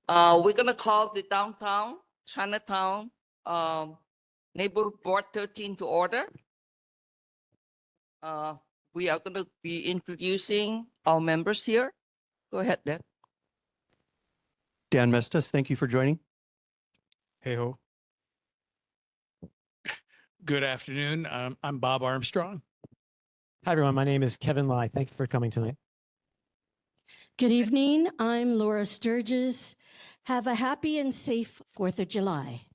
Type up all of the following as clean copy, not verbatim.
We're gonna call the downtown Chinatown neighborhood board 13 to order. We are gonna be introducing our members here. Go ahead, Dan. Dan Mestas, thank you for joining. Hey ho. Good afternoon. I'm Bob Armstrong. Hi, everyone. My name is Kevin Lai. Thank you for coming tonight. Good evening. I'm Laura Sturgis. Have a happy and safe 4th of July.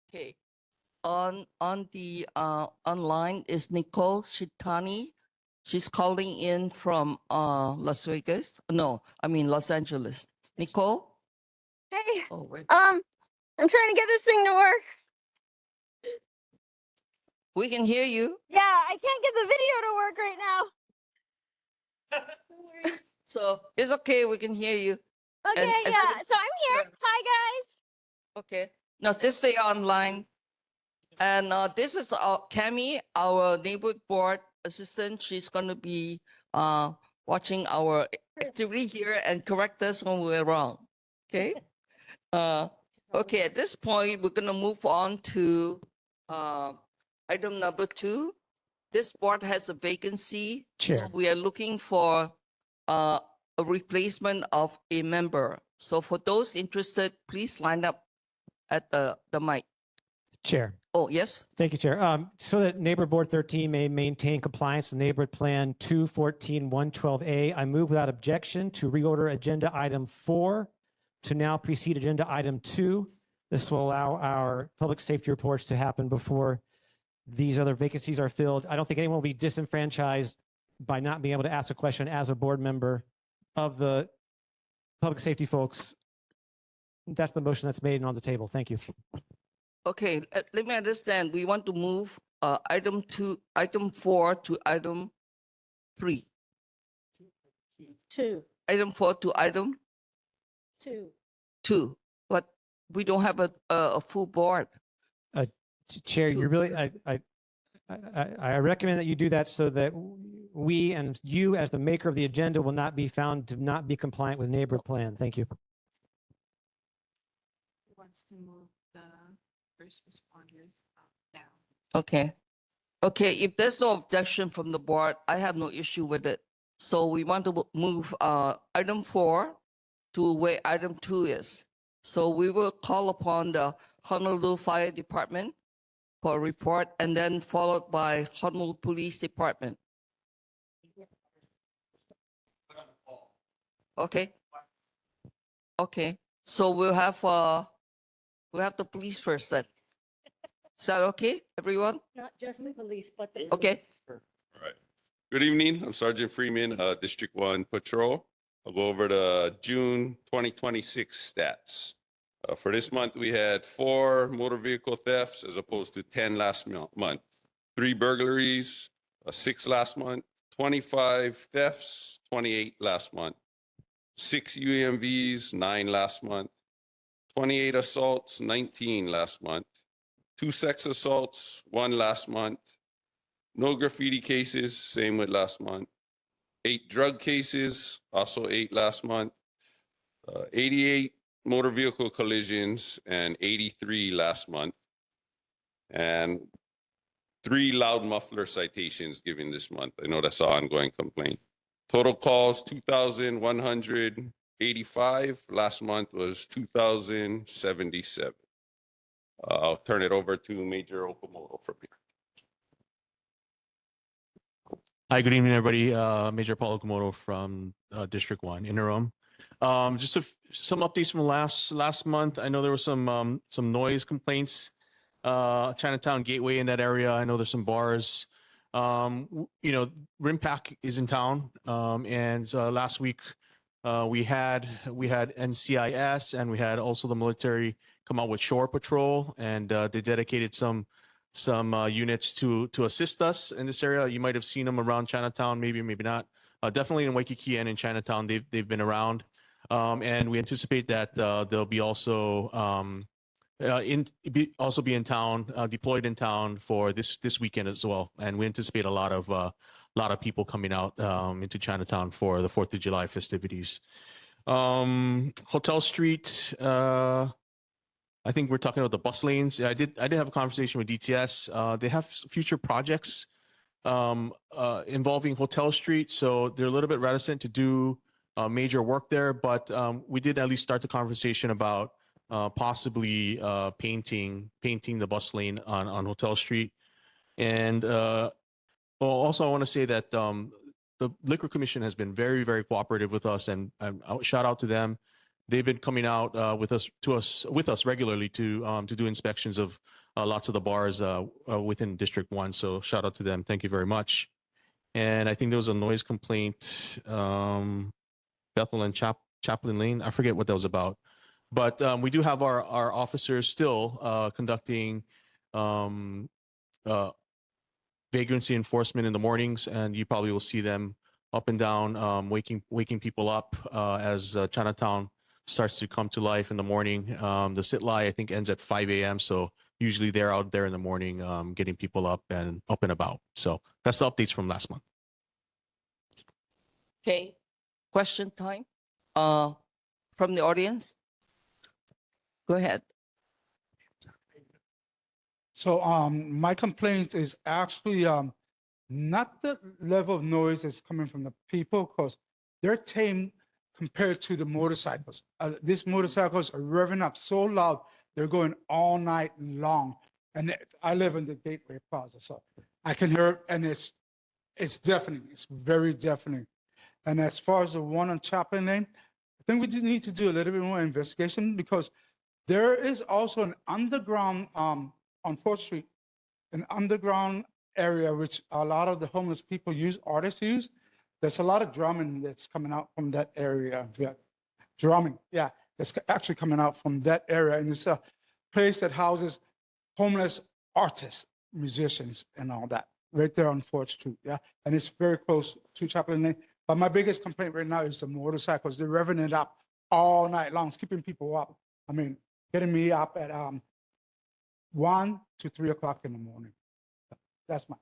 Okay. On the online is Nicole Shitani. She's calling in from Las Vegas. No, I mean Los Angeles. Nicole? Hey, Oh, wait. I'm trying to get this thing to work. We can hear you. Yeah, I can't get the video to work right now. So it's okay. We can hear you. Okay, And as yeah. soon- So I'm here. Hi, guys. Okay. Now just stay online. And this is Cami, our neighborhood board assistant. She's going to be watching our activity here and correct us when we're wrong. Okay. Okay. At this point, we're going to move on to item number 2. This board has a vacancy. Chair. So we are looking for a replacement of a member. So for those interested, please line up at the mic. Chair. Oh, yes. Thank you, Chair. So that Neighborhood Board 13 may maintain compliance with Neighborhood Plan 214-112A, I move without objection to reorder Agenda Item 4 to now precede Agenda Item 2. This will allow our public safety reports to happen before these other vacancies are filled. I don't think anyone will be disenfranchised by not being able to ask a question as a board member of the public safety folks. That's the motion that's made and on the table. Thank you. Okay, let me understand. We want to move item 4 to item 3. 2. Item 4 to item 2. But we don't have a full board. Chair, you really, I recommend that you do that so that we and you as the maker of the agenda will not be found to not be compliant with neighborhood plan. Thank you. Wants to move the first responders down. Okay. Okay, if there's no objection from the board, I have no issue with it. So we want to move item 4 to where item 2 is. So we will call upon the Honolulu Fire Department for a report and then followed by Honolulu Police Department. Okay. Okay. So we'll have the police first then. Is that okay, everyone? Not just the police, but the Okay. All right. Good evening. I'm Sergeant Freeman, District 1 Patrol. I'll go over the June 2026 stats. For this month, we had 4 motor vehicle thefts as opposed to 10 last month. 3 burglaries, 6 last month, 25 thefts, 28 last month. 6 UMVs, 9 last month. 28 assaults, 19 last month. 2 sex assaults, 1 last month. No graffiti cases, same with last month. 8 drug cases, also 8 last month. 88 motor vehicle collisions and 83 last month. And 3 loud muffler citations given this month. I know that's an ongoing complaint. Total calls, 2,185. Last month was 2,077. I'll turn it over to Major Okamoto from here. Hi, good evening, everybody. Major Paul Okamoto from District 1, interim. Just some updates from last month. I know there was some noise complaints, Chinatown Gateway in that area. I know there's some bars. RIMPAC is in town, and last week we had NCIS and we had also the military come out with shore patrol, and they dedicated some units to assist us in this area. You might have seen them around Chinatown, maybe not. Definitely in Waikiki and in Chinatown, they've been around, and we anticipate that they'll be also be in town, deployed in town for this weekend as well. And we anticipate a lot of lot of people coming out into Chinatown for the 4th of July festivities. Hotel Street, I think we're talking about the bus lanes. I did have a conversation with DTS. They have future projects involving Hotel Street, so they're a little bit reticent to do major work there. But we did at least start the conversation about possibly painting the bus lane on Hotel Street. And also, I want to say that the Liquor Commission has been very, very cooperative with us, and shout out to them. They've been coming out with us regularly to do inspections of lots of the bars within District 1. So shout out to them. Thank you very much. And I think there was a noise complaint, Bethel and Chaplain Lane. I forget what that was about. But we do have our officers still conducting vagrancy enforcement in the mornings, and you probably will see them up and down, waking people up as Chinatown starts to come to life in the morning. The sit-lie, I think, ends at 5 a.m. So usually they're out there in the morning getting people up and about. So that's the updates from last month. Okay, question time from the audience. Go ahead. So my complaint is actually not the level of noise that's coming from the people, because they're tame compared to the motorcycles. These motorcycles are revving up so loud, they're going all night long. And I live in the Gateway Plaza, so I can hear it, and it's deafening. It's very deafening. And as far as the one on Chaplain Lane, I think we do need to do a little bit more investigation, because there is also an underground on 4th Street, an underground area which a lot of the homeless people use, artists use. There's a lot of drumming that's coming out from that area. Yeah, drumming. Yeah, that's actually coming out from that area, and it's a place that houses homeless artists, musicians, and all that, right there on 4th Street. Yeah, and it's very close to Chaplain Lane. But my biggest complaint right now is the motorcycles. They're revving it up all night long. It's keeping people up. I mean, getting me up at 1 to 3 o'clock in the morning. That's my.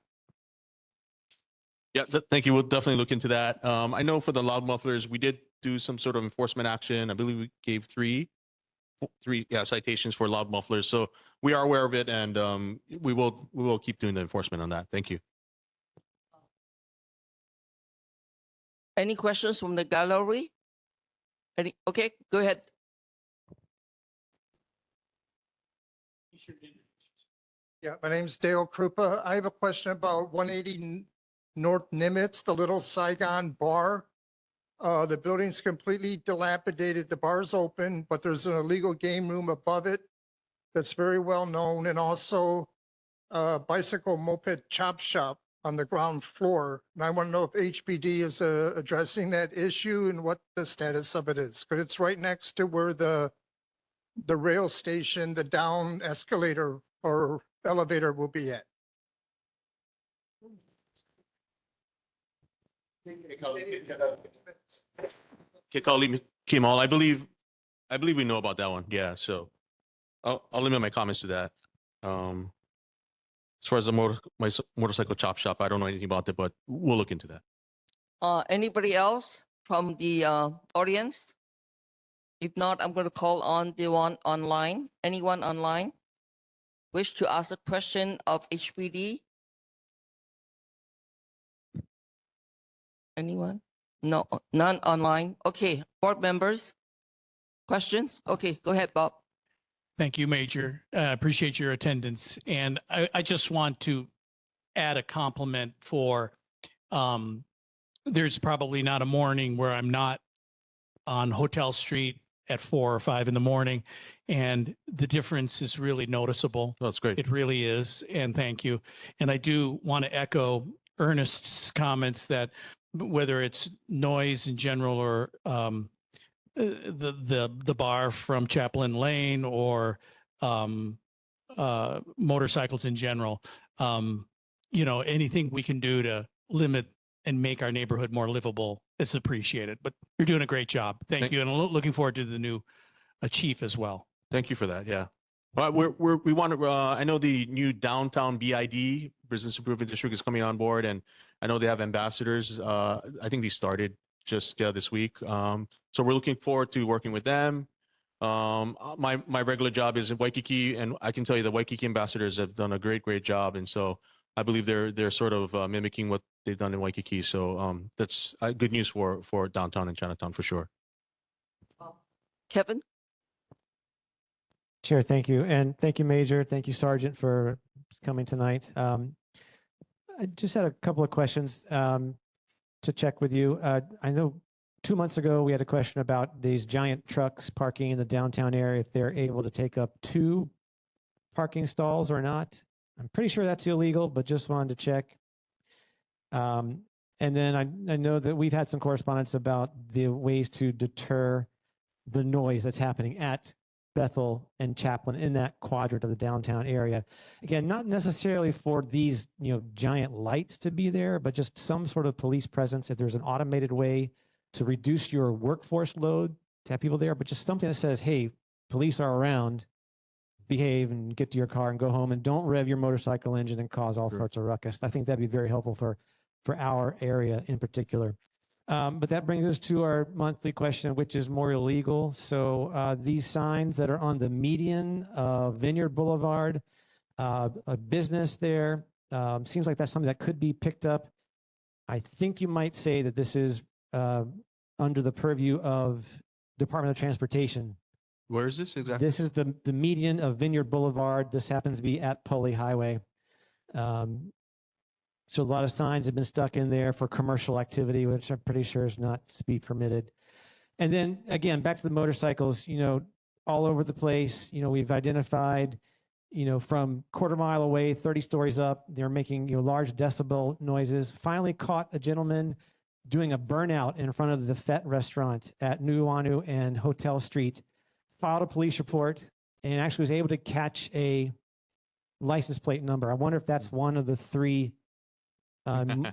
Yeah, thank you. We'll definitely look into that. I know for the loud mufflers, we did do some sort of enforcement action. I believe we gave three citations for loud mufflers. So we are aware of it, and we will keep doing the enforcement on that. Thank you. Any questions from the gallery? Okay, go ahead. Yeah, my name's Dale Krupa. I have a question about 180 North Nimitz, the Little Saigon Bar. The building's completely dilapidated. The bar's open, but there's an illegal game room above it that's very well known, and also a bicycle moped chop shop on the ground floor. And I want to know if HPD is addressing that issue and what the status of it is, because it's right next to where the rail station, the down escalator or elevator will be at. Kikali Kimal, I believe we know about that one. Yeah, so I'll limit my comments to that. As far as my motorcycle chop shop, I don't know anything about it, but we'll look into that. Anybody else from the audience? If not, I'm going to call on the one online. Anyone online wish to ask a question of HPD? Anyone? No, none online. Okay, board members, questions? Okay, go ahead, Bob. Thank you, Major. Appreciate your attendance. And I just want to add a compliment for, there's probably not a morning where I'm not on Hotel Street at 4 or 5 in the morning. And the difference is really noticeable. That's great. It really is. And thank you. And I do want to echo Ernest's comments that whether it's noise in general or the bar from Chaplain Lane or motorcycles in general, anything we can do to limit and make our neighborhood more livable is appreciated. But you're doing a great job. Thank you. And looking forward to the new chief as well. Thank you for that. Yeah. But we want to, I know the new downtown BID, Business Improvement District, is coming on board, and I know they have ambassadors. I think they started just this week. So we're looking forward to working with them. My regular job is in Waikiki, and I can tell you the Waikiki ambassadors have done a great job, and so I believe they're sort of mimicking what they've done in Waikiki. So that's good news for downtown and Chinatown for sure. Kevin? Chair, thank you. And thank you, Major. Thank you, Sergeant, for coming tonight. I just had a couple of questions to check with you. I know 2 months ago, we had a question about these giant trucks parking in the downtown area, if they're able to take up 2 parking stalls or not. I'm pretty sure that's illegal, but just wanted to check. And then I know that we've had some correspondence about the ways to deter the noise that's happening at Bethel and Chaplin in that quadrant of the downtown area. Again, not necessarily for these, giant lights to be there, but just some sort of police presence. If there's an automated way to reduce your workforce load to have people there, but just something that says, hey, police are around, behave and get to your car and go home, and don't rev your motorcycle engine and cause all sorts of ruckus. I think that'd be very helpful for our area in particular. But that brings us to our monthly question, which is more illegal. So these signs that are on the median of Vineyard Boulevard, a business there, seems like that's something that could be picked up. I think you might say that this is under the purview of Department of Transportation. Where is this exactly? This is the median of Vineyard Boulevard. This happens to be at Pulley Highway. So a lot of signs have been stuck in there for commercial activity, which I'm pretty sure is not speed permitted. And then again, back to the motorcycles, all over the place. We've identified, from quarter mile away, 30 stories up, they're making, large decibel noises. Finally caught a gentleman doing a burnout in front of the Fett restaurant at Nuuanu and Hotel Street. Filed a police report and actually was able to catch a license plate number. I wonder if that's one of the 3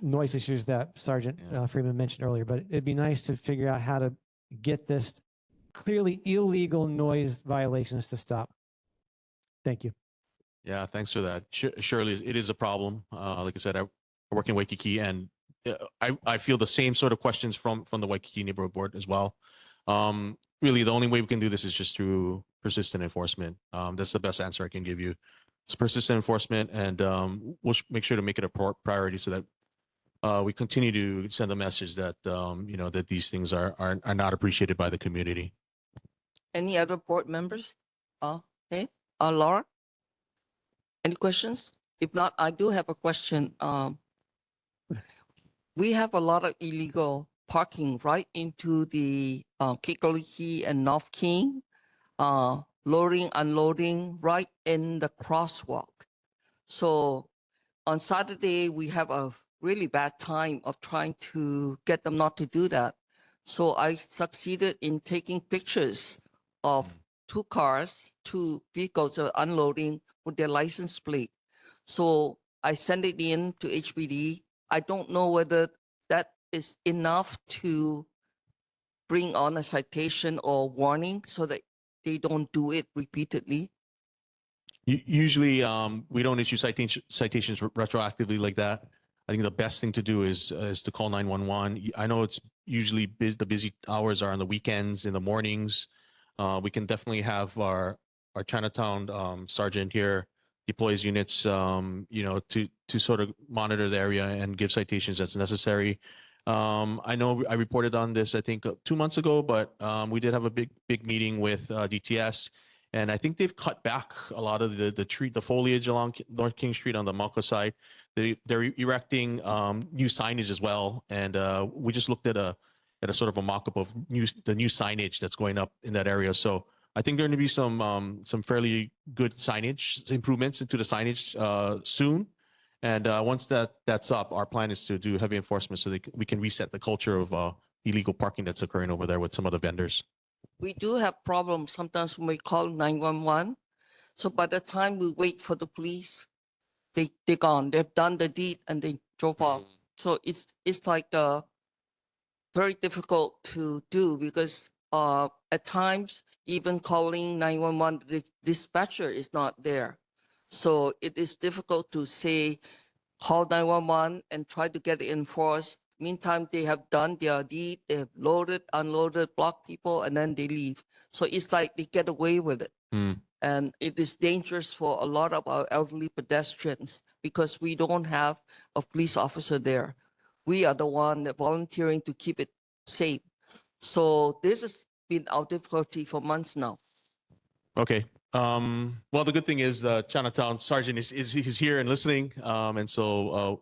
noise issues that Sergeant Freeman mentioned earlier, but it'd be nice to figure out how to get this clearly illegal noise violations to stop. Thank you. Yeah, thanks for that. Surely it is a problem. Like I said, I work in Waikiki, and I feel the same sort of questions from the Waikiki Neighborhood Board as well. Really, the only way we can do this is just through persistent enforcement. That's the best answer I can give you. It's persistent enforcement, and we'll make sure to make it a priority so that we continue to send a message that that these things are not appreciated by the community. Any other board members? Okay. Laura? Any questions? If not, I do have a question. We have a lot of illegal parking right into the Kikoliki and North King. Loading, unloading right in the crosswalk. So on Saturday, we have a really bad time of trying to get them not to do that. So I succeeded in taking pictures of 2 cars, 2 vehicles that are unloading with their license plate. So I sent it in to HPD. I don't know whether that is enough to bring on a citation or warning so that they don't do it repeatedly. Usually, we don't issue citations retroactively like that. I think the best thing to do is to call 911. I know it's usually the busy hours are on the weekends, in the mornings. We can definitely have our Chinatown sergeant here deploys units, to sort of monitor the area and give citations as necessary. I know I reported on this, I think 2 months ago, but we did have a big meeting with DTS, and I think they've cut back a lot of the foliage along North King Street on the Mauka side. They're erecting new signage as well, and we just looked at a sort of a mock-up of the new signage that's going up in that area. So I think there are going to be some fairly good signage improvements into the signage soon. And once that's up, our plan is to do heavy enforcement so that we can reset the culture of illegal parking that's occurring over there with some of the vendors. We do have problems sometimes when we call 911. So by the time we wait for the police, they're gone. They've done the deed and they drove off. So it's like very difficult to do because at times, even calling 911, the dispatcher is not there. So it is difficult to say, call 911 and try to get it enforced. Meantime, they have done their deed, they have loaded, unloaded, blocked people, and then they leave. So it's like they get away with it. Hmm. And it is dangerous for a lot of our elderly pedestrians because we don't have a police officer there. We are the one that volunteering to keep it safe. So this has been our difficulty for months now. Okay. Well, the good thing is the Chinatown sergeant is here and listening. And so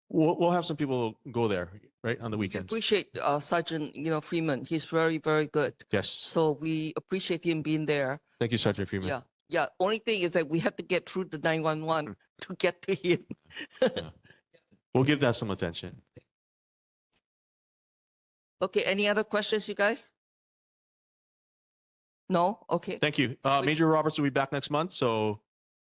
we'll have some people go there, right, on the We weekends. appreciate Sergeant, Freeman. He's very, very good. Yes. So we appreciate him being there. Thank you, Sergeant Freeman. Yeah. Yeah. Only thing is that we have to get through the 911 to get to him. We'll give that some attention. Okay. Any other questions, you guys? No? Okay. Thank you. Major Roberts will be back next month. So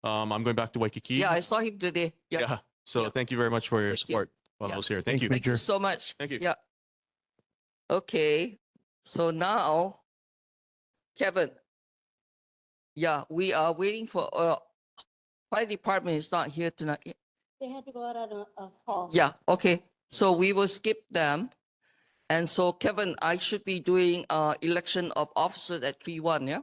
I'm going back to Waikiki. Yeah, I saw him today. Yeah. Yeah. So Yeah. thank you very much for your Thank you. support while Yeah. I was here. Thank you. Thank you so much. Thank you. Yeah. Okay. So now, Kevin. Yeah, we are waiting for, fire department is not here tonight. They had to go out on a call. Yeah, okay. So we will skip them. And so Kevin, I should be doing election of officers at 3-1, yeah?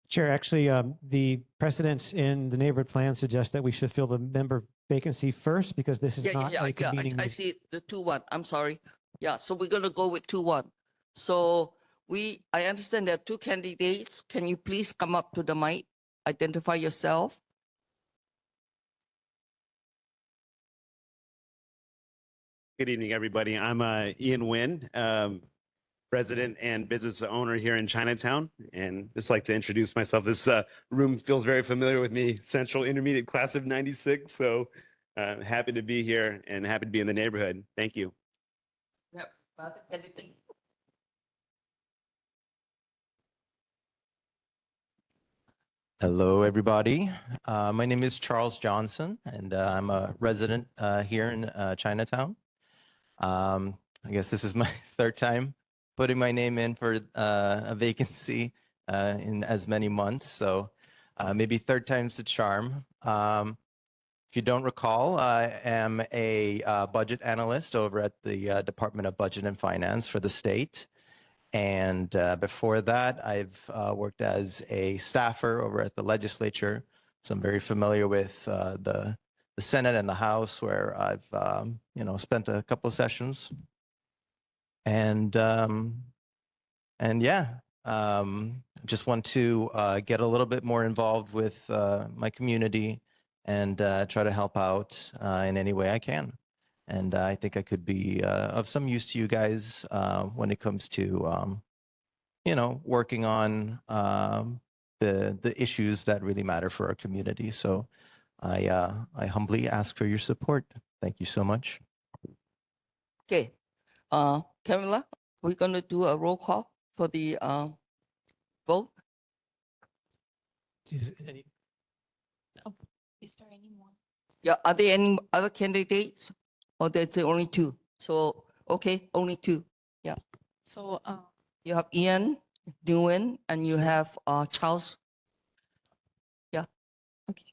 Chair, actually, the precedents in the neighborhood plan suggest that we should fill the member vacancy first because this is Yeah, not a convening I meeting. see the 2-1. I'm sorry. Yeah, so we're gonna go with 2-1. So I understand there are two candidates. Can you please come up to the mic, identify yourself? Good evening, everybody. I'm Ian Nguyen, resident and business owner here in Chinatown, and just like to introduce myself. This room feels very familiar with me, Central Intermediate Class of '96. So happy to be here and happy to be in the neighborhood. Thank you. Yep. Other candidate. Hello, everybody. My name is Charles Johnson, and I'm a resident here in Chinatown. I guess this is my third time putting my name in for a vacancy in as many months, so maybe third time's the charm. If you don't recall, I am a budget analyst over at the Department of Budget and Finance for the state. And before that, I've worked as a staffer over at the legislature. So I'm very familiar with the Senate and the House, where I've spent a couple of sessions. And yeah, just want to get a little bit more involved with my community and try to help out in any way I can. And I think I could be of some use to you guys when it comes to, working on the issues that really matter for our community. So I humbly ask for your support. Thank you so much. Okay. Camilla, we're gonna do a roll call for the vote. Is any- Is there any more? Yeah, are there any other candidates? Or there's the only two? So, okay, only two. Yeah. So, You have Ian Nguyen and you have Charles. Yeah. okay.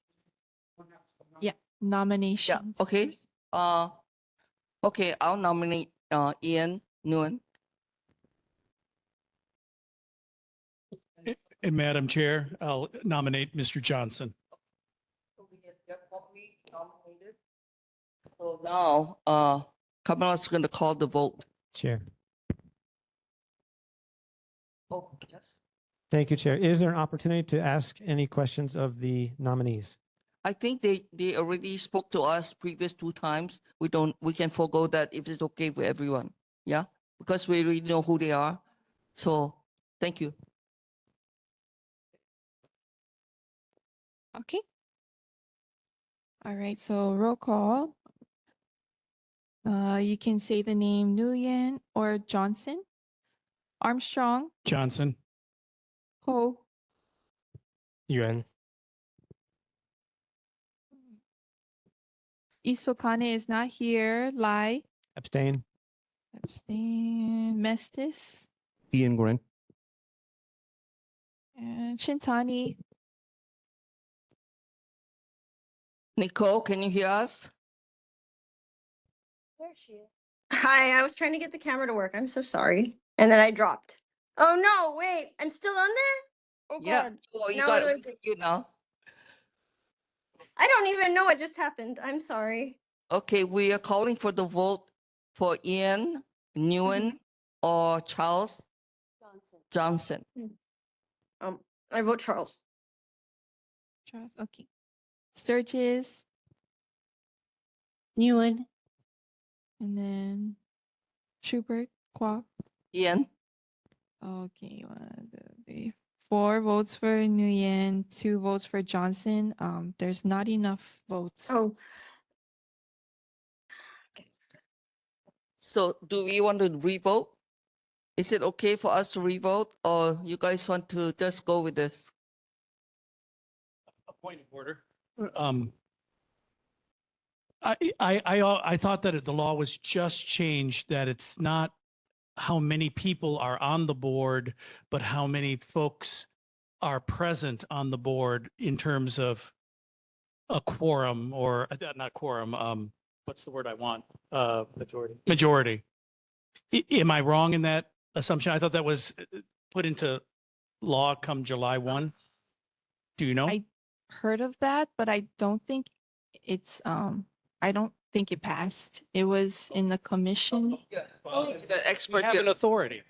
Yeah, nominations. okay. first. Okay, I'll nominate Ian Nguyen. And Madam Chair, I'll nominate Mr. Johnson. So now, Kamala's gonna call the vote. Chair. Oh, yes. Thank you, Chair. Is there an opportunity to ask any questions of the nominees? I think they already spoke to us previous 2 times. We can forego that if it's okay with everyone. Yeah, because we already know who they are. So, thank you. Okay. All right, so roll call. You can say the name Nguyen or Johnson. Armstrong, Johnson. Ho, Yuan. Isokane is not here. Lai, Abstain. abstain. Mestis, Ian Nguyen. And Shintani. Nicole, can you hear us? There she is. Hi, I was trying to get the camera to work. I'm so sorry. And then I dropped. Oh no, wait, I'm still on there? Oh Yeah. God. Oh, you Now got what do I it. do? You now. I don't even know what just happened. I'm sorry. Okay, we are calling for the vote for Ian Nguyen or Charles Johnson. I vote Charles. Charles. Okay. Sturgis. Nguyen. And then Schubert. Kwok. Ian. Okay. 1, 2, 3. 4 votes for Nguyen, 2 votes for Johnson. There's not enough votes. Oh, So do we want to revote? Is it okay for us to revote or you guys want to just go with this? A point of order. I thought that the law was just changed, that it's not how many people are on the board, but how many folks are present on the board in terms of a quorum or not quorum. What's the word I want? Majority. Majority. Am I wrong in that assumption? I thought that was put into law come July 1. Do you know? I heard of that, but I don't think it's I don't think it passed. It was in the commission. The expert. We have an authority.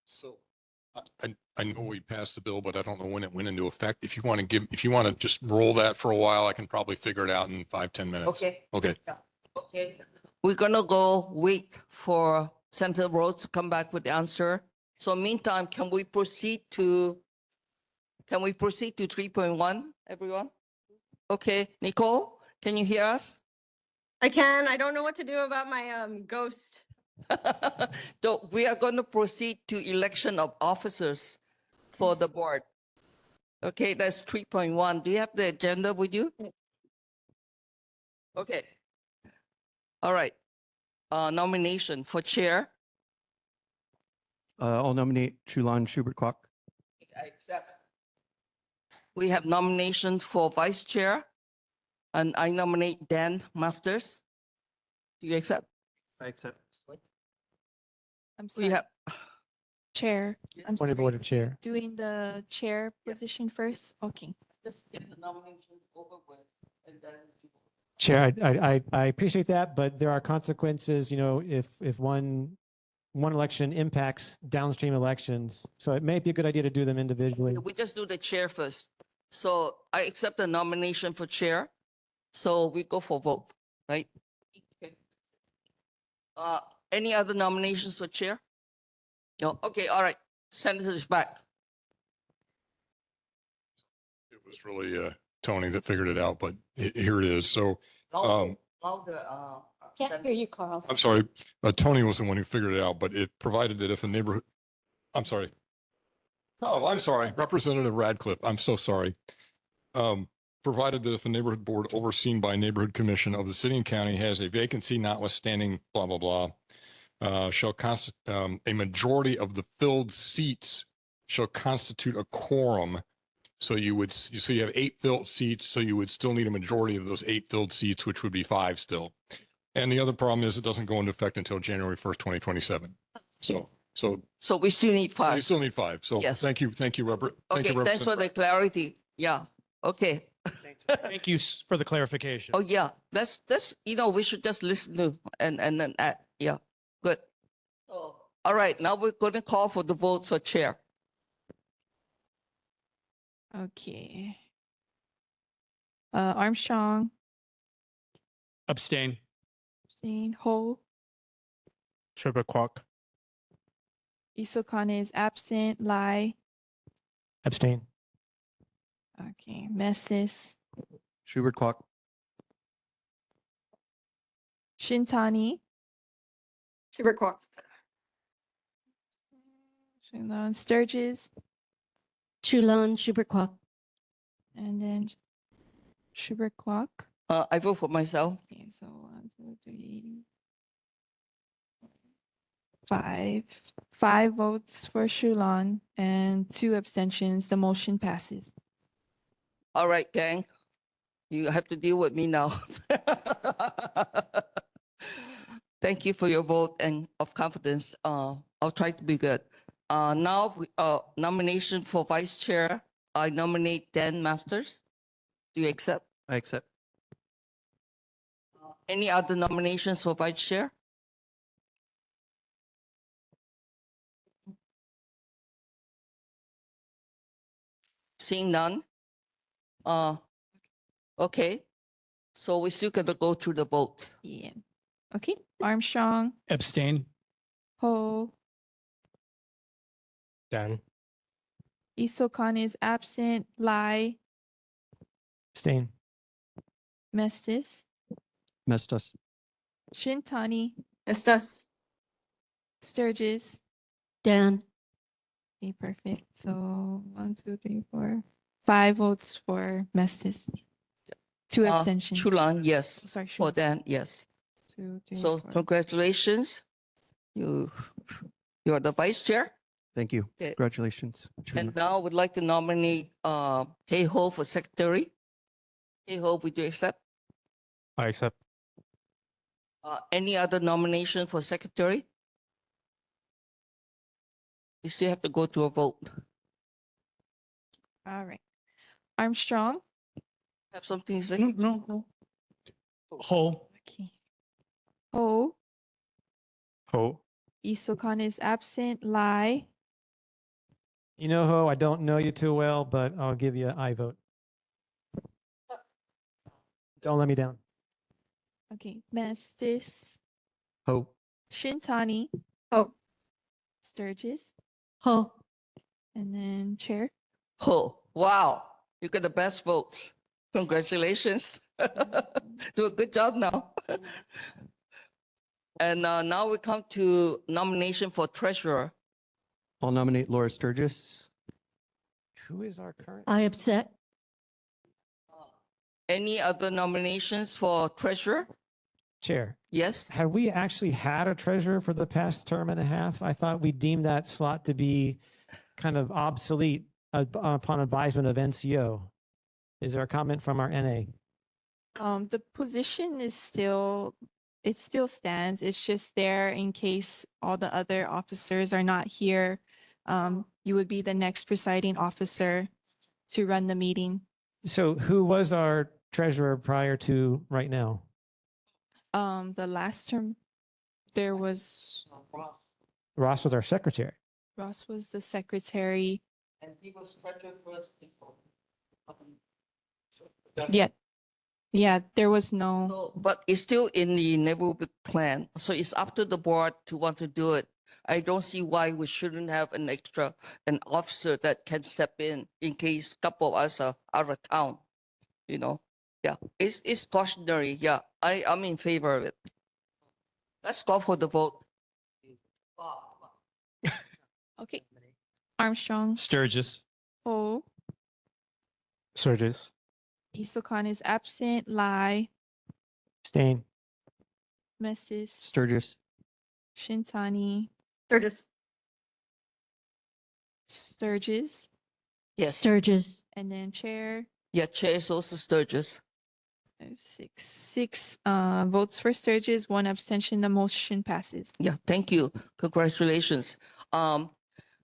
So I know we passed the bill, but I don't know when it went into effect. If you want to just roll that for a while, I can probably figure it out in 5-10 minutes. Okay. Okay. Okay. We're gonna go wait for Senator Rhodes to come back with the answer. So meantime, can we proceed to 3.1, everyone? Okay, Nicole, can you hear us? I can. I don't know what to do about my ghost. So we are going to proceed to election of officers for the board. Okay, that's 3.1. Do you have the agenda with you? Yes. Okay. All right. Nomination for chair. I'll nominate Chulan Schubert Kwok. I accept. We have nominations for vice chair, and I nominate Dan Masters. Do you accept? I accept. I'm We sorry. have Chair. I'm Point of sorry. order, Chair. Doing the chair position first. Okay. just get the nominations over with, and then. Chair, I appreciate that, but there are consequences, you know, if one election impacts downstream elections. So it may be a good idea to do them individually. We just do the chair first. So I accept the nomination for chair. So we go for vote, right? Okay. Any other nominations for chair? No, okay, all right. Senator is back. It was really Tony that figured it out, but here it is. So Can't hear you, Carl. I'm sorry, Tony was the one who figured it out, but it provided that if a neighborhood, I'm sorry. Oh, I'm sorry, Representative Radcliffe. I'm so sorry. Provided that if a neighborhood board overseen by a neighborhood commission of the city and county has a vacancy notwithstanding blah, blah, blah, shall constitute a majority of the filled seats shall constitute a quorum. So you have 8 filled seats. So you would still need a majority of those 8 filled seats, which would be 5 still. And the other problem is it doesn't go into effect until January 1st, 2027. So we still need 5. you still need 5. So Yes. thank you, Okay, Representative. thanks for the clarity. Yeah, okay. Thank you for the clarification. Oh, yeah, that's, we should just listen to and then, yeah, good. So, all right, now we're going to call for the votes for chair. Okay. Armstrong. Abstain. Abstain. Ho. Schubert Kwok. Isokane is absent. Lai. Abstain. Okay. Messis. Schubert Kwok. Shintani. Schubert Kwok. Sturgis. Chulan Schubert Kwok. And then Schubert Kwok. I vote for myself. Okay, so 1, 2, 3. Five votes for Shulan and 2 abstentions. The motion passes. All right, gang. You have to deal with me now. Thank you for your vote and of confidence. I'll try to be good. Now, nomination for vice chair. I nominate Dan Masters. Do you accept? I accept. Any other nominations for vice chair? Seeing none. Okay. So we still got to go through the vote. Yeah. Okay. Armstrong, Abstain. Ho, Dan. Isokan is absent. Lai, Abstain. Mestis, Mestas. Shintani, Estas. Sturgis. Dan. Okay, perfect. So 1, 2, 3, 4, 5 votes for Mestis. 2 abstentions. Chulan, yes. Sorry, For Shulan. Dan, yes. 2, 3, So 4. congratulations. You are the vice chair. Thank you. Okay. Congratulations. And now I would like to nominate Hey Ho for secretary. Hey Ho, would you accept? I accept. Any other nomination for secretary? You still have to go to a vote. All right. Armstrong. Have something to say? No. Ho. Okay. Ho, Ho. Isokan is absent. Lai, You know, Ho, I don't know you too well, but I'll give you an I vote. Don't let me down. okay, Mestis, Ho. Shintani, Oh, Sturgis, Ho. and then Chair. Ho, wow. You got the best votes. Congratulations. Do a good job now. And now we come to nomination for treasurer. I'll nominate Laura Sturgis. Who is our current? I accept. Any other nominations for treasurer? Chair. Yes. Have we actually had a treasurer for the past term and a half? I thought we deemed that slot to be kind of obsolete upon advisement of NCO. Is there a comment from our NA? The position is still, it still stands. It's just there in case all the other officers are not here. You would be the next presiding officer to run the meeting. So who was our treasurer prior to right now? The last term, there was, Ross was our secretary. Ross was the secretary. And he was treasurer first. Yeah, there was no, So, but it's still in the neighborhood plan. So it's up to the board to want to do it. I don't see why we shouldn't have an officer that can step in case a couple of us are out of town, you know? Yeah, it's cautionary. Yeah, I'm in favor of it. Let's go for the vote. okay. Armstrong, Sturgis. Ho, Sturgis. Isokan is absent. Lai, Abstain. Mestis, Sturgis. Shintani, Sturgis. Sturgis, Yes. Sturgis. and then Chair. Yeah, chair is also Sturgis. 5, 6 votes for Sturgis, 1 abstention. The motion passes. Yeah, thank you. Congratulations.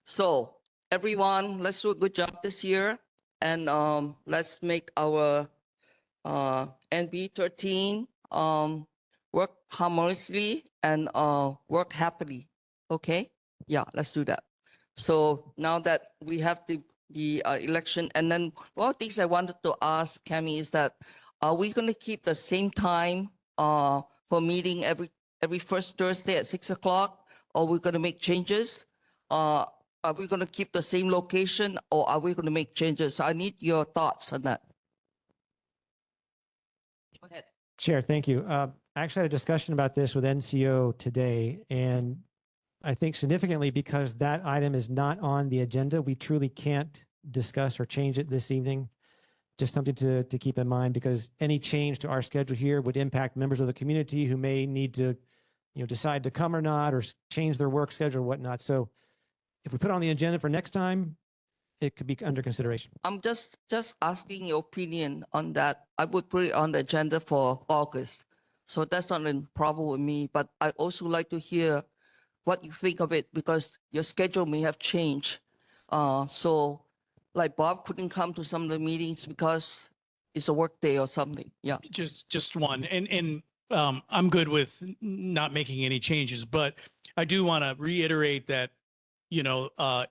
So everyone, let's do a good job this year, and let's make our NB 13 work harmoniously and work happily. Okay? Yeah, let's do that. So now that we have the election, and then one of the things I wanted to ask Cami is that are we going to keep the same time for meeting every first Thursday at 6 o'clock, or we're going to make changes? Are we going to keep the same location, or are we going to make changes? I need your thoughts on that. Go ahead. Chair, thank you. I actually had a discussion about this with NCO today, and I think significantly because that item is not on the agenda, we truly can't discuss or change it this evening. Just something to keep in mind, because any change to our schedule here would impact members of the community who may need to decide to come or not, or change their work schedule or whatnot. So if we put it on the agenda for next time, it could be under consideration. I'm just asking your opinion on that. I would put it on the agenda for August. So that's not a problem with me, but I also like to hear what you think of it because your schedule may have changed. So like Bob couldn't come to some of the meetings because it's a work day or something. Yeah. Just one. And I'm good with not making any changes, but I do want to reiterate that,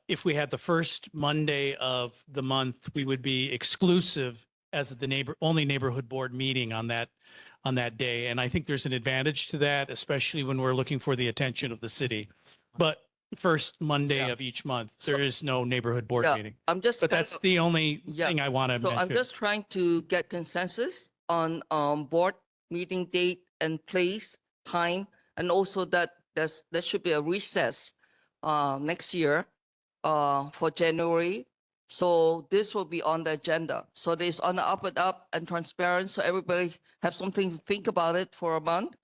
if we had the first Monday of the month, we would be exclusive as the only neighborhood board meeting on that day. And I think there's an advantage to that, especially when we're looking for the attention of the city. But first Monday of each month, there is no neighborhood board Yeah, meeting. I'm just But kind that's of- the only Yeah. thing I want to So I'm mention. just trying to get consensus on board meeting date and place, time, and also that there should be a recess next year for January. So this will be on the agenda. So this on the up and up and transparent. So everybody have something to think about it for a month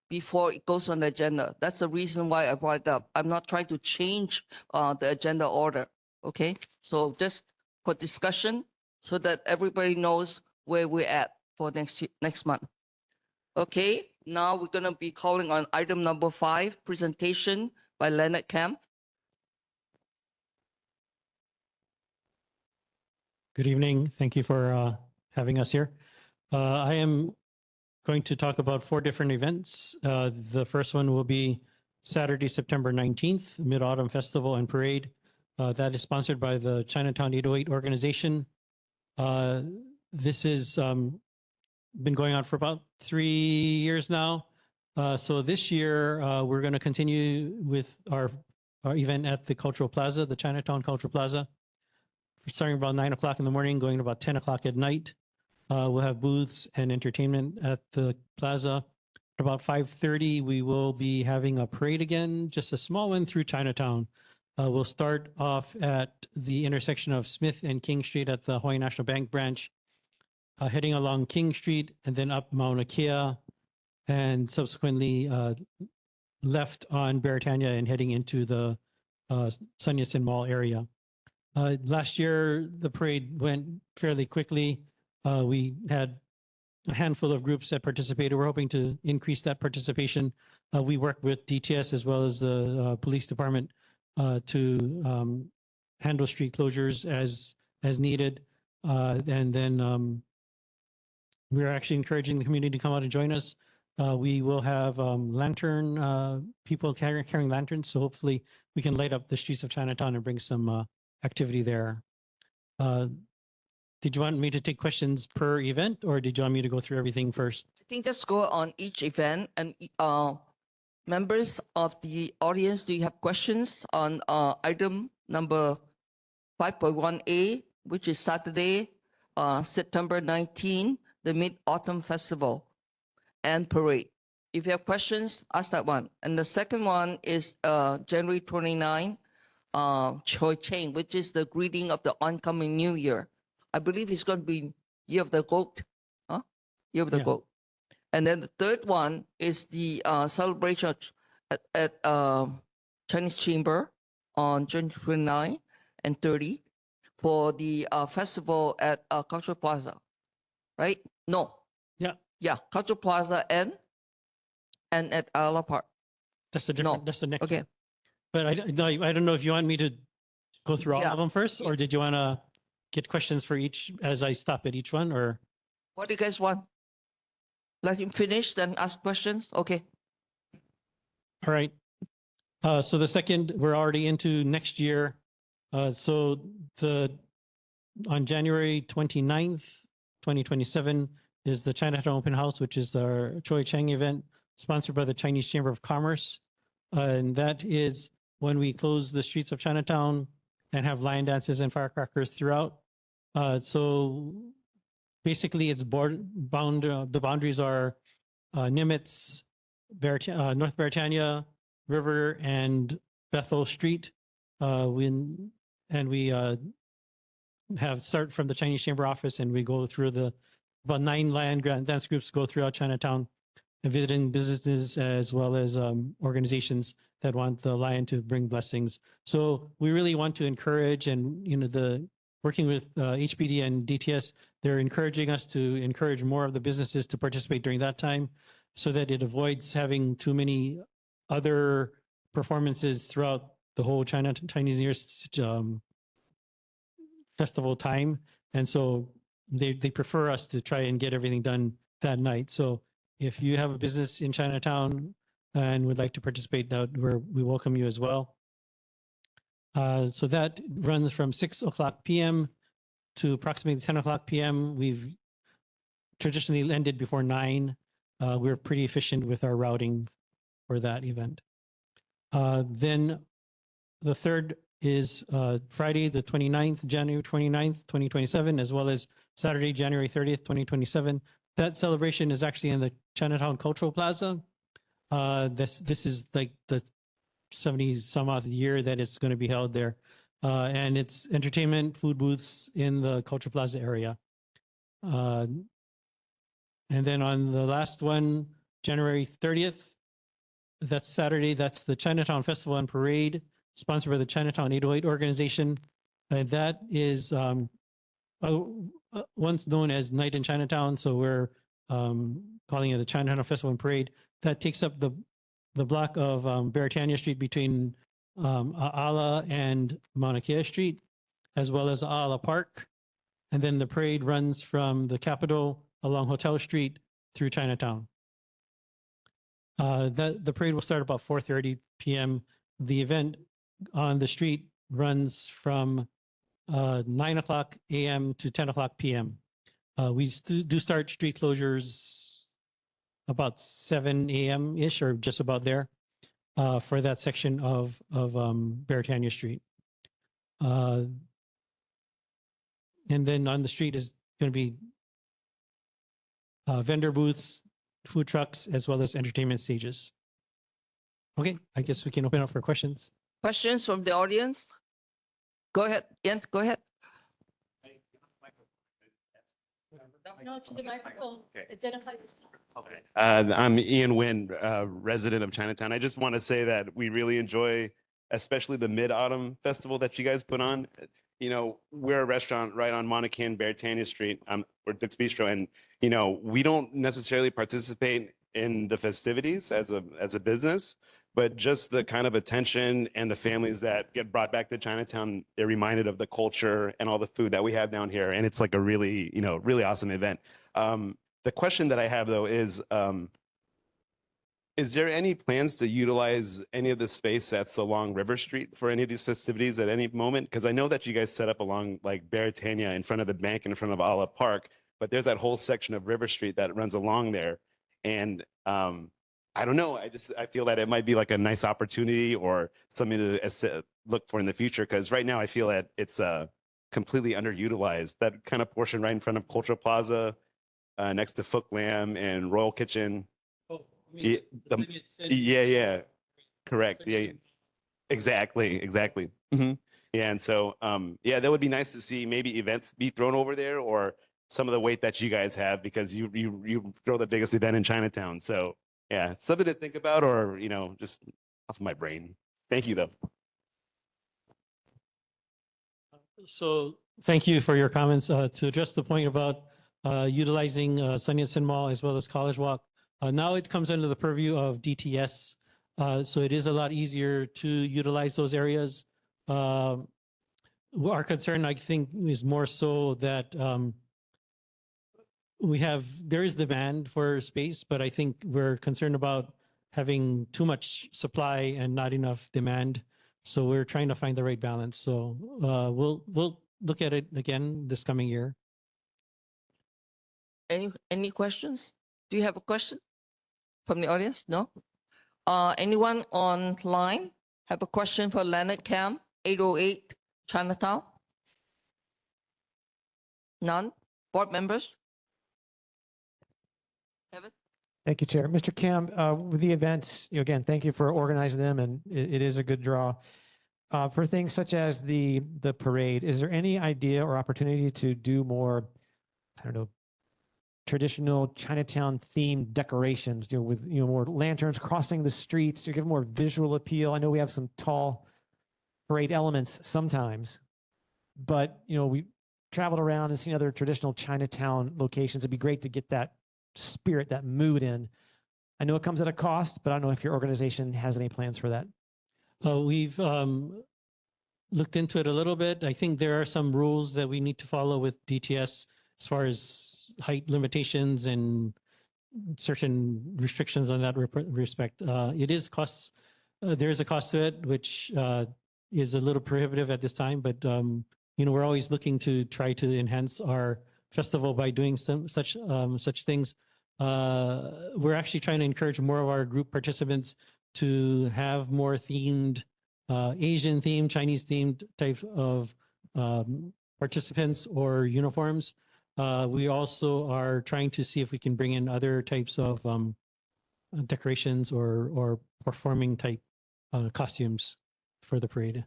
before it goes on the agenda. That's the reason why I brought it up. I'm not trying to change the agenda order. Okay, so just for discussion so that everybody knows where we're at for next month. Okay, now we're gonna be calling on item number 5, presentation by Leonard Camp. Good evening. Thank you for having us here. I am going to talk about 4 different events. The first one will be Saturday, September 19th, Mid-Autumn Festival and Parade. That is sponsored by the Chinatown 808 organization. This has been going on for about 3 years now. So this year, we're going to continue with our event at the Cultural Plaza, the Chinatown Cultural Plaza. Starting about 9 o'clock in the morning, going to about 10 o'clock at night. We'll have booths and entertainment at the plaza. At about 5:30, we will be having a parade again, just a small one through Chinatown. We'll start off at the intersection of Smith and King Street at the Hawaii National Bank branch, heading along King Street and then up Mauna Kea, and subsequently left on Beretania and heading into the Sun Yat-sen Mall area. Last year, the parade went fairly quickly. We had a handful of groups that participated. We're hoping to increase that participation. We work with DTS as well as the police department to handle street closures as needed. And then we're actually encouraging the community to come out and join us. We will have lantern people carrying lanterns. So hopefully we can light up the streets of Chinatown and bring some activity there. Did you want me to take questions per event, or did you want me to go through everything first? I think just go on each event and members of the audience, do you have questions on item number 5.1A, which is Saturday, September 19, the Mid-Autumn Festival and Parade? If you have questions, ask that one. And the second one is January 29, Choi Cheng, which is the greeting of the oncoming New Year. I believe it's going to be Year of the Goat, huh? Year of the Goat. And then the third one is the celebration at Chinese Chamber on June 29 and 30 for the festival at Cultural Plaza, right? No. Yeah. Yeah, Cultural Plaza and at Ala Park. That's the different. That's the next. Okay. one. But I don't know if you want me to go through all Yeah. of them first, or did you want to get questions for each as I stop at each one, or? What do you guys want? Let him finish, then ask questions. Okay. All right. So the second, we're already into next year. So on January 29th, 2027 is the Chinatown Open House, which is our Choi Cheng event sponsored by the Chinese Chamber of Commerce. And that is when we close the streets of Chinatown and have lion dances and firecrackers throughout. So basically it's the boundaries are Nimitz, North Beretania River, and Bethel Street. We have start from the Chinese Chamber office, and we go through about 9 lion dance groups go throughout Chinatown. visiting businesses as well as organizations that want the lion to bring blessings. So we really want to encourage, and working with HPD and DTS, they're encouraging us to encourage more of the businesses to participate during that time, so that it avoids having too many other performances throughout the whole Chinese New Year festival time. And so they prefer us to try and get everything done that night. So if you have a business in Chinatown and would like to participate, we welcome you as well. So that runs from 6:00 p.m. to approximately 10:00 p.m. We've traditionally ended before 9. We're pretty efficient with our routing for that event. Then the third is Friday, the 29th, January 29th, 2027, as well as Saturday, January 30th, 2027. That celebration is actually in the Chinatown Cultural Plaza. This is like the 70 some odd year that it's going to be held there. And it's entertainment, food booths in the Cultural Plaza area. And then on the last one, January 30th, that's Saturday, that's the Chinatown Festival and Parade, sponsored by the Chinatown 808 organization. And that is once known as Night in Chinatown. So we're calling it the Chinatown Festival and Parade. That takes up the block of Beretania Street between Ala and Mauna Kea Street, as well as Ala Park. And then the parade runs from the Capitol along Hotel Street through Chinatown. The parade will start about 4:30 p.m. The event on the street runs from 9:00 a.m. to 10:00 p.m. We do start street closures about 7 a.m. ish, or just about there, for that section of Beretania Street. And then on the street is going to be vendor booths, food trucks, as well as entertainment stages. Okay, I guess we can open up for questions. Questions from the audience? Go ahead, Ian, go ahead. No, to the microphone. Identify yourself. Okay. I'm Ian Wynn, resident of Chinatown. I just want to say that we really enjoy, especially the Mid-Autumn Festival that you guys put on. We're a restaurant right on Mauna Kea and Beretania Street, or Dick's Bistro, and we don't necessarily participate in the festivities as a business, but just the kind of attention and the families that get brought back to Chinatown, they're reminded of the culture and all the food that we have down here, and it's like a really, really awesome event. The question that I have though is there any plans to utilize any of the space that's along River Street for any of these festivities at any moment? Because I know that you guys set up along like Beretania in front of the bank and in front of Ala Park, but there's that whole section of River Street that runs along there. And I don't know, I feel that it might be like a nice opportunity or something to look for in the future. Because right now I feel that it's completely underutilized. That kind of portion right in front of Cultural Plaza, next to Fook Lamb and Royal Kitchen. Yeah, yeah, correct. Yeah, exactly. Yeah, and so yeah, that would be nice to see maybe events be thrown over there, or some of the weight that you guys have, because you throw the biggest event in Chinatown. So yeah, something to think about, or just off my brain. Thank you though. So thank you for your comments. To address the point about utilizing Sun Yat-sen Mall as well as College Walk, now it comes under the purview of DTS. So it is a lot easier to utilize those areas. Our concern, I think, is more so that there is demand for space, but I think we're concerned about having too much supply and not enough demand. So we're trying to find the right balance. So we'll look at it again this coming year. Any questions? Do you have a question from the audience? No? Anyone online have a question for Leonard Cam, 808 Chinatown? None? Board members? Have it? Thank you, Chair. Mr. Kim, with the events, again, thank you for organizing them, and it is a good draw. For things such as the parade, is there any idea or opportunity to do more, I don't know, traditional Chinatown themed decorations, with, more lanterns crossing the streets to give more visual appeal. I know we have some tall parade elements sometimes, but, we traveled around and seen other traditional Chinatown locations. It'd be great to get that spirit, that mood in. I know it comes at a cost, but I don't know if your organization has any plans for that. We've looked into it a little bit. I think there are some rules that we need to follow with DTS as far as height limitations and certain restrictions on that respect. It is costs. There is a cost to it, which is a little prohibitive at this time. But we're always looking to try to enhance our festival by doing some such things. We're actually trying to encourage more of our group participants to have more themed, Asian themed, Chinese themed type of participants or uniforms. We also are trying to see if we can bring in other types of decorations or performing type costumes for the parade.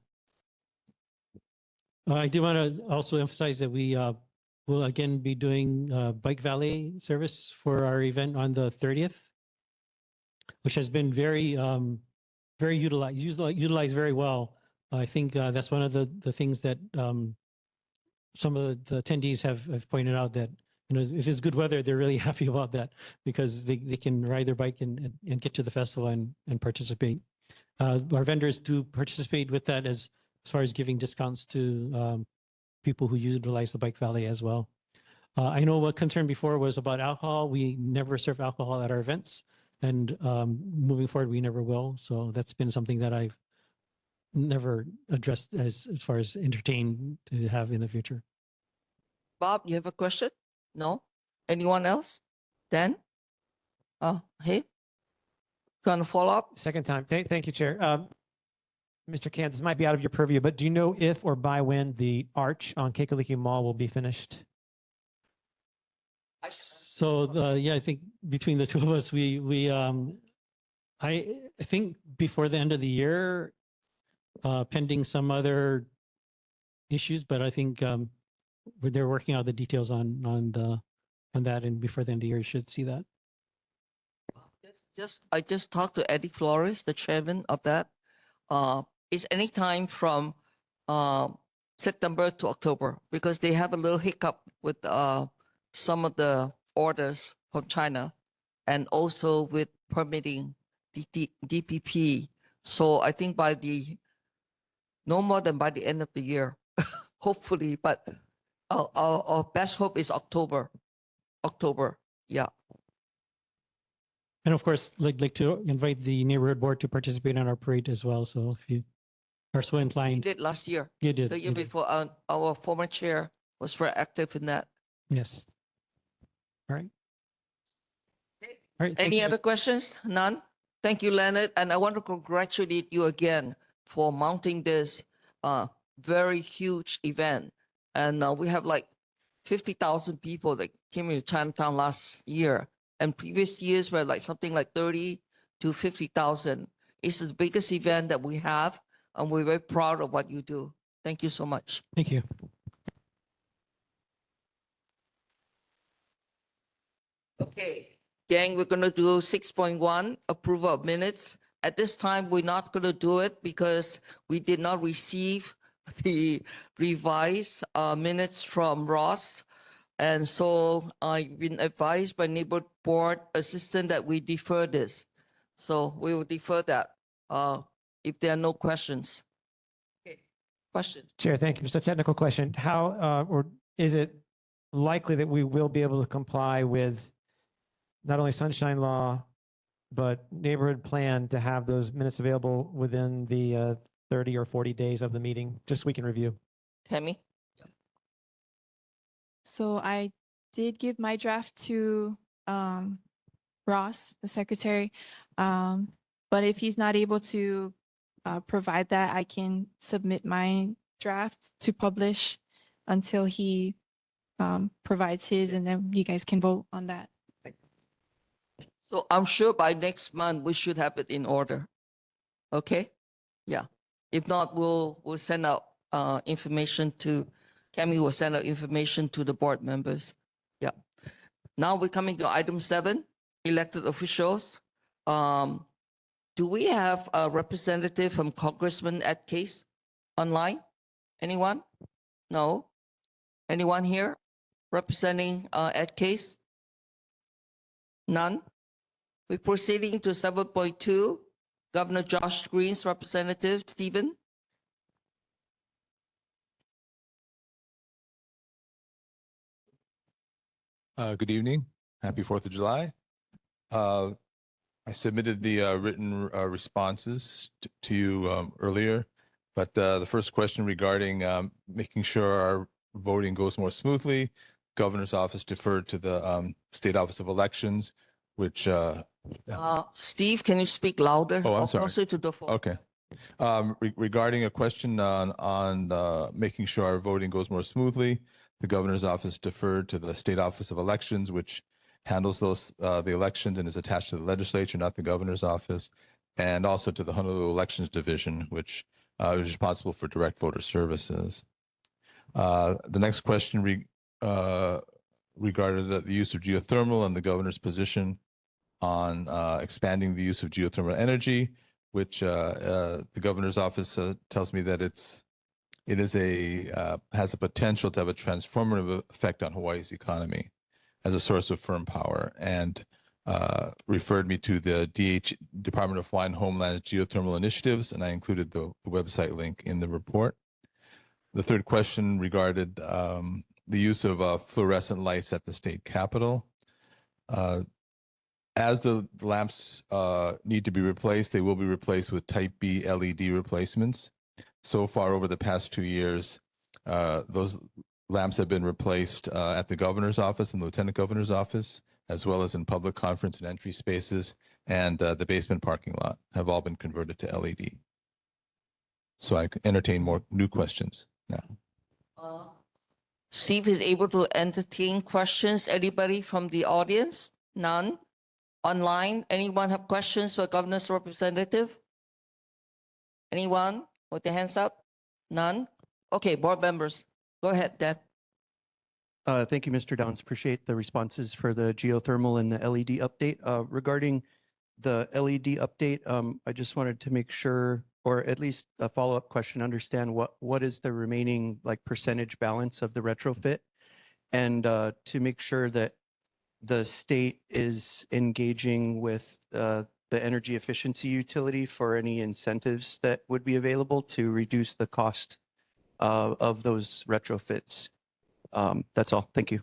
I do want to also emphasize that we will again be doing bike valet service for our event on the 30th, which has been very utilized very well. I think that's one of the things that some of the attendees have pointed out, that if it's good weather, they're really happy about that because they can ride their bike and get to the festival and participate. Our vendors do participate with that as far as giving discounts to people who utilize the bike valet as well. I know what concern before was about alcohol. We never serve alcohol at our events, and moving forward, we never will. So that's been something that I've never addressed as far as entertain to have in the future. Bob, you have a question? No? Anyone else? Dan? Hey? Gonna follow up? Second time. Thank you, Chair. Mr. Kant, this might be out of your purview, but do you know if or by when the arch on Kekaliki Mall will be finished? So yeah, I think between the two of us, I think before the end of the year, pending some other issues, but I think they're working out the details on that, and before the end of the year, you should see that. I just talked to Eddie Flores, the chairman of that. It's any time from September to October, because they have a little hiccup with some of the orders from China and also with permitting DPP. So I think no more than by the end of the year, hopefully, but our best hope is October. Yeah. And of course, like to invite the neighborhood board to participate in our parade as well. So if you are so We inclined. did last year. You did. The year you did. before, our former chair was very active in that. Yes. All right. All right. thank Any you. other questions? None? Thank you, Leonard. And I want to congratulate you again for mounting this very huge event. And we have like 50,000 people that came into Chinatown last year. And previous years were like something like 30 to 50,000. It's the biggest event that we have. And we're very proud of what you do. Thank you so much. Thank you. Okay, gang, we're going to do 6.1, approval of minutes. At this time, we're not going to do it because we did not receive the revised minutes from Ross. And so I've been advised by neighborhood board assistant that we defer this. So we will defer that if there are no questions. Okay, questions? Chair, thank you. Just a technical question. How, or is it likely that we will be able to comply with not only sunshine law, but neighborhood plan to have those minutes available within the 30 or 40 days of the meeting, just so we can review? Tammy? So I did give my draft to Ross, the secretary. But if he's not able to provide that, I can submit my draft to publish until he provides his, and then you guys can vote on that. So I'm sure by next month, we should have it in order. Okay? Yeah. If not, we'll send out information to, Cammy will send out information to the board members. Yeah. Now we're coming to item 7, elected officials. Do we have a representative from Congressman Ed Case online? Anyone? No? Anyone here representing Ed Case? None? We're proceeding to 7.2, Governor Josh Green's representative, Stephen. Good evening. Happy 4th of July. I submitted the written responses to you earlier, but the first question regarding making sure our voting goes more smoothly, Governor's office deferred to the State Office of Elections, which Steve, can you speak louder? Oh, I'm Or sorry. closer to the phone. Okay. Regarding a question on making sure our voting goes more smoothly, the governor's office deferred to the State Office of Elections, which handles the elections and is attached to the legislature, not the governor's office, and also to the Honolulu Elections Division, which is responsible for direct voter services. The next question regarded the use of geothermal and the governor's position on expanding the use of geothermal energy, which the governor's office tells me that it has a potential to have a transformative effect on Hawaii's economy as a source of firm power, and referred me to the Department of Hawaiian Homeland's geothermal initiatives, and I included the website link in the report. The third question regarded the use of fluorescent lights at the state capitol. As the lamps need to be replaced, they will be replaced with Type B LED replacements. So far, over the past 2 years, those lamps have been replaced at the governor's office and lieutenant governor's office, as well as in public conference and entry spaces, and the basement parking lot have all been converted to LED. So I can entertain more new questions now. Steve is able to entertain questions. Anybody from the audience? None? Online, anyone have questions for governor's representative? Anyone with their hands up? None? Okay, board members, go ahead, Deb. Thank you, Mr. Downs. Appreciate the responses for the geothermal and the LED update. Regarding the LED update, I just wanted to make sure, or at least a follow-up question, understand what is the remaining like percentage balance of the retrofit, and to make sure that the state is engaging with the energy efficiency utility for any incentives that would be available to reduce the cost of those retrofits. That's all. Thank you.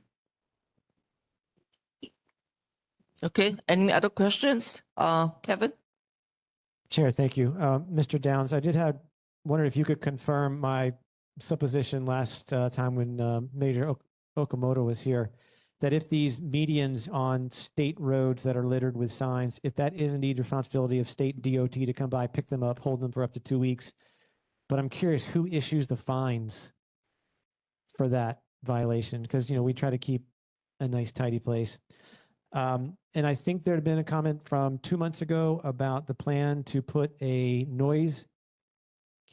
Okay, any other questions? Kevin? Chair, thank you. Mr. Downs, I did wonder if you could confirm my supposition last time when Major Okamoto was here, that if these medians on state roads that are littered with signs, if that is indeed responsibility of state DOT to come by, pick them up, hold them for up to 2 weeks. But I'm curious who issues the fines for that violation, because we try to keep a nice tidy place. And I think there had been a comment from 2 months ago about the plan to put a noise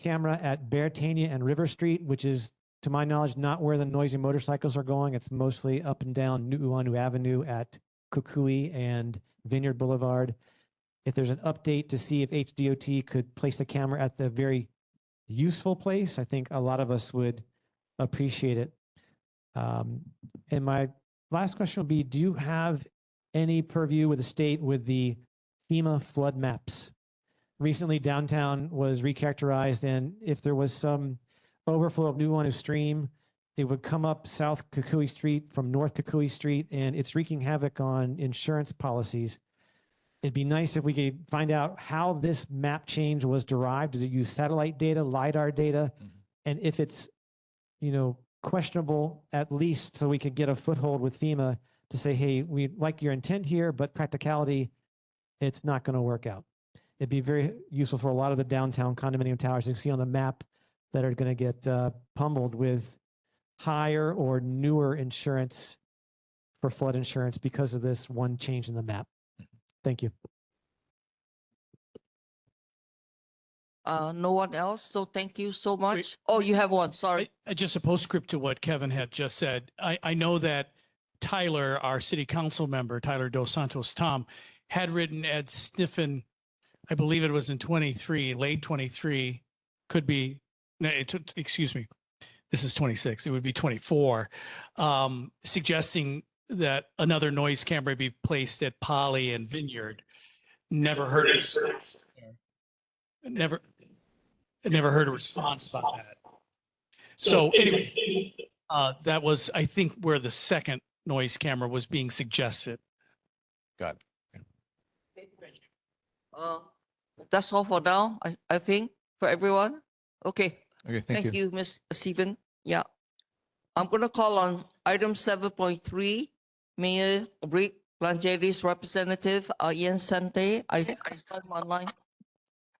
camera at Beartania and River Street, which is, to my knowledge, not where the noisy motorcycles are going. It's mostly up and down Nu'uanu Avenue at Kukui and Vineyard Boulevard. If there's an update to see if HDOT could place the camera at the very useful place, I think a lot of us would appreciate it. And my last question will be, do you have any purview with the state with the FEMA flood maps? Recently, downtown was recharacterized, and if there was some overflow of Nu'uanu Stream, it would come up South Kukui Street from North Kukui Street, and it's wreaking havoc on insurance policies. It'd be nice if we could find out how this map change was derived. Did it use satellite data, LiDAR data? And if it's, questionable, at least so we could get a foothold with FEMA to say, hey, we like your intent here, but practicality, it's not going to work out. It'd be very useful for a lot of the downtown condominium towers you see on the map that are going to get pummeled with higher or newer insurance for flood insurance because of this one change in the map. Thank you. No one else, so thank you so much. Oh, you have one, sorry. Just a postscript to what Kevin had just said. I know that Tyler, our city council member, Tyler Dos Santos Tom, had written Ed Sniffen, I believe it was in 23, late 23, could be, no, excuse me, this is 26, it would be 24, suggesting that another noise camera be placed at Poly and Vineyard. Never heard it. Never heard a response about that. So anyways, that was, I think, where the second noise camera was being suggested. Got it. That's all for now, I think, for everyone. Okay. Okay, thank you. Ms. Stephen. Yeah. I'm going to call on item 7.3, Mayor Rick Langeri's representative, Ian Sante. I saw him online.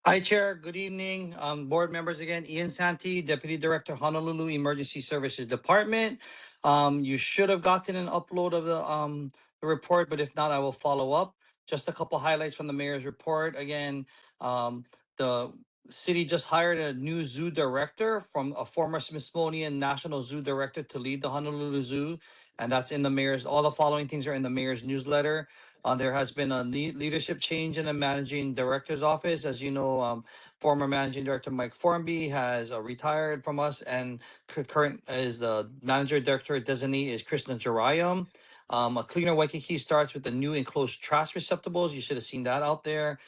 Hi, Chair. Good evening. Board members again. Ian Santi, Deputy Director, Honolulu Emergency Services Department. You should have gotten an upload of the report, but if not, I will follow up. Just a couple highlights from the mayor's report. Again, the city just hired a new zoo director from a former Smithsonian National Zoo director to lead the Honolulu Zoo. And that's in the mayor's, all the following things are in the mayor's newsletter. There has been a leadership change in the managing director's office. As you know, former managing director Mike Formby has retired from us, and current is the manager director designee is Krishna Jarayam. A cleaner Waikiki starts with the new enclosed trash receptacles. You should have seen that out there.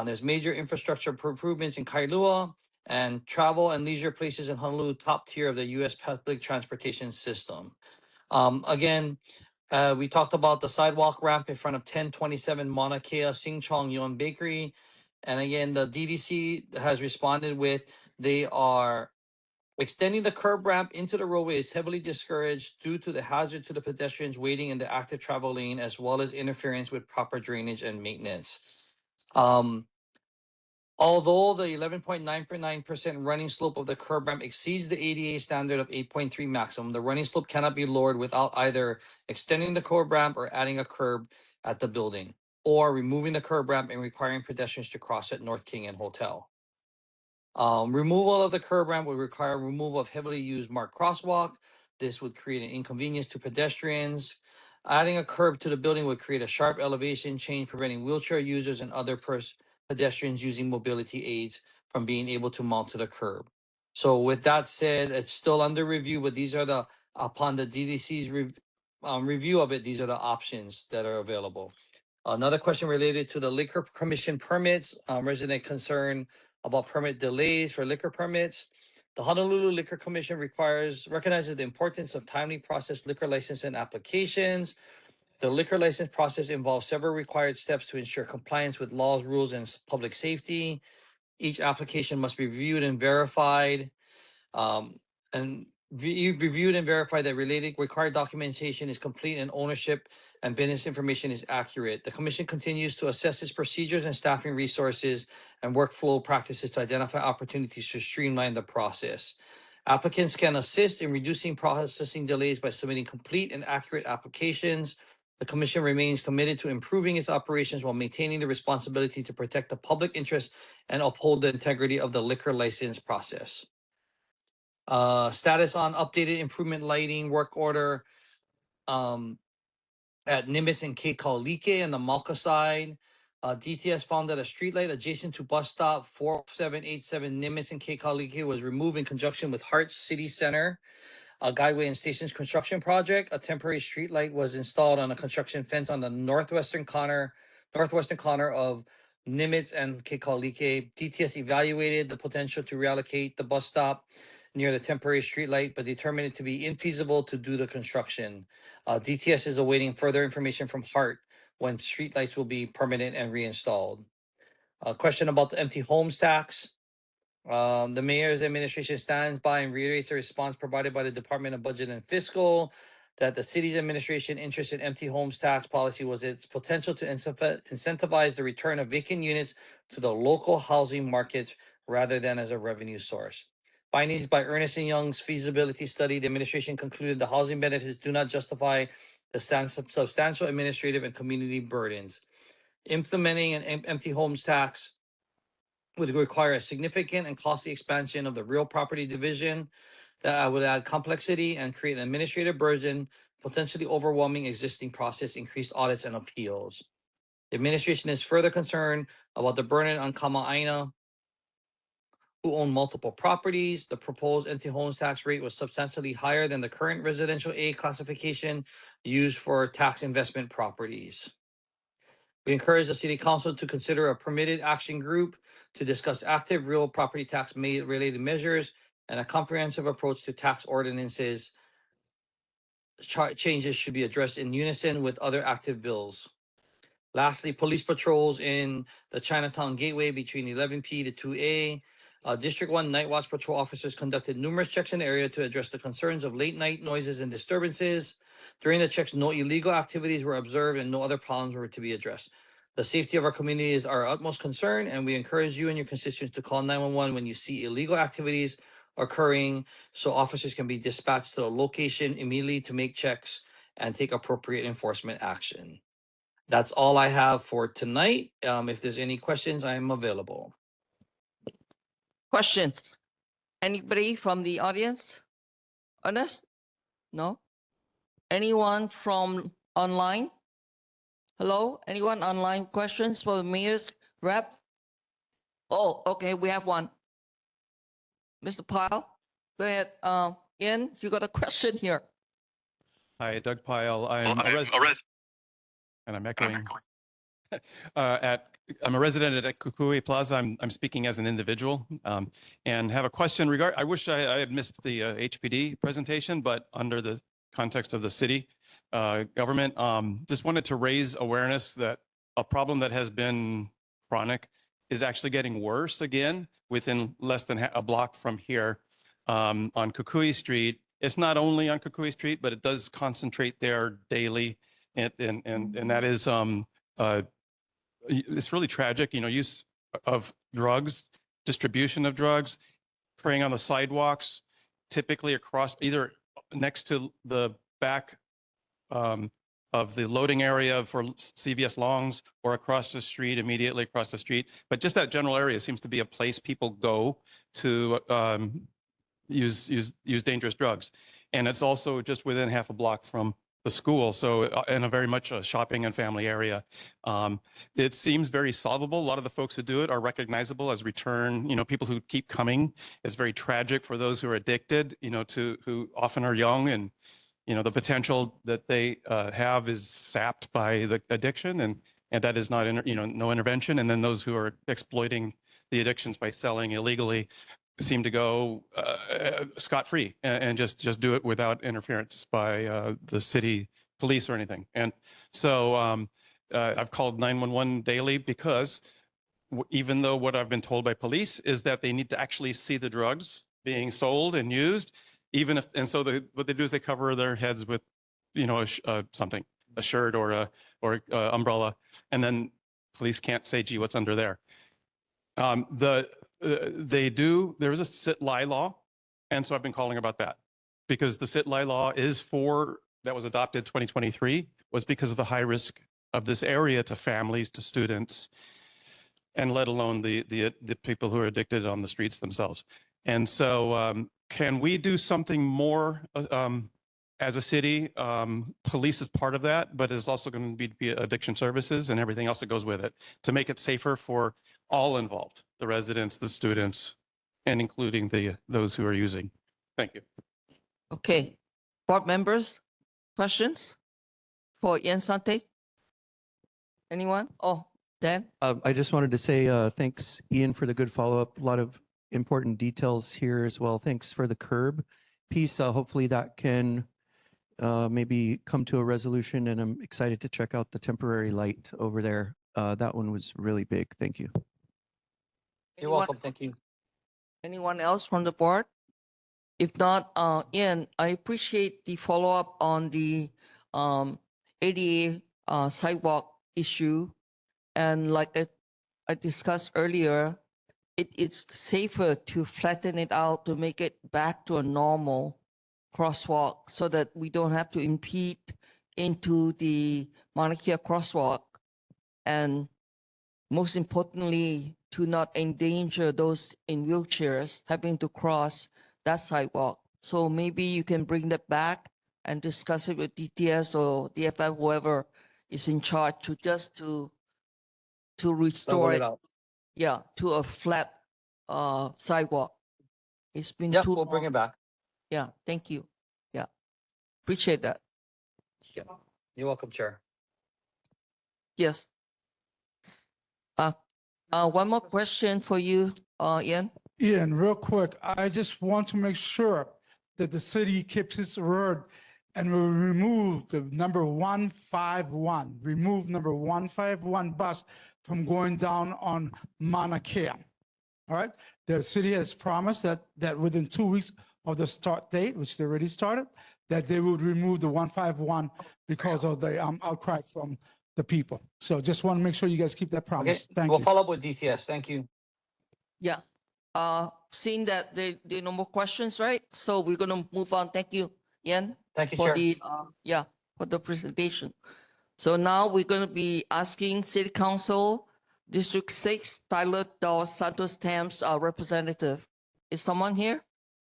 There's major infrastructure improvements in Kailua, and travel and leisure places in Honolulu, top tier of the U.S. public transportation system. Again, we talked about the sidewalk ramp in front of 1027 Mauna Kea Sing Chong Yon Bakery. And again, the DDC has responded with they are extending the curb ramp into the roadway is heavily discouraged due to the hazard to the pedestrians waiting in the active travel lane, as well as interference with proper drainage and maintenance. Although the 11.99% running slope of the curb ramp exceeds the ADA standard of 8.3 maximum, the running slope cannot be lowered without either extending the curb ramp or adding a curb at the building, or removing the curb ramp and requiring pedestrians to cross at North King and Hotel. Removal of the curb ramp would require removal of heavily used marked crosswalk. This would create an inconvenience to pedestrians. Adding a curb to the building would create a sharp elevation change, preventing wheelchair users and other pedestrians using mobility aids from being able to mount to the curb. So with that said, it's still under review, but these are the, upon the DDC's review of it, these are the options that are available. Another question related to the liquor commission permits, resident concern about permit delays for liquor permits. The Honolulu Liquor Commission recognizes the importance of timely processed liquor license and applications. The liquor license process involves several required steps to ensure compliance with laws, rules, and public safety. Each application must be reviewed and verified. Reviewed and verified that related required documentation is complete and ownership and business information is accurate. The commission continues to assess its procedures and staffing resources and workflow practices to identify opportunities to streamline the process. Applicants can assist in reducing processing delays by submitting complete and accurate applications. The commission remains committed to improving its operations while maintaining the responsibility to protect the public interest and uphold the integrity of the liquor license process. Status on updated improvement lighting work order at Nimitz and Kekalike and the Malka side. DTS found that a streetlight adjacent to bus stop 4787 Nimitz and Kekalike was removed in conjunction with Hearts City Center, a Guideway and Stations construction project. A temporary streetlight was installed on a construction fence on the northwestern corner of Nimitz and Kekalike. DTS evaluated the potential to reallocate the bus stop near the temporary streetlight, but determined it to be infeasible to do the construction. DTS is awaiting further information from HART when streetlights will be permanent and reinstalled. A question about the empty homes tax. The mayor's administration stands by and reiterates the response provided by the Department of Budget and Fiscal that the city's administration interest in empty homes tax policy was its potential to incentivize the return of vacant units to the local housing markets rather than as a revenue source. Findings by Ernst & Young's feasibility study, the administration concluded the housing benefits do not justify the substantial administrative and community burdens. Implementing an empty homes tax would require a significant and costly expansion of the real property division that would add complexity and create an administrative burden potentially overwhelming existing process, increased audits and appeals. The administration is further concerned about the burden on Kama'aina, who own multiple properties. The proposed empty homes tax rate was substantially higher than the current residential A classification used for tax investment properties. We encourage the city council to consider a permitted action group to discuss active real property tax related measures and a comprehensive approach to tax ordinances. Changes should be addressed in unison with other active bills. Lastly, police patrols in the Chinatown Gateway between 11 p to 2 a. District 1 Night Watch Patrol officers conducted numerous checks in the area to address the concerns of late night noises and disturbances. During the checks, no illegal activities were observed and no other problems were to be addressed. The safety of our community is our utmost concern, and we encourage you and your constituents to call 911 when you see illegal activities occurring so officers can be dispatched to the location immediately to make checks and take appropriate enforcement action. That's all I have for tonight. If there's any questions, I am available. Questions? Anybody from the audience? Ernest? No? Anyone from online? Hello? Anyone online? Questions for the mayor's rep? Oh, okay, we have one. Mr. Pyle, go ahead. Ian, you got a question here. Hi, Doug Pyle. I'm a resident, and I'm echoing. I'm a resident at Kukui Plaza. I'm speaking as an individual, and have a question regard. I wish I had missed the HPD presentation, but under the context of the city government, just wanted to raise awareness that a problem that has been chronic is actually getting worse again within less than a block from here on Kukui Street. It's not only on Kukui Street, but it does concentrate there daily, and that is it's really tragic. You know, use of drugs, distribution of drugs, preying on the sidewalks, typically across either next to the back of the loading area for CVS Longs or across the street, immediately across the street. But just that general area seems to be a place people go to use dangerous drugs. And it's also just within half a block from the school, so in a very much a shopping and family area. It seems very solvable. A lot of the folks who do it are recognizable as return, people who keep coming. It's very tragic for those who are addicted, who often are young, and the potential that they have is sapped by the addiction, and that is not no intervention. And then those who are exploiting the addictions by selling illegally seem to go scot-free and just do it without interference by the city police or anything. And so I've called 911 daily because even though what I've been told by police is that they need to actually see the drugs being sold and used, even if, and so what they do is they cover their heads with, something, a shirt or a umbrella, and then police can't say, gee, what's under there? There is a sit-lie law, and so I've been calling about that because the sit-lie law that was adopted 2023 was because of the high risk of this area to families, to students, and let alone the people who are addicted on the streets themselves. And so can we do something more as a city? Police is part of that, but it's also going to be addiction services and everything else that goes with it to make it safer for all involved, the residents, the students, and including those who are using. Thank you. Okay. Board members, questions for Ian Sante? Anyone? Oh, Dan? I just wanted to say thanks, Ian, for the good follow-up. A lot of important details here as well. Thanks for the curb piece. Hopefully that can maybe come to a resolution, and I'm excited to check out the temporary light over there. That one was really big. Thank you. You're welcome. Thank you. Anyone else from the board? If not, Ian, I appreciate the follow-up on the ADA sidewalk issue. And like I discussed earlier, it's safer to flatten it out to make it back to a normal crosswalk so that we don't have to impede into the Mauna Kea crosswalk. And most importantly, to not endanger those in wheelchairs having to cross that sidewalk. So maybe you can bring that back and discuss it with DTS or DFF, whoever is in charge, to just to restore Level it it, out. yeah, to a flat sidewalk. It's been Yep, too we'll bring long. it back. Yeah, thank you. Yeah, appreciate that. Yeah. You're welcome, Chair. Yes. One more question for you, Ian. Ian, real quick, I just want to make sure that the city keeps its word and will remove the number 151, remove number 151 bus from going down on Mauna Kea. All right, the city has promised that within 2 weeks of the start date, which they already started, that they would remove the 151 because of the outcry from the people. So just want to make sure you guys keep that Okay, promise. Thank we'll you. follow up with DTS. Thank you. Yeah. Seeing that there are no more questions, right? So we're gonna move on. Thank you, Ian. Thank you, for Chair. the for the presentation. So now we're gonna be asking City Council District 6, Tyler Dos Santos Thames, representative. Is someone here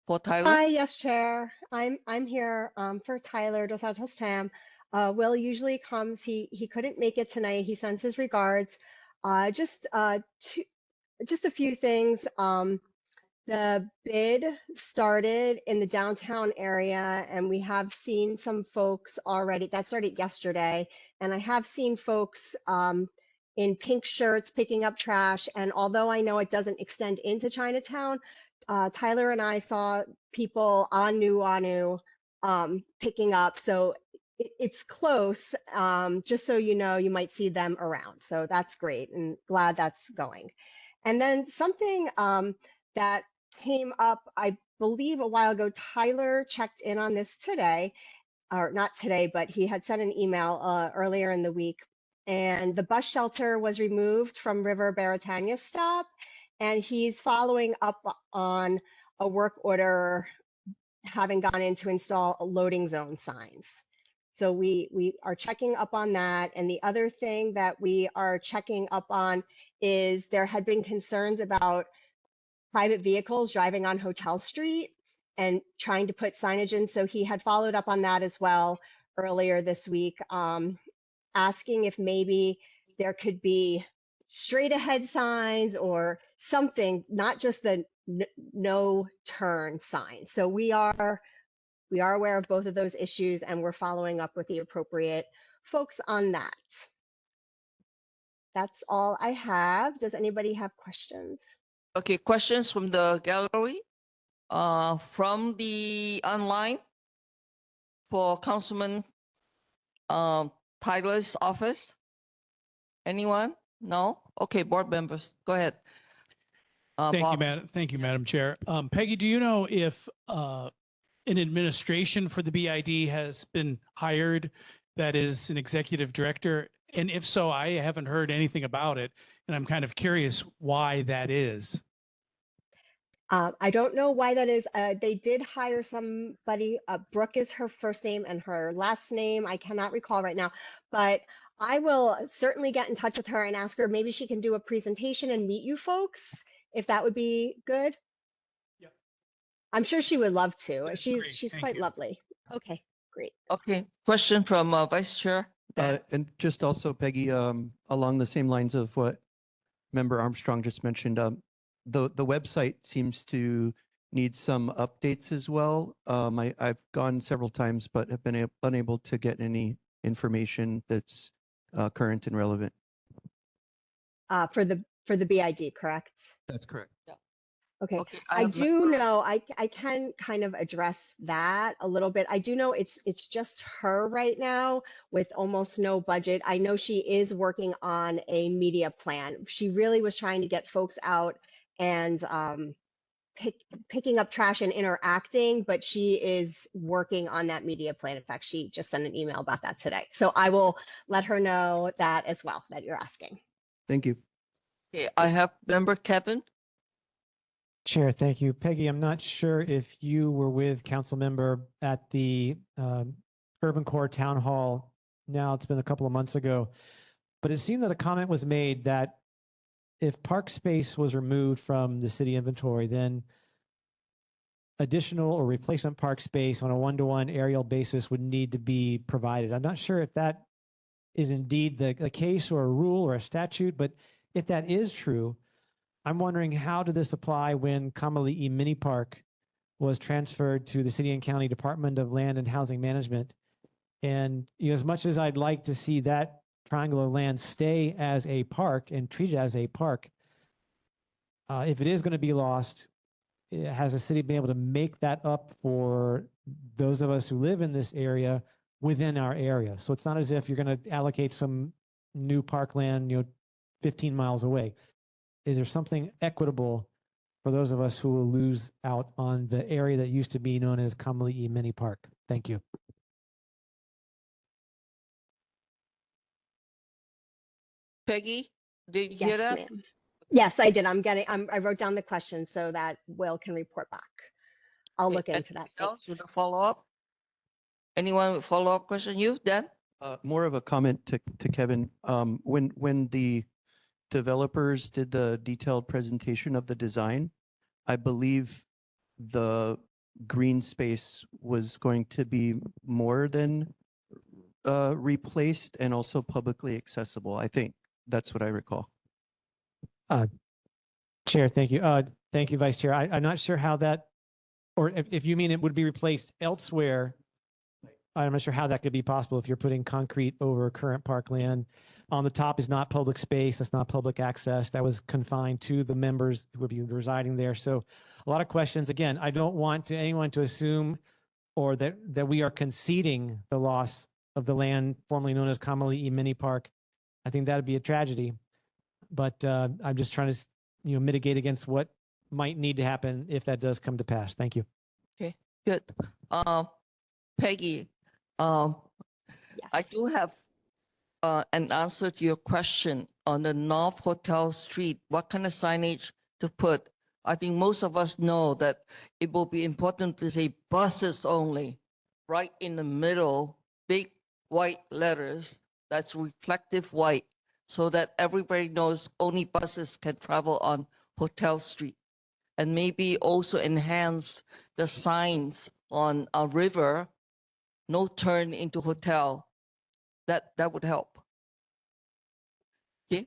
for Tyler? Hi, yes, Chair. I'm here for Tyler Dos Santos Tam. Will usually comes. He couldn't make it tonight. He sends his regards. Just a few things. The bid started in the downtown area, and we have seen some folks already. That started yesterday, and I have seen folks in pink shirts picking up trash. And although I know it doesn't extend into Chinatown, Tyler and I saw people on Nuuanu picking up. So it's close. Just so you know, you might see them around. So that's great, and glad that's going. And then something that came up, I believe a while ago, Tyler checked in on this today, or not today, but he had sent an email earlier in the week. And the bus shelter was removed from River Baratania stop, and he's following up on a work order having gone in to install loading zone signs. So we are checking up on that. And the other thing that we are checking up on is there had been concerns about private vehicles driving on Hotel Street and trying to put signage in. So he had followed up on that as well earlier this week, asking if maybe there could be straight ahead signs or something, not just the no turn sign. So we are aware of both of those issues, and we're following up with the appropriate folks on that. That's all I have. Does anybody have questions? Okay, questions from the gallery, from the online for Councilman Tyler's office. Anyone? No? Okay, board members, go ahead. Thank you, Bob. Madam. Thank you, Madam Chair. Peggy, do you know if an administration for the BID has been hired that is an executive director? And if so, I haven't heard anything about it, and I'm kind of curious why that is. I don't know why that is. They did hire somebody. Brooke is her first name, and her last name I cannot recall right now. But I will certainly get in touch with her and ask her maybe she can do a presentation and meet you folks, if that would be good. Yep. I'm sure she would love to. That's She's great. she's Thank quite you. lovely. Okay, great. Okay, question from Vice Chair. And just also, Peggy, along the same lines of what Member Armstrong just mentioned, the website seems to need some updates as well. I've gone several times, but have been unable to get any information that's current and relevant. For the BID, correct? That's correct. Yeah. Okay, Okay, I do know, I can kind of address that a little bit. I do know it's just her right now with almost no budget. I know she is working on a media plan. She really was trying to get folks out and picking up trash and interacting, but she is working on that media plan. In fact, she just sent an email about that today. So I will let her know that as well, that you're asking. Thank you. Okay, I have Member Kevin. Chair, thank you. Peggy, I'm not sure if you were with council member at the Urban Core Town Hall. Now it's been a couple of months ago, but it seemed that a comment was made that if park space was removed from the city inventory, then additional or replacement park space on a one-to-one aerial basis would need to be provided. I'm not sure if that is indeed the case or a rule or a statute, but if that is true, I'm wondering how did this apply when Kamali'i Mini Park was transferred to the City and County Department of Land and Housing Management? And as much as I'd like to see that triangle of land stay as a park and treated as a park, if it is going to be lost, has the city been able to make that up for those of us who live in this area within our area? So it's not as if you're going to allocate some new parkland, 15 miles away. Is there something equitable for those of us who will lose out on the area that used to be known as Kamali'i Mini Park? Thank you. Peggy, did you hear Yes, that? ma'am. Yes, I did. I wrote down the question so that Will can report back. I'll look into that. Anything else with Thanks. a follow-up? Anyone with follow-up question? You, Dan? More of a comment to Kevin. When the developers did the detailed presentation of the design, I believe the green space was going to be more than replaced and also publicly accessible. I think that's what I recall. Chair, thank you. Thank you, Vice Chair. I'm not sure how that, or if you mean it would be replaced elsewhere, I'm not sure how that could be possible if you're putting concrete over current parkland. On the top is not public space. That's not public access. That was confined to the members who would be residing there. So a lot of questions. Again, I don't want anyone to assume or that we are conceding the loss of the land formerly known as Kamali'i Mini Park. I think that would be a tragedy. But I'm just trying to mitigate against what might need to happen if that does come to pass. Thank you. Okay, good. Peggy, I do have an answer to your question on the North Hotel Street. What kind of signage to put? I think most of us know that it will be important to say buses only, right in the middle, big white letters that's reflective white, so that everybody knows only buses can travel on Hotel Street. And maybe also enhance the signs on a river, no turn into hotel. That would help. Okay.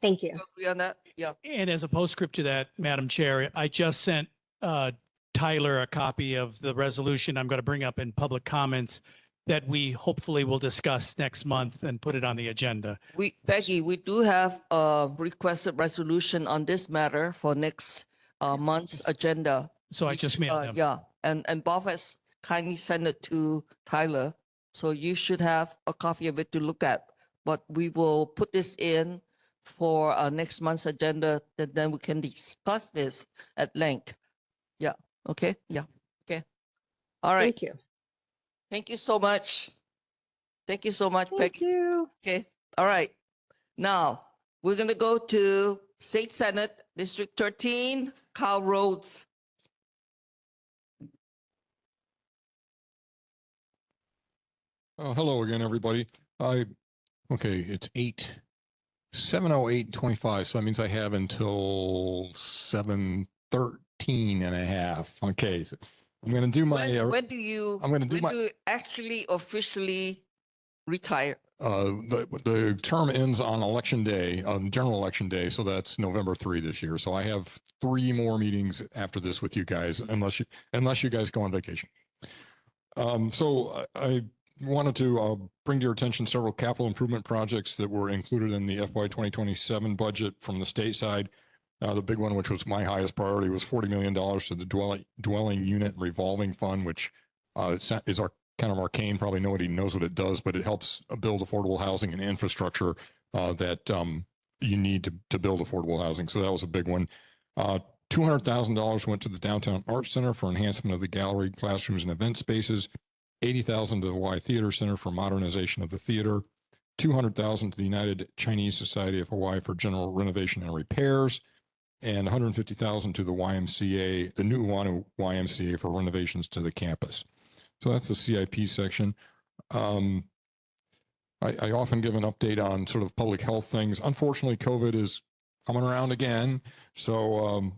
Thank you. Agree on that? Yeah. And as a postscript to that, Madam Chair, I just sent Tyler a copy of the resolution I'm going to bring up in public comments that we hopefully will discuss next month and put it on the agenda. Peggy, we do have a requested resolution on this matter for next month's agenda. So I just mailed them. Yeah, and Bob has kindly sent it to Tyler, so you should have a copy of it to look at. But we will put this in for next month's agenda, that then we can discuss this at length. Yeah. Okay. Yeah. Okay. All right. Thank you. Thank you so much. Thank you so much, Thank Peggy. you. Okay. All right. Now we're gonna go to State Senate District 13, Carl Rhodes. Hello again, everybody. Okay, it's 7:08:25, so that means I have until 7:13 and a half. Okay, so I'm going to do my. When do you? I'm going to do when my. do you actually officially retire? The term ends on election day, on general election day, so that's November 3 this year. So I have 3 more meetings after this with you guys, unless you guys go on vacation. So I wanted to bring to your attention several capital improvement projects that were included in the FY 2027 budget from the state side. The big one, which was my highest priority, was $40 million to the dwelling unit revolving fund, which is our kind of arcane. Probably nobody knows what it does, but it helps build affordable housing and infrastructure that you need to build affordable housing. So that was a big one. $200,000 went to the Downtown Arts Center for enhancement of the gallery, classrooms, and event spaces. $80,000 to the Hawaii Theater Center for modernization of the theater. $200,000 to the United Chinese Society of Hawaii for general renovation and repairs. And $150,000 to the YMCA, the new YMCA, for renovations to the campus. So that's the CIP section. I often give an update on sort of public health things. Unfortunately, COVID is coming around again. So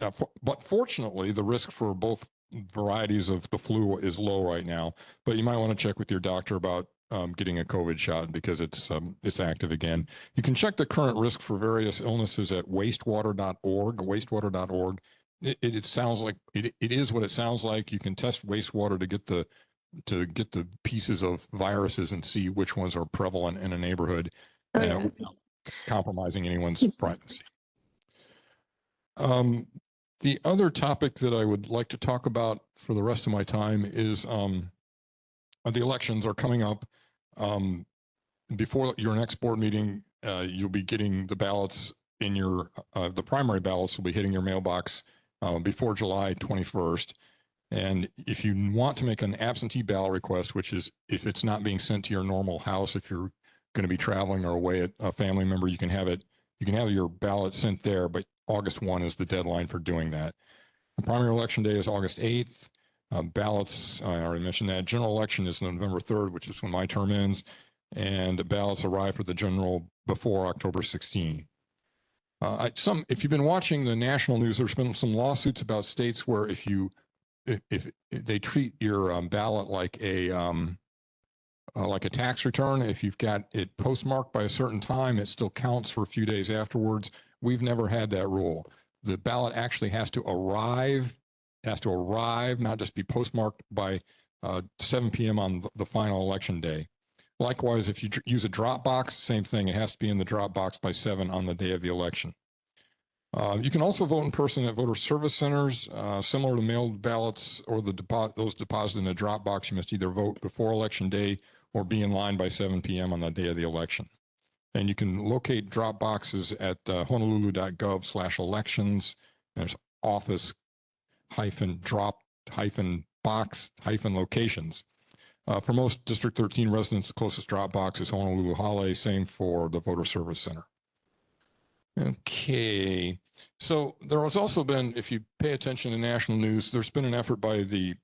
but fortunately, the risk for both varieties of the flu is low right now. But you might want to check with your doctor about getting a COVID shot because it's active again. You can check the current risk for various illnesses at wastewater.org. Wastewater.org. It sounds like it is what it sounds like. You can test wastewater to get the pieces of viruses and see which ones are prevalent in a neighborhood without compromising anyone's privacy. The other topic that I would like to talk about for the rest of my time is the elections are coming up. Before your next board meeting, you'll be getting the ballots in your, the primary ballots will be hitting your mailbox before July 21st. And if you want to make an absentee ballot request, which is if it's not being sent to your normal house, if you're going to be traveling or away at a family member, you can have your ballot sent there, but August 1 is the deadline for doing that. The primary election day is August 8th. Ballots, I already mentioned that. General election is November 3rd, which is when my term ends, and ballots arrive for the general before October 16. If you've been watching the national news, there's been some lawsuits about states where if they treat your ballot like a tax return, if you've got it postmarked by a certain time, it still counts for a few days afterwards. We've never had that rule. The ballot actually has to arrive, not just be postmarked by 7 p.m. on the final election day. Likewise, if you use a drop box, same thing. It has to be in the drop box by 7 on the day of the election. You can also vote in person at voter service centers. Similar to mailed ballots or those deposited in a drop box, you must either vote before election day or be in line by 7 p.m. on the day of the election. And you can locate drop boxes at honolulu.gov/elections. There's office-drop-box-locations. For most District 13 residents, the closest drop box is Honolulu Hale, same for the voter service center. Okay, so there has also been, if you pay attention to national news, there's been an effort by the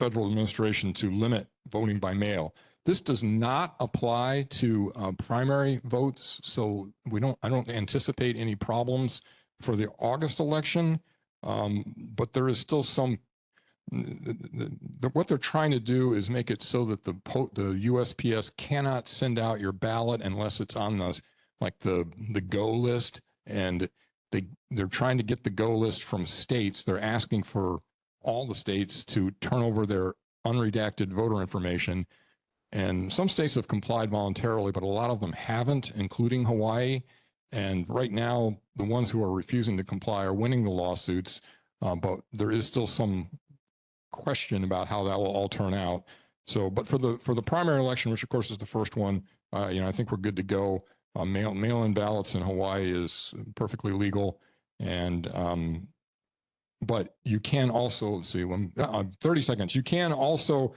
federal administration to limit voting by mail. This does not apply to primary votes, so I don't anticipate any problems for the August election, but there is still some. What they're trying to do is make it so that the USPS cannot send out your ballot unless it's on the go list, and they're trying to get the go list from states. They're asking for all the states to turn over their unredacted voter information. And some states have complied voluntarily, but a lot of them haven't, including Hawaii. And right now, the ones who are refusing to comply are winning the lawsuits, but there is still some question about how that will all turn out. So, but for the primary election, which of course is the first one, I think we're good to go. Mail-in ballots in Hawaii is perfectly legal, and but you can also, let's see, 30 seconds. You can also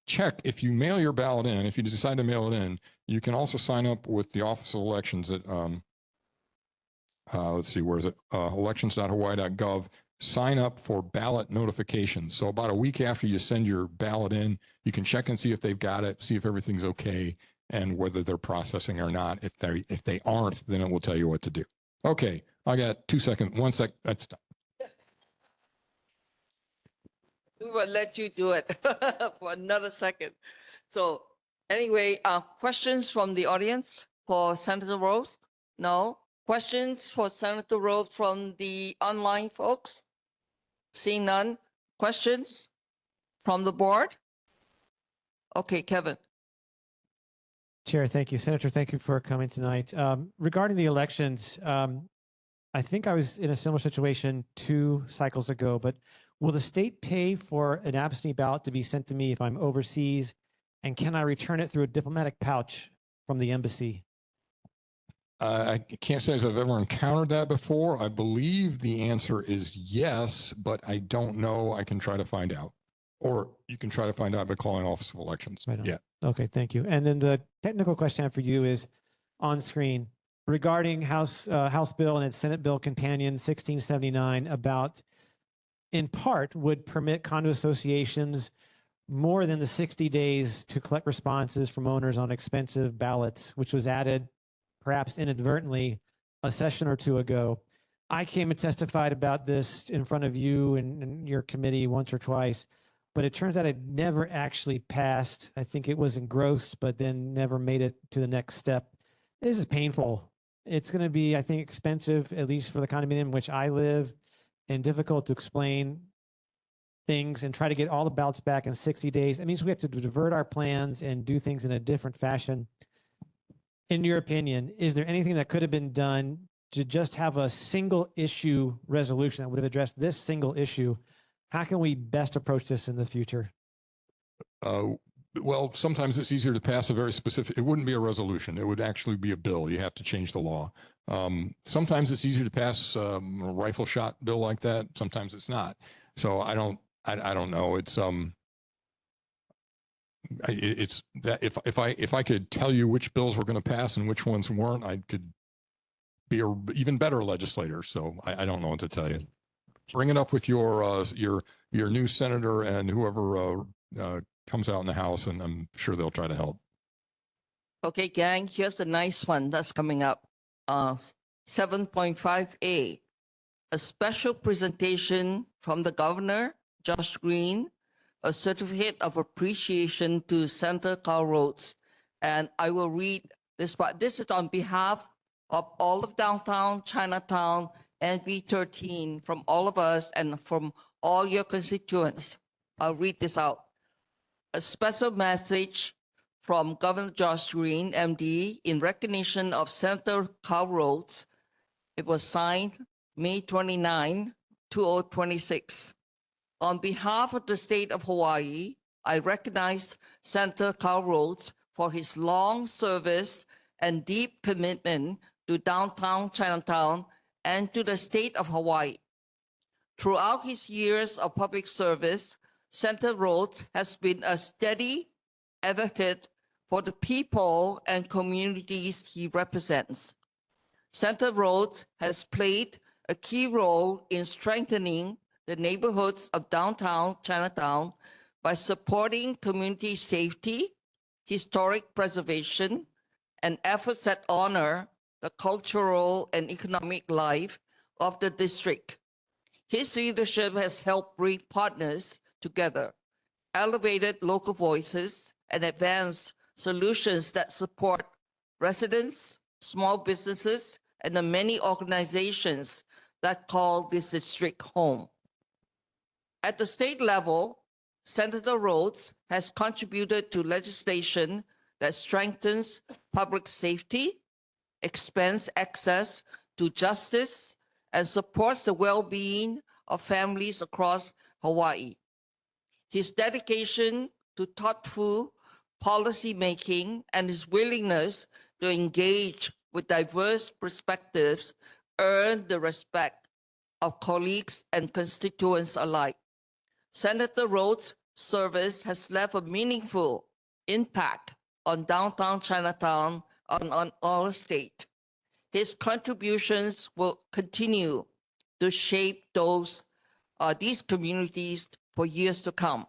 check if you mail your ballot in. If you decide to mail it in, you can also sign up with the Office of Elections at let's see, where is it? Elections.hawaii.gov. Sign up for ballot notifications. So about a week after you send your ballot in, you can check and see if they've got it, see if everything's okay, and whether they're processing or not. If they aren't, then it will tell you what to do. Okay, I got 2 seconds. 1 sec. That's done. We will let you do it for another second. So anyway, questions from the audience for Senator Rose? No? Questions for Senator Rose from the online folks? Seeing none. Questions from the board? Okay, Kevin. Chair, thank you. Senator, thank you for coming tonight. Regarding the elections, I think I was in a similar situation 2 cycles ago, but will the state pay for an absentee ballot to be sent to me if I'm overseas? And can I return it through a diplomatic pouch from the embassy? I can't say as I've ever encountered that before. I believe the answer is yes, but I don't know. I can try to find out. Or you can try to find out by calling Office of Elections. Right on. Yeah. Okay, thank you. And then the technical question I have for you is on screen regarding House Bill and its Senate Bill Companion 1679 about, in part, would permit condo associations more than the 60 days to collect responses from owners on expensive ballots, which was added perhaps inadvertently a session or two ago. I came and testified about this in front of you and your committee once or twice, but it turns out it never actually passed. I think it was engrossed, but then never made it to the next step. This is painful. It's going to be, I think, expensive, at least for the condominium in which I live, and difficult to explain things and try to get all the ballots back in 60 days. It means we have to divert our plans and do things in a different fashion. In your opinion, is there anything that could have been done to just have a single issue resolution that would have addressed this single issue? How can we best approach this in the future? Well, sometimes it's easier to pass a very specific, it wouldn't be a resolution. It would actually be a bill. You have to change the law. Sometimes it's easier to pass a rifle shot bill like that. Sometimes it's not. So I don't know. It's that if I could tell you which bills were going to pass and which ones weren't, I could be a even better legislator. So I don't know what to tell you. Bring it up with your new senator and whoever comes out in the House, and I'm sure they'll try to help. Okay, gang, here's a nice one that's coming up. 7.5A, a special presentation from the governor, Josh Green, a certificate of appreciation to Senator Carl Rhodes. And I will read this part. This is on behalf of all of downtown Chinatown and B13, from all of us and from all your constituents. I'll read this out. A special message from Governor Josh Green, MD, in recognition of Senator Carl Rhodes. It was signed May 29, 2026. On behalf of the state of Hawaii, I recognize Senator Carl Rhodes for his long service and deep commitment to downtown Chinatown and to the state of Hawaii. Throughout his years of public service, Senator Rhodes has been a steady advocate for the people and communities he represents. Senator Rhodes has played a key role in strengthening the neighborhoods of downtown Chinatown by supporting community safety, historic preservation, and efforts that honor the cultural and economic life of the district. His leadership has helped bring partners together, elevated local voices, and advanced solutions that support residents, small businesses, and the many organizations that call this district home. At the state level, Senator Rhodes has contributed to legislation that strengthens public safety, expands access to justice, and supports the well-being of families across Hawaii. His dedication to thoughtful policy making and his willingness to engage with diverse perspectives earned the respect of colleagues and constituents alike. Senator Rhodes' service has left a meaningful impact on downtown Chinatown and on our state. His contributions will continue to shape these communities for years to come.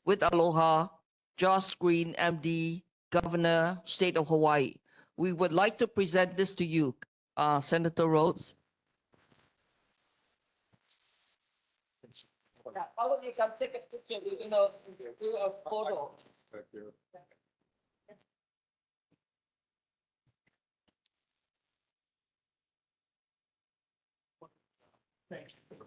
With aloha, Josh Green, MD, Governor, State of Hawaii. We would like to present this to you, Senator Rhodes. All of you can take a picture. We're gonna do a photo. Thank you for the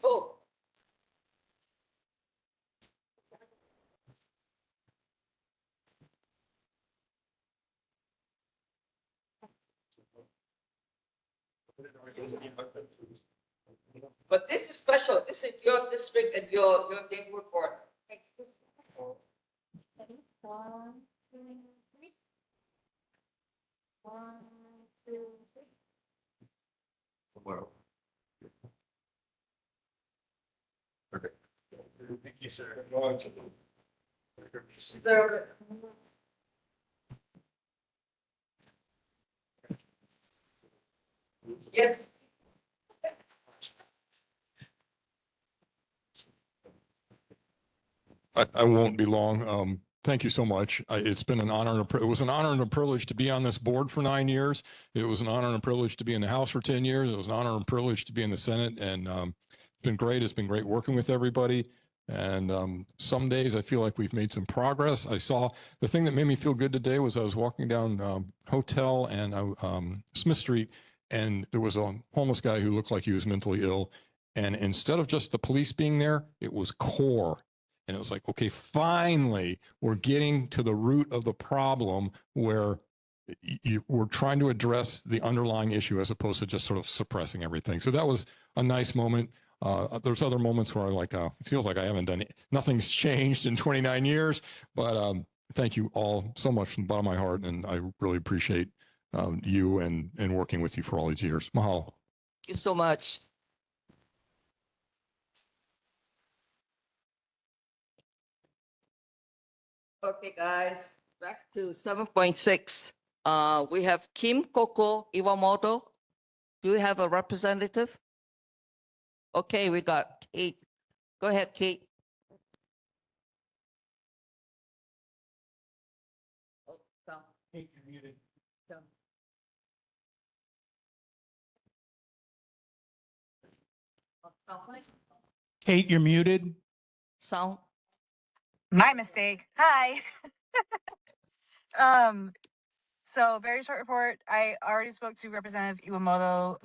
Oh. But this is special. This is your district and your neighborhood board. One, two, three. One, two, three. Wow. Okay. Thank you, sir. Sir. Yes. I won't be long. Thank you so much. It's been an honor and it was an honor and a privilege to be on this board for 9 years. It was an honor and a privilege to be in the House for 10 years. It was an honor and privilege to be in the Senate. And it's been great. It's been great working with everybody. And some days I feel like we've made some progress. I saw the thing that made me feel good today was I was walking down Hotel and Smith Street, and there was a homeless guy who looked like he was mentally ill. And instead of just the police being there, it was CORE. And it was like, okay, finally, we're getting to the root of the problem where we're trying to address the underlying issue as opposed to just sort of suppressing everything. So that was a nice moment. There's other moments where I like, it feels like I haven't done it. Nothing's changed in 29 years, but thank you all so much from the bottom of my heart. And I really appreciate you and working with you for all these years. Mahalo. Thank you so much. Okay, guys, back to 7.6. We have Kim Coco Iwamoto. Do we have a representative? Okay, we got Kate. Go ahead, Kate. Kate, you're muted. Kate, you're muted. Sound. My mistake. Hi. So very short report. I already spoke to Representative Iwamoto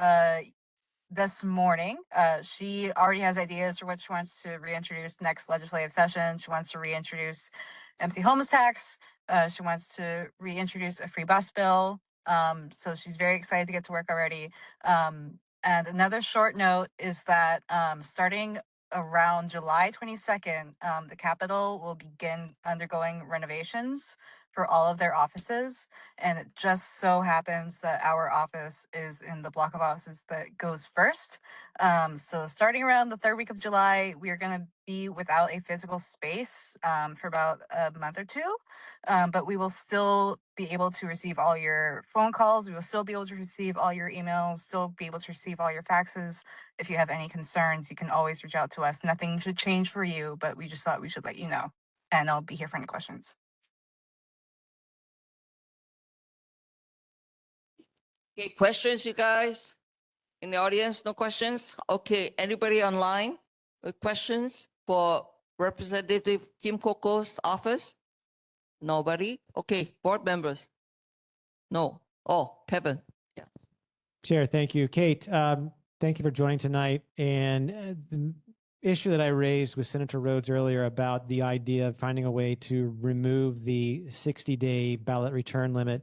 this morning. She already has ideas for what she wants to reintroduce next legislative session. She wants to reintroduce empty homes tax. She wants to reintroduce a free bus bill. So she's very excited to get to work already. And another short note is that starting around July 22nd, the Capitol will begin undergoing renovations for all of their offices. And it just so happens that our office is in the block of offices that goes first. So starting around the third week of July, we are going to be without a physical space for about a month or two. But we will still be able to receive all your phone calls. We will still be able to receive all your emails, still be able to receive all your faxes. If you have any concerns, you can always reach out to us. Nothing should change for you, but we just thought we should let you know. And I'll be here for any questions. Okay, questions, you guys? In the audience, no questions? Okay, anybody online with questions for Representative Kim Coco's office? Nobody? Okay, board members? No. Oh, Kevin. Yeah. Chair, thank you. Kate, thank you for joining tonight. And the issue that I raised with Senator Rhodes earlier about the idea of finding a way to remove the 60-day ballot return limit,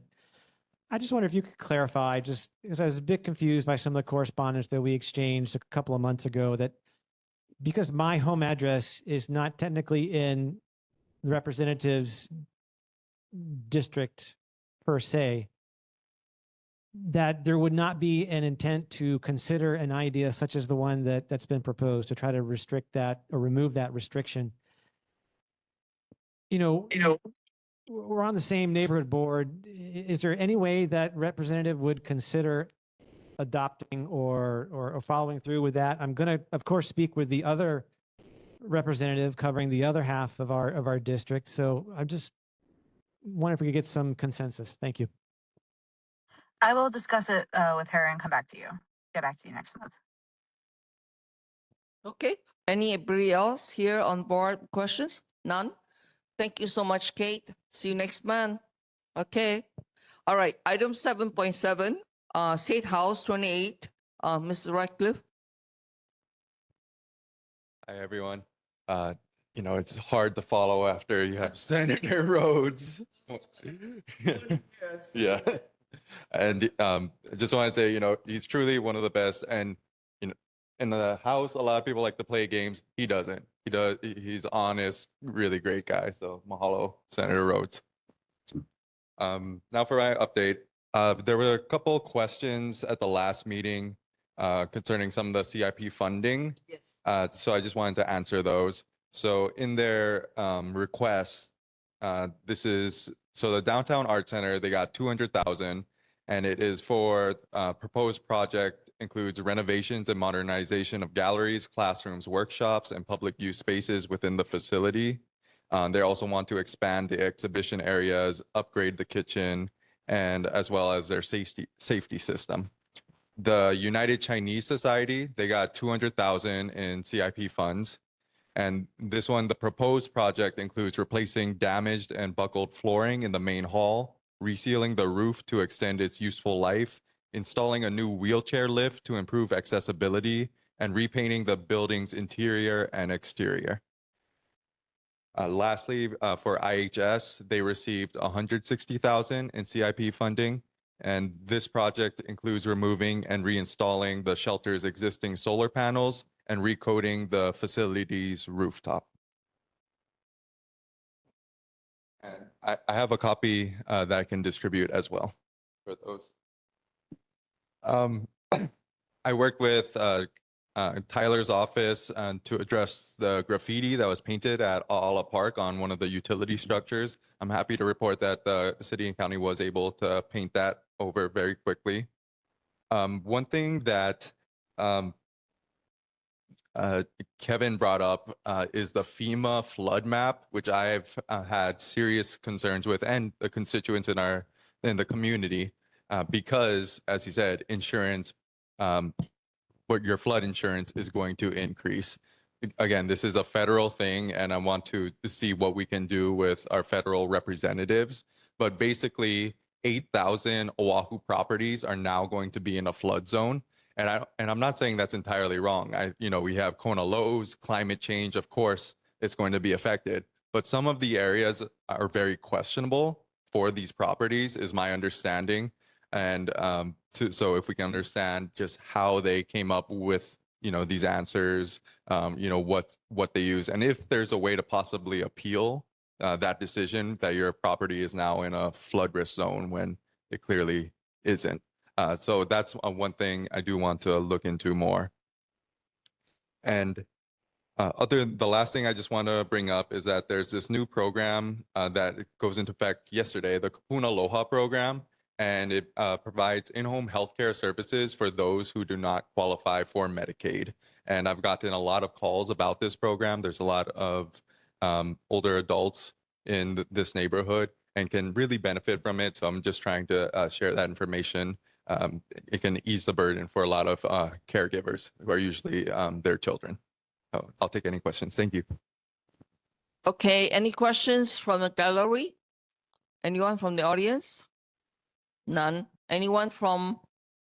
I just wonder if you could clarify, just because I was a bit confused by some of the correspondence that we exchanged a couple of months ago, that because my home address is not technically in the representative's district per se, that there would not be an intent to consider an idea such as the one that's been proposed to try to restrict that or remove that restriction. You know, we're on the same neighborhood board. Is there any way that representative would consider adopting or following through with that? I'm going to, of course, speak with the other representative covering the other half of our district. So I'm just wondering if we could get some consensus. Thank you. I will discuss it with her and come back to you. Get back to you next month. Okay. Anybody else here on board questions? None? Thank you so much, Kate. See you next month. Okay. All right. Item 7.7, State House 28, Mr. Radcliffe. Hi, everyone. It's hard to follow after you have Senator Rhodes. Yeah. And I just want to say, he's truly one of the best. And, in the House, a lot of people like to play games. He doesn't. He's honest, really great guy. So mahalo, Senator Rhodes. Now for my update. There were a couple questions at the last meeting concerning some of the CIP funding. Yes. So I just wanted to answer those. So in their request, so the Downtown Art Center, they got 200,000, and it is for proposed project includes renovations and modernization of galleries, classrooms, workshops, and public use spaces within the facility. They also want to expand the exhibition areas, upgrade the kitchen, and as well as their safety system. The United Chinese Society, they got 200,000 in CIP funds. And this one, the proposed project includes replacing damaged and buckled flooring in the main hall, resealing the roof to extend its useful life, installing a new wheelchair lift to improve accessibility, and repainting the building's interior and exterior. Lastly, for IHS, they received 160,000 in CIP funding. And this project includes removing and reinstalling the shelter's existing solar panels and recoating the facility's rooftop. And I have a copy that I can distribute as well for those. I worked with Tyler's office to address the graffiti that was painted at Ala Park on one of the utility structures. I'm happy to report that the city and county was able to paint that over very quickly. One thing that Kevin brought up is the FEMA flood map, which I've had serious concerns with, and the constituents in the community, because, as he said, insurance, what your flood insurance is going to increase. Again, this is a federal thing, and I want to see what we can do with our federal representatives. But basically, 8,000 Oahu properties are now going to be in a flood zone. And I'm not saying that's entirely wrong. We have Kona lows, climate change, of course, it's going to be affected. But some of the areas are very questionable for these properties, is my understanding. And so if we can understand just how they came up with, these answers, what they use, and if there's a way to possibly appeal that decision that your property is now in a flood risk zone when it clearly isn't. So that's one thing I do want to look into more. And the last thing I just want to bring up is that there's this new program that goes into effect yesterday, the Kapuna Aloha program, and it provides in-home healthcare services for those who do not qualify for Medicaid. And I've gotten a lot of calls about this program. There's a lot of older adults in this neighborhood and can really benefit from it. So I'm just trying to share that information. It can ease the burden for a lot of caregivers who are usually their children. So I'll take any questions. Thank you. Okay, any questions from the gallery? Anyone from the audience? None. Anyone from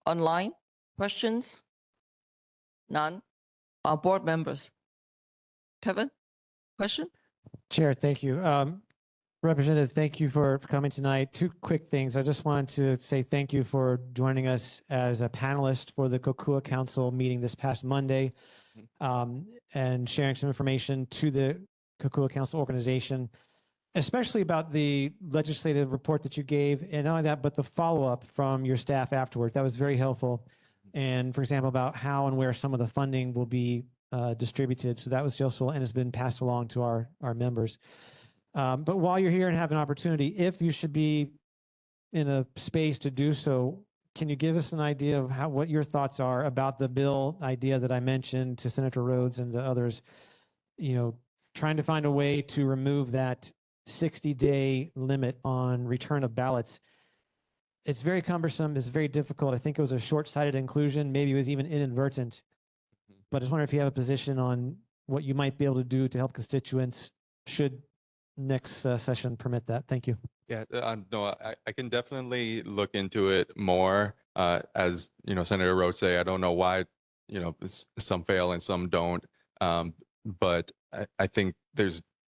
online? Questions? None. Our board members. Kevin, question? Chair, thank you. Representative, thank you for coming tonight. Two quick things. I just wanted to say thank you for joining us as a panelist for the Kokua Council meeting this past Monday, and sharing some information to the Kokua Council organization, especially about the legislative report that you gave, and not only that, but the follow-up from your staff afterward. That was very helpful. And for example, about how and where some of the funding will be distributed. So that was useful and has been passed along to our members. But while you're here and have an opportunity, if you should be in a space to do so, can you give us an idea of what your thoughts are about the bill idea that I mentioned to Senator Rhodes and to others, trying to find a way to remove that 60-day limit on return of ballots? It's very cumbersome. It's very difficult. I think it was a short-sighted inclusion. Maybe it was even inadvertent. But I just wonder if you have a position on what you might be able to do to help constituents should next session permit that. Thank you. Yeah, no, I can definitely look into it more. As Senator Rhodes say, I don't know why, some fail and some don't. But I think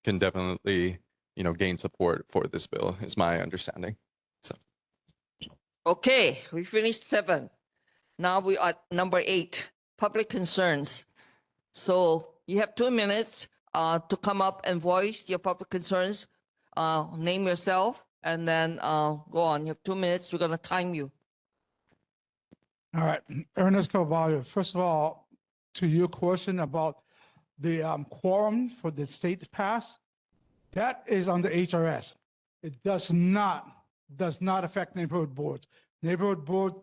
can definitely, gain support for this bill, is my understanding. So. Okay, we finished 7. Now we are at number 8, public concerns. So you have 2 minutes to come up and voice your public concerns. Name yourself and then go on. You have 2 minutes. We're going to time you. All right, Ernest Carvalho, first of all, to your question about the quorum for the state pass, that is on the HRS. It does not affect neighborhood boards. Neighborhood board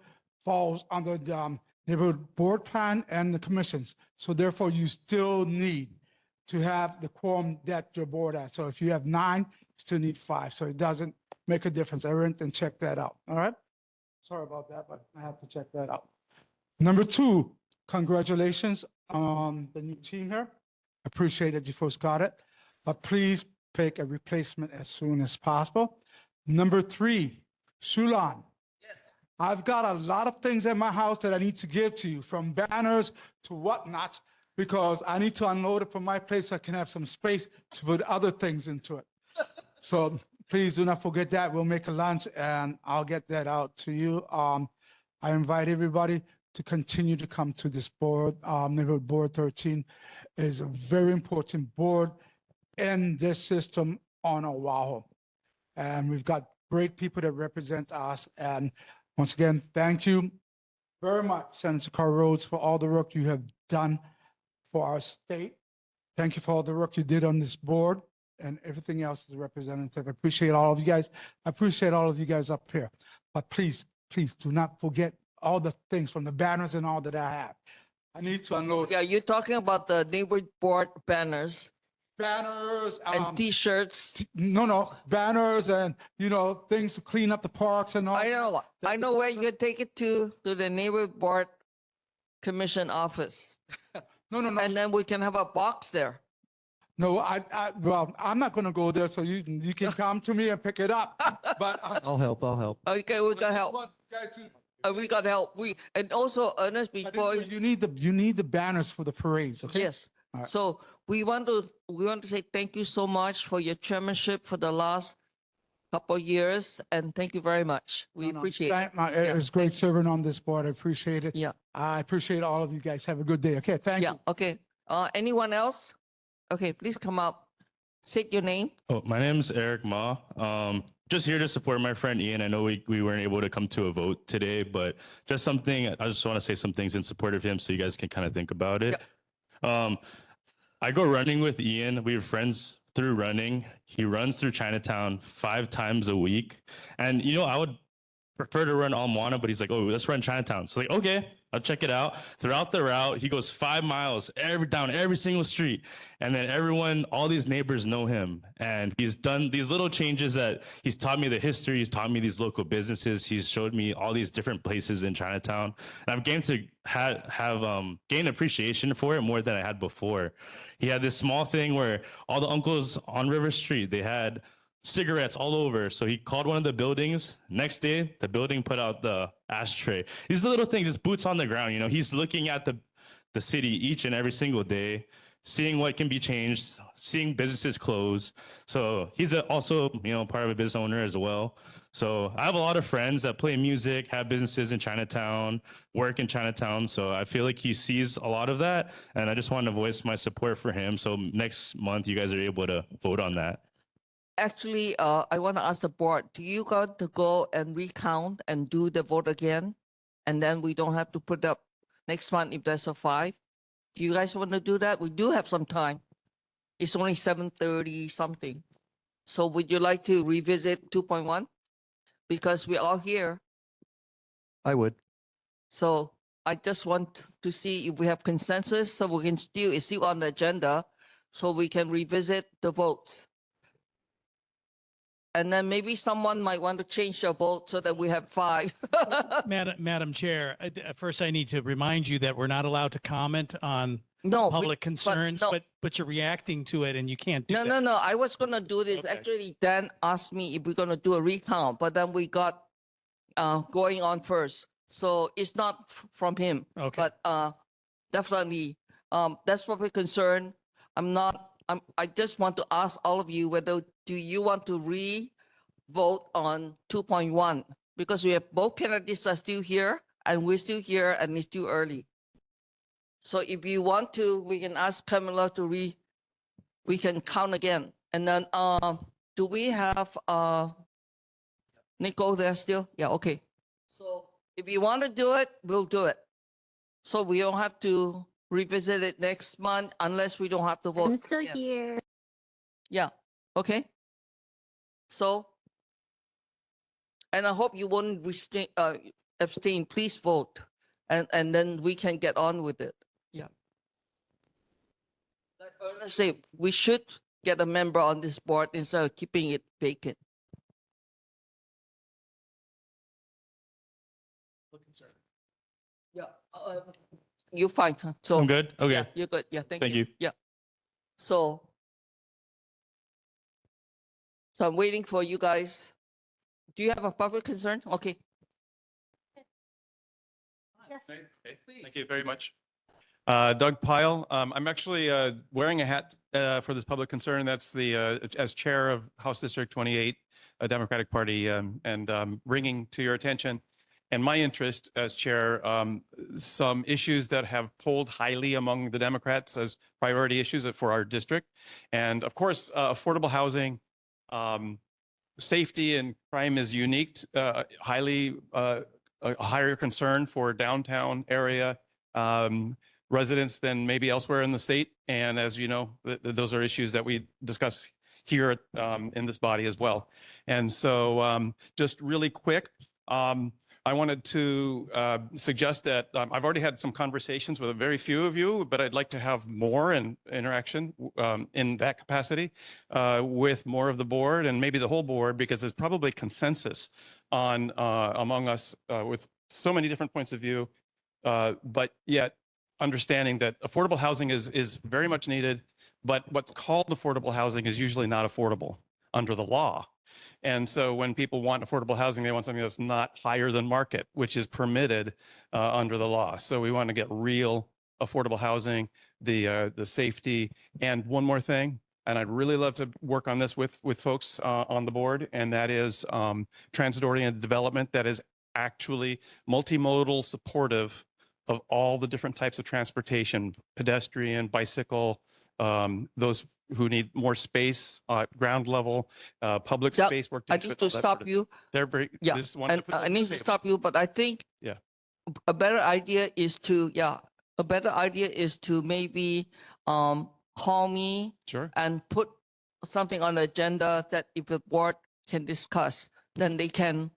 falls under the neighborhood board plan and the commissions. So therefore, you still need to have the quorum that your board has. So if you have 9, you still need 5. So it doesn't make a difference. I went and checked that out. All right. Sorry about that, but I have to check that out. Number 2, congratulations on the new team here. Appreciate that you folks got it, but please pick a replacement as soon as possible. Number 3, Shulan. I've got a lot of things at my house that I need to give to you, from banners to whatnot, because I need to unload it from my place so I can have some space to put other things into it. So please do not forget that. We'll make a lunch and I'll get that out to you. I invite everybody to continue to come to this board. Neighborhood Board 13 is a very important board in this system on Oahu. And we've got great people that represent us. And once again, thank you very much, Senator Carl Rhodes, for all the work you have done for our state. Thank you for all the work you did on this board and everything else as a representative. I appreciate all of you guys. I appreciate all of you guys up here. But please, please do not forget all the things from the banners and all that I have. I need to unload Yeah, you're talking about the neighborhood board banners banners and T-shirts. No, banners and, things to clean up the parks and all. I know where you take it to the neighborhood board commission office. No. And then we can have a box there. No, well, I'm not going to go there, so you can come to me and pick it up. But I'll help. Okay, we got help. We got help. And also, Ernest, before you need the banners for the parades. Okay. yes. All right. So we want to say thank you so much for your chairmanship for the last couple of years, and thank you very much. We appreciate it. It was great serving on this board. I appreciate it. Yeah. I appreciate all of you guys. Have a good day. Okay. Thank Yeah. you. Okay. Anyone else? Okay, please come up. State your name. Oh, my name's Eric Ma. Just here to support my friend Ian. I know we weren't able to come to a vote today, but I just want to say some things in support of him so you guys can kind of think about it. I go running with Ian. We were friends through running. He runs through Chinatown 5 times a week. And, I would prefer to run Al Moana, but he's like, oh, let's run Chinatown. So like, okay, I'll check it out. Throughout the route, he goes 5 miles down every single street. And then all these neighbors know him. And he's done these little changes that he's taught me the history. He's taught me these local businesses. He's showed me all these different places in Chinatown. And I've gained to gain appreciation for it more than I had before. He had this small thing where all the uncles on River Street, they had cigarettes all over. So he called one of the buildings. Next day, the building put out the ashtray. These little things, just boots on the ground. He's looking at the city each and every single day, seeing what can be changed, seeing businesses close. So he's also, part of a business owner as well. So I have a lot of friends that play music, have businesses in Chinatown, work in Chinatown. So I feel like he sees a lot of that. And I just want to voice my support for him. So next month, you guys are able to vote on that. Actually, I want to ask the board, do you got to go and recount and do the vote again? And then we don't have to put up next month if there's a 5? Do you guys want to do that? We do have some time. It's only 7:30 something. So would you like to revisit 2.1? Because we're all here. I would. So I just want to see if we have consensus so we can it's still on the agenda so we can revisit the votes. And then maybe someone might want to change their vote so that we have 5. Madam Chair, first I need to remind you that we're not allowed to comment on public concerns, but you're reacting to it and you can't do that. No. I was going to do this. Okay. Actually, Dan asked me if we're going to do a recount, but then we got going on first. So it's not from him. Okay. But definitely, that's what we're concerned. I just want to ask all of you whether do you want to re-vote on 2.1? Because we have both candidates are still here and we're still here and it's too early. So if you want to, we can ask Camilla to we can count again. And then do we have Nico there still? Yeah, okay. So if you want to do it, we'll do it. So we don't have to revisit it next month unless we don't have to vote. I'm still here. Yeah. Okay. So, and I hope you won't abstain. Please vote, and then we can get on with it. Yeah. Let's say we should get a member on this board instead of keeping it vacant. Yeah, you're fine. Huh? So I'm good. Okay. Yeah, you're good. Yeah, thank Thank you. you. Yeah. So I'm waiting for you guys. Do you have a public concern? Okay. Yes. Thank you very much. Doug Pyle. I'm actually wearing a hat for this public concern. That's the as chair of House District 28, a Democratic Party, and bringing to your attention and my interest as chair some issues that have polled highly among the Democrats as priority issues for our district, and of course, affordable housing. Safety and crime is unique, highly a higher concern for downtown area residents than maybe elsewhere in the state. And as you know, those are issues that we discuss here in this body as well. And so just really quick, I wanted to suggest that I've already had some conversations with a very few of you, but I'd like to have more interaction in that capacity with more of the board and maybe the whole board, because there's probably consensus on among us with so many different points of view, but yet understanding that affordable housing is very much needed, but what's called affordable housing is usually not affordable under the law. And so when people want affordable housing, they want something that's not higher than market, which is permitted under the law. So we want to get real affordable housing, the safety, and one more thing, and I'd really love to work on this with folks on the board, and that is transit-oriented development that is actually multimodal supportive of all the different types of transportation, pedestrian, bicycle, those who need more space, ground level, public Yeah, space. Work I need to stop you. They're very, Yeah, just wanted and to put those I on need the to table. stop you, but I think Yeah. a better idea is to maybe call me Sure. and put something on the agenda that if the board can discuss, then they can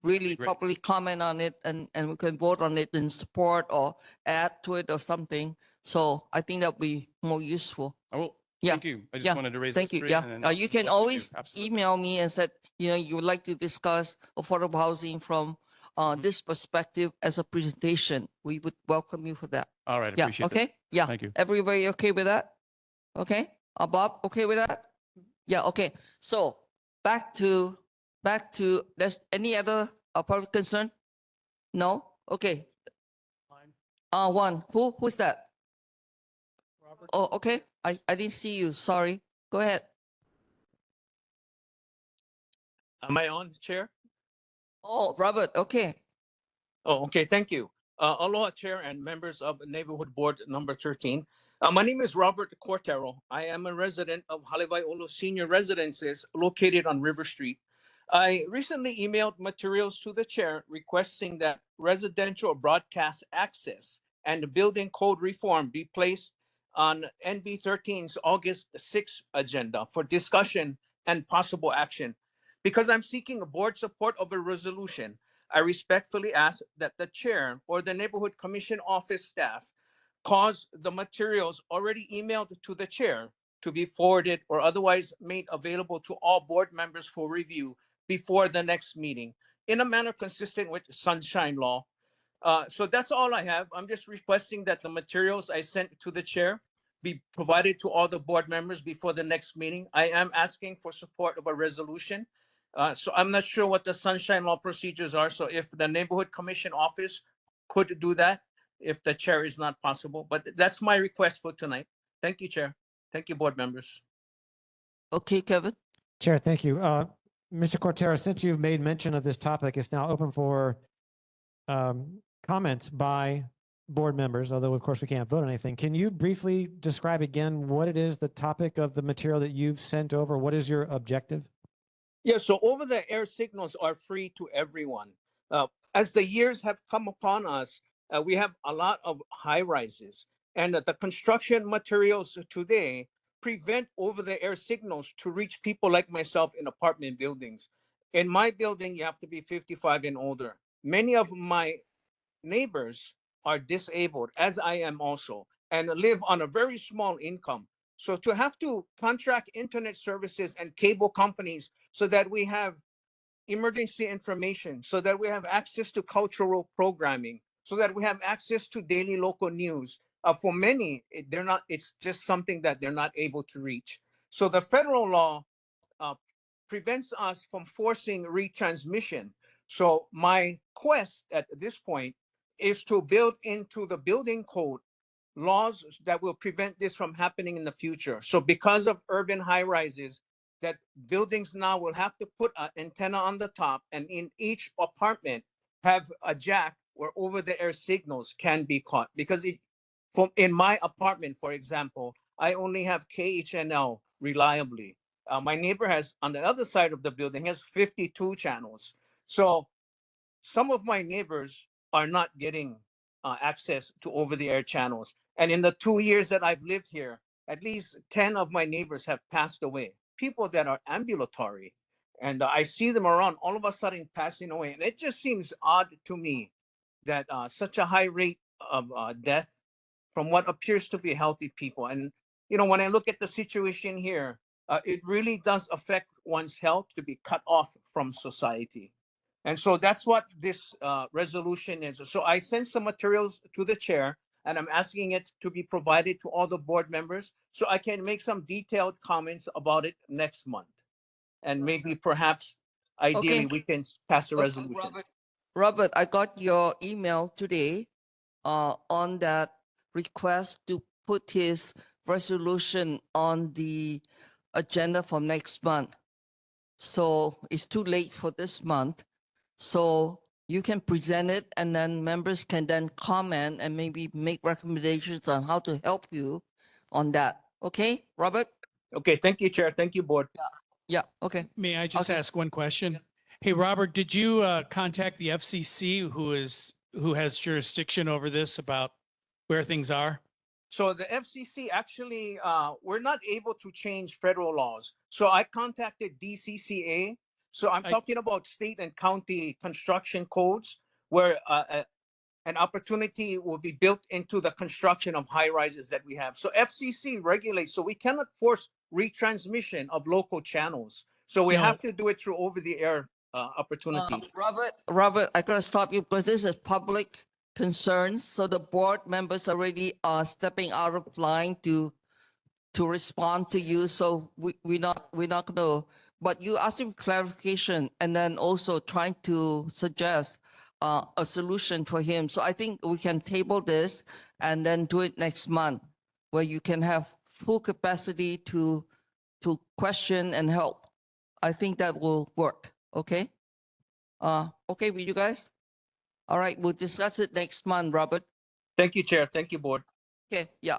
really Great. properly comment on it, and we can vote on it in support or add to it or something. So I think that would be more useful. I will. Yeah. Thank you. I just Yeah. wanted to raise Thank this you. straight. Yeah. And then You can work with always Absolutely. email me and said, you would like to discuss affordable housing from this perspective as a presentation. We would welcome you for that. All right. Yeah. Appreciate Okay. that. Yeah. Thank you. Everybody okay with that? Okay. Bob, okay with that? Yeah. Okay. So back to there's any other public concern? No. Okay. One. Who's that? Oh, okay. I didn't see you. Sorry. Go ahead. Am I on, Chair? Oh, Robert. Okay. Oh, okay. Thank you. Aloha, Chair and members of Neighborhood Board number 13. My name is Robert Cortero. I am a resident of Halewai'olo Senior Residences located on River Street. I recently emailed materials to the chair requesting that residential broadcast access and the building code reform be placed on NB 13's August 6th agenda for discussion and possible action. Because I'm seeking board support of a resolution, I respectfully ask that the chair or the neighborhood commission office staff cause the materials already emailed to the chair to be forwarded or otherwise made available to all board members for review before the next meeting in a manner consistent with sunshine law. So that's all I have. I'm just requesting that the materials I sent to the chair be provided to all the board members before the next meeting. I am asking for support of a resolution. So I'm not sure what the sunshine law procedures are. So if the neighborhood commission office could do that, if the chair is not possible, but that's my request for tonight. Thank you, Chair. Thank you, board members. Okay, Kevin. Chair, thank you. Mr. Cortera, since you've made mention of this topic, it's now open for comments by board members, although of course we can't vote on anything. Can you briefly describe again what it is, the topic of the material that you've sent over? What is your objective? Yeah, so over-the-air signals are free to everyone. As the years have come upon us, we have a lot of high rises, and the construction materials today prevent over-the-air signals to reach people like myself in apartment buildings. In my building, you have to be 55 and older. Many of my neighbors are disabled, as I am also. and live on a very small income. So to have to contract internet services and cable companies so that we have emergency information, so that we have access to cultural programming, so that we have access to daily local news. For many, they're not. It's just something that they're not able to reach. So the federal law uh, prevents us from forcing retransmission. So my quest at this point is to build into the building code laws that will prevent this from happening in the future. So because of urban high rises, that buildings now will have to put an antenna on the top, and in each apartment have a jack where over the air signals can be caught. Because in my apartment, for example, I only have KHNL reliably. My neighbor has, on the other side of the building, has 52 channels. So some of my neighbors are not getting access to over-the-air channels. And in the 2 years that I've lived here, at least 10 of my neighbors have passed away. People that are ambulatory. And I see them around, all of a sudden passing away. And it just seems odd to me that such a high rate of death from what appears to be healthy people. And, you know, when I look at the situation here, it really does affect one's health to be cut off from society. And so that's what this resolution is. So I sent some materials to the chair, and I'm asking it to be provided to all the board members so I can make some detailed comments about it next month. And maybe perhaps ideally we can pass a Okay, resolution. Robert, I got your email today on that request to put his resolution on the agenda for next month. So it's too late for this month. So you can present it, and then members can then comment and maybe make recommendations on how to help you on that. Okay, Robert? Okay, thank you, Chair. Thank you, Board. Yeah, okay. May I just Okay. ask one question? Hey, Robert, did you contact the FCC who has jurisdiction over this about where things are? So the FCC actually, we're not able to change federal laws. So I contacted DCCA. So I'm talking about state and county construction codes where an opportunity will be built into the construction of high rises that we have. So FCC regulates, so we cannot force retransmission of local channels. So we No. have to do it through over the air opportunities. Robert, I gotta stop you because this is public concerns. So the board members already are stepping out of line to respond to you. So we're not gonna, but you asking clarification and then also trying to suggest a solution for him. So I think we can table this and then do it next month, where you can have full capacity to question and help. I think that will work. Okay. Okay with you guys? All right, we'll discuss it next month, Robert. Thank you, Chair. Thank you, Board. Okay, yeah.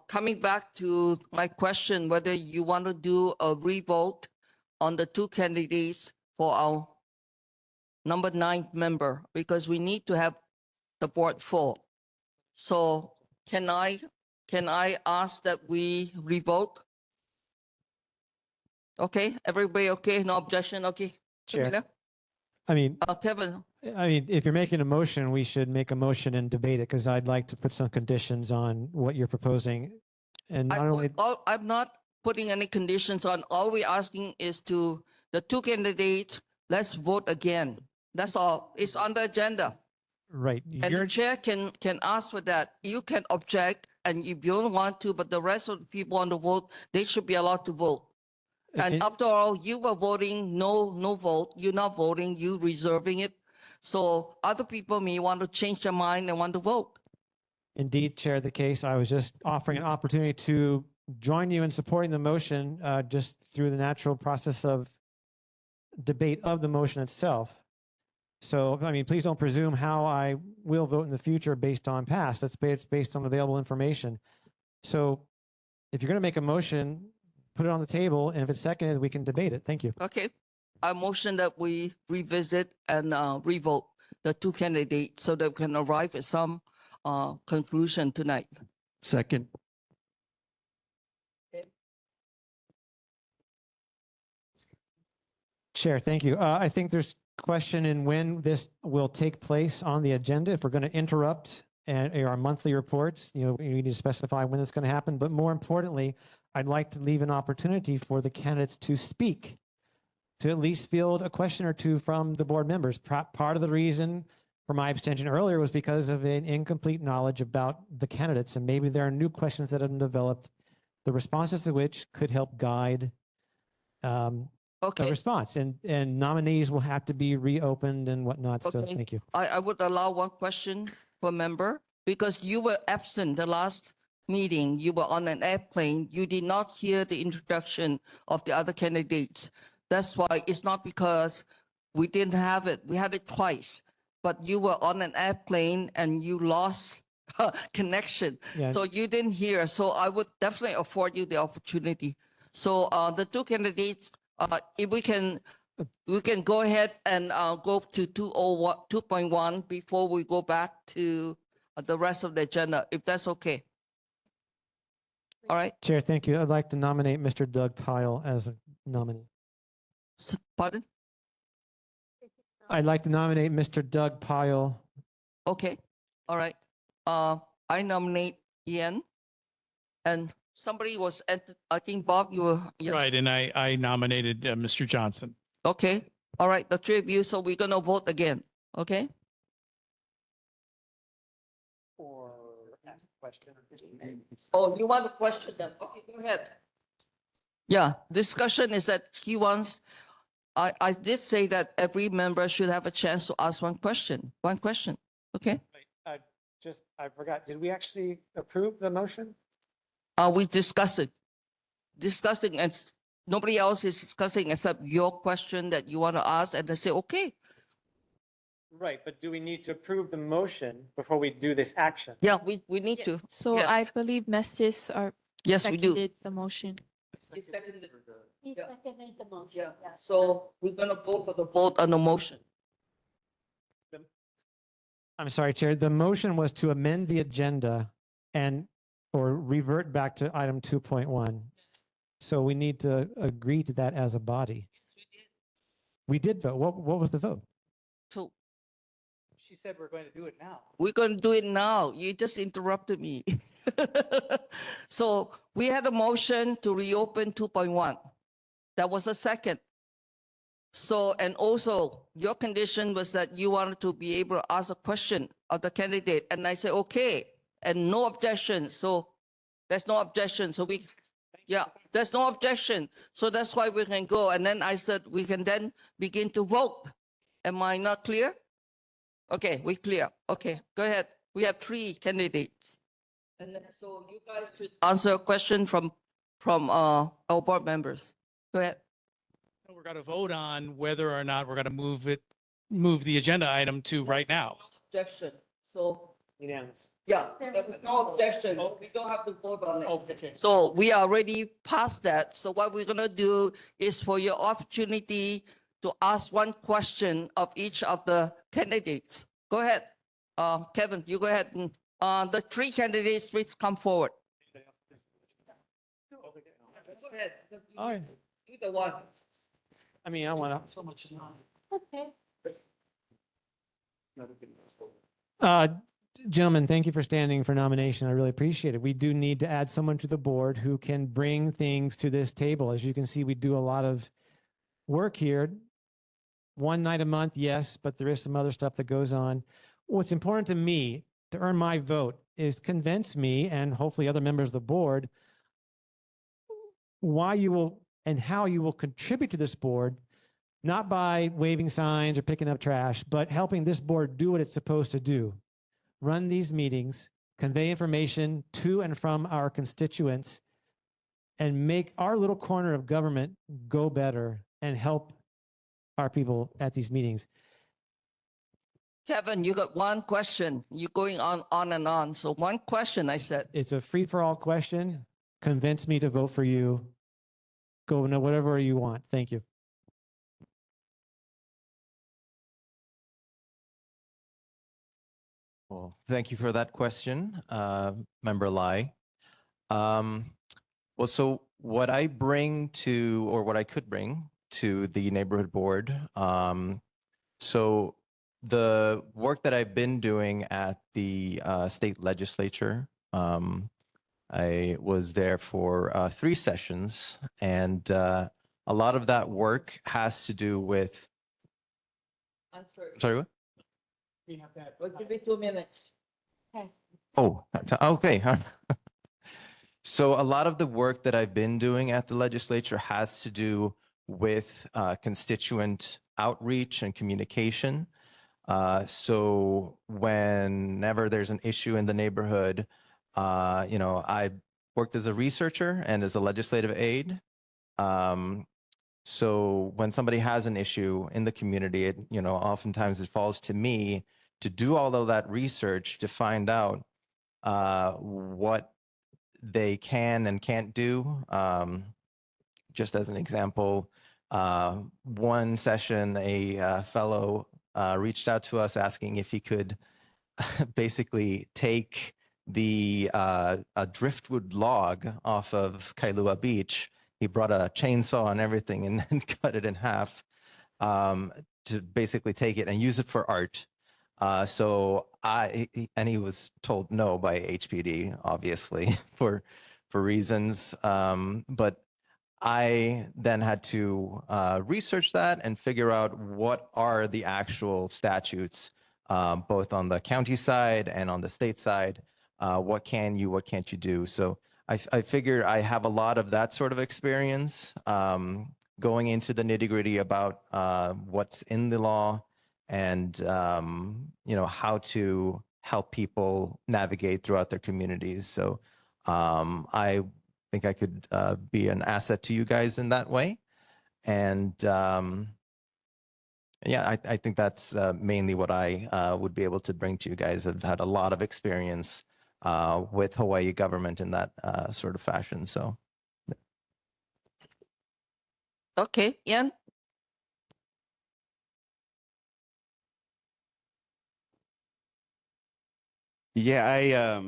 Coming back to my question, whether you want to do a revote on the two candidates for our number 9 member, because we need to have the board full. So can I ask that we revote? Okay, everybody okay? No objection? Okay. Chair. Camila? I mean, Kevin? if you're making a motion, we should make a motion and debate it because I'd like to put some conditions on what you're proposing. And not only, I'm not putting any conditions on. All we're asking is to the two candidates, let's vote again. That's all. It's on the agenda. right, And you're, the chair can ask for that. You can object, and if you don't want to, but the rest of the people on the vote, they should be allowed to vote. And after all, you were voting no vote. You're not voting, you reserving it. So other people may want to change their mind and want to vote. indeed, Chair, the case. I was just offering an opportunity to join you in supporting the motion just through the natural process of debate of the motion itself. So, I mean, please don't presume how I will vote in the future based on past. That's based on available information. So if you're going to make a motion, put it on the table, and if it's seconded, we can debate it. Thank you. Okay. I motion that we revisit and revote the two candidates so that we can arrive at some conclusion tonight. Second. Chair, thank you. I think there's question in when this will take place on the agenda. If we're going to interrupt and our monthly reports. We need to specify when it's going to happen. But more importantly, I'd like to leave an opportunity for the candidates to speak, to at least field a question or two from the board members. Part of the reason for my abstention earlier was because of an incomplete knowledge about the candidates, and maybe there are new questions that have been developed, the responses to which could help guide a response. And nominees will have to be reopened and whatnot. So Okay. thank you. I would allow one question per member because you were absent the last meeting. You were on an airplane. You did not hear the introduction of the other candidates. That's why it's not because we didn't have it. We had it twice, but you were on an airplane and you lost connection. Yeah. So you didn't hear. So I would definitely afford you the opportunity. So the two candidates, if we can go ahead and go to 2.1 before we go back to the rest of the agenda, if that's okay. All right. Chair, thank you. I'd like to nominate Mr. Doug Pyle as a nominee. Pardon? I'd like to nominate Mr. Doug Pyle. Okay. All right. I nominate Ian, and somebody was, I think Bob, you were. Yeah. Right, and I nominated Mr. Johnson. Okay. All right. The three of you. So we're gonna vote again. Okay. Or ask a question. Oh, you want to question them? Okay, go ahead. Yeah, discussion is that he wants, I did say that every member should have a chance to ask one question. One question. Okay. I forgot. Did we actually approve the motion? We discuss it. Discussing, and nobody else is discussing except your question that you want to ask, and they say, okay. Right, but do we need to approve the motion before we do this action? Yeah, we need to. So Yeah. I believe Mestis are Yes, we do. seconded the motion. He seconded the motion. Yeah. So we're gonna go for the vote on the motion. I'm sorry, Chair. The motion was to amend the agenda or revert back to item 2.1. So we need to agree to that as a body. We did vote. What was the vote? So She said we're going to do it now. we're gonna do it now. You just interrupted me. So we had a motion to reopen 2.1. That was a second. So, and also your condition was that you wanted to be able to ask a question of the candidate. And I said, okay, and no objection. So there's no objection. So there's no objection. So that's why we can go. And then I said, we can then begin to vote. Am I not clear? Okay, we clear. Okay, go ahead. We have three candidates. And then, so you guys should answer a question from our board members. Go ahead. We're going to vote on whether or not we're going to move the agenda item to right now. Objection. So, Unanimous. yeah, no objection. We don't have to vote on it. Okay. So we are already past that. So what we're gonna do is for your opportunity to ask one question of each of the candidates. Go ahead. Kevin, you go ahead. The three candidates, please come forward. Go ahead. All right. You the one. I mean, I want to. So much. Okay. Gentlemen, thank you for standing for nomination. I really appreciate it. We do need to add someone to the board who can bring things to this table. As you can see, we do a lot of work here. One night a month, yes, but there is some other stuff that goes on. What's important to me to earn my vote is convince me and hopefully other members of the board why you will and how you will contribute to this board, not by waving signs or picking up trash, but helping this board do what it's supposed to do. Run these meetings, convey information to and from our constituents, and make our little corner of government go better and help our people at these meetings. Kevin, you got one question. You're going on and on. So one question, I said. It's a free-for-all question. Convince me to vote for you. Go no whatever you want. Thank you. Well, thank you for that question, Member Lai. Well, so what I bring to, or what I could bring to the neighborhood board, so the work that I've been doing at the state legislature, I was there for 3 sessions, and a lot of that work has to do with. Sorry, what? We'll give you 2 minutes. Okay. Oh, okay. So a lot of the work that I've been doing at the legislature has to do with constituent outreach and communication. So whenever there's an issue in the neighborhood, I worked as a researcher and as a legislative aide. So when somebody has an issue in the community, oftentimes it falls to me to do all of that research to find out what they can and can't do. Just as an example, one session, a fellow reached out to us asking if he could basically take the a driftwood log off of Kailua Beach. He brought a chainsaw and everything and cut it in half to basically take it and use it for art. So he was told no by HPD, obviously, for reasons. But I then had to research that and figure out what are the actual statutes, both on the county side and on the state side. What can't you do? So I figured I have a lot of that sort of experience going into the nitty gritty about what's in the law and how to help people navigate throughout their communities. So I think I could be an asset to you guys in that way. And yeah, I think that's mainly what I would be able to bring to you guys. I've had a lot of experience with Hawaii government in that sort of fashion. So. Okay, Ian. Yeah,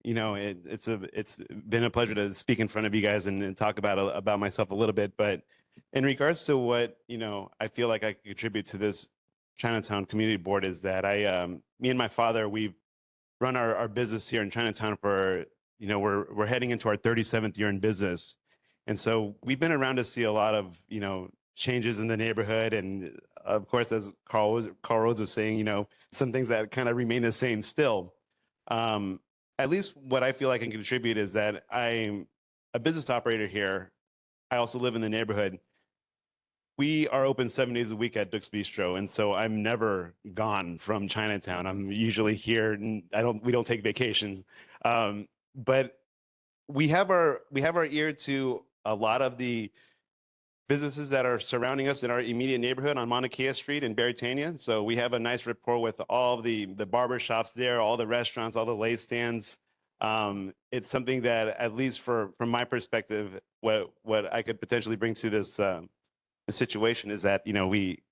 it's been a pleasure to speak in front of you guys and talk about myself a little bit. But in regards to what I feel like I could contribute to this Chinatown Community Board is that me and my father, we've run our business here in Chinatown for we're heading into our 37th year in business, and so we've been around to see a lot of changes in the neighborhood, and of course, as Carl Rhodes was saying, some things that kind of remain the same still. At least what I feel I can contribute is that I'm a business operator here. I also live in the neighborhood. We are open 7 days a week at Duke's Bistro, and so I'm never gone from Chinatown. I'm usually here, and we don't take vacations. But we have our ear to a lot of the businesses that are surrounding us in our immediate neighborhood on Mauna Kea Street in Beretania. So we have a nice rapport with all the barber shops there, all the restaurants, all the lay stands. It's something that, at least from my perspective, what I could potentially bring to this situation is that me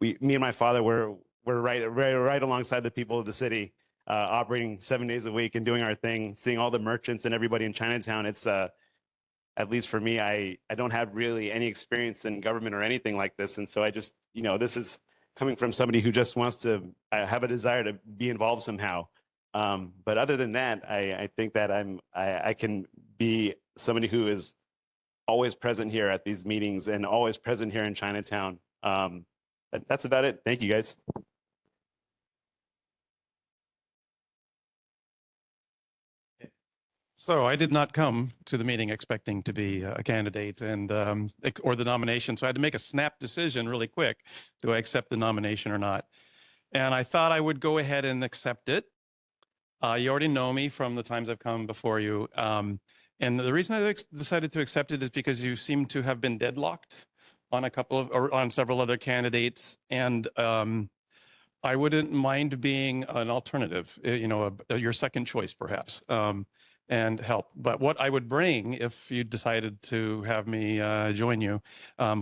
and my father we're right alongside the people of the city, operating 7 days a week and doing our thing, seeing all the merchants and everybody in Chinatown. It's at least for me, I don't have really any experience in government or anything like this. And so I just, this is coming from somebody who just wants to have a desire to be involved somehow. But other than that, I think that I can be somebody who is always present here at these meetings and always present here in Chinatown. That's about it. Thank you, guys. So I did not come to the meeting expecting to be a candidate and or the nomination. So I had to make a snap decision really quick. Do I accept the nomination or not? And I thought I would go ahead and accept it. You already know me from the times I've come before you. And the reason I decided to accept it is because you seem to have been deadlocked on on several other candidates. And I wouldn't mind being an alternative, your second choice perhaps. And help. But what I would bring if you decided to have me join you,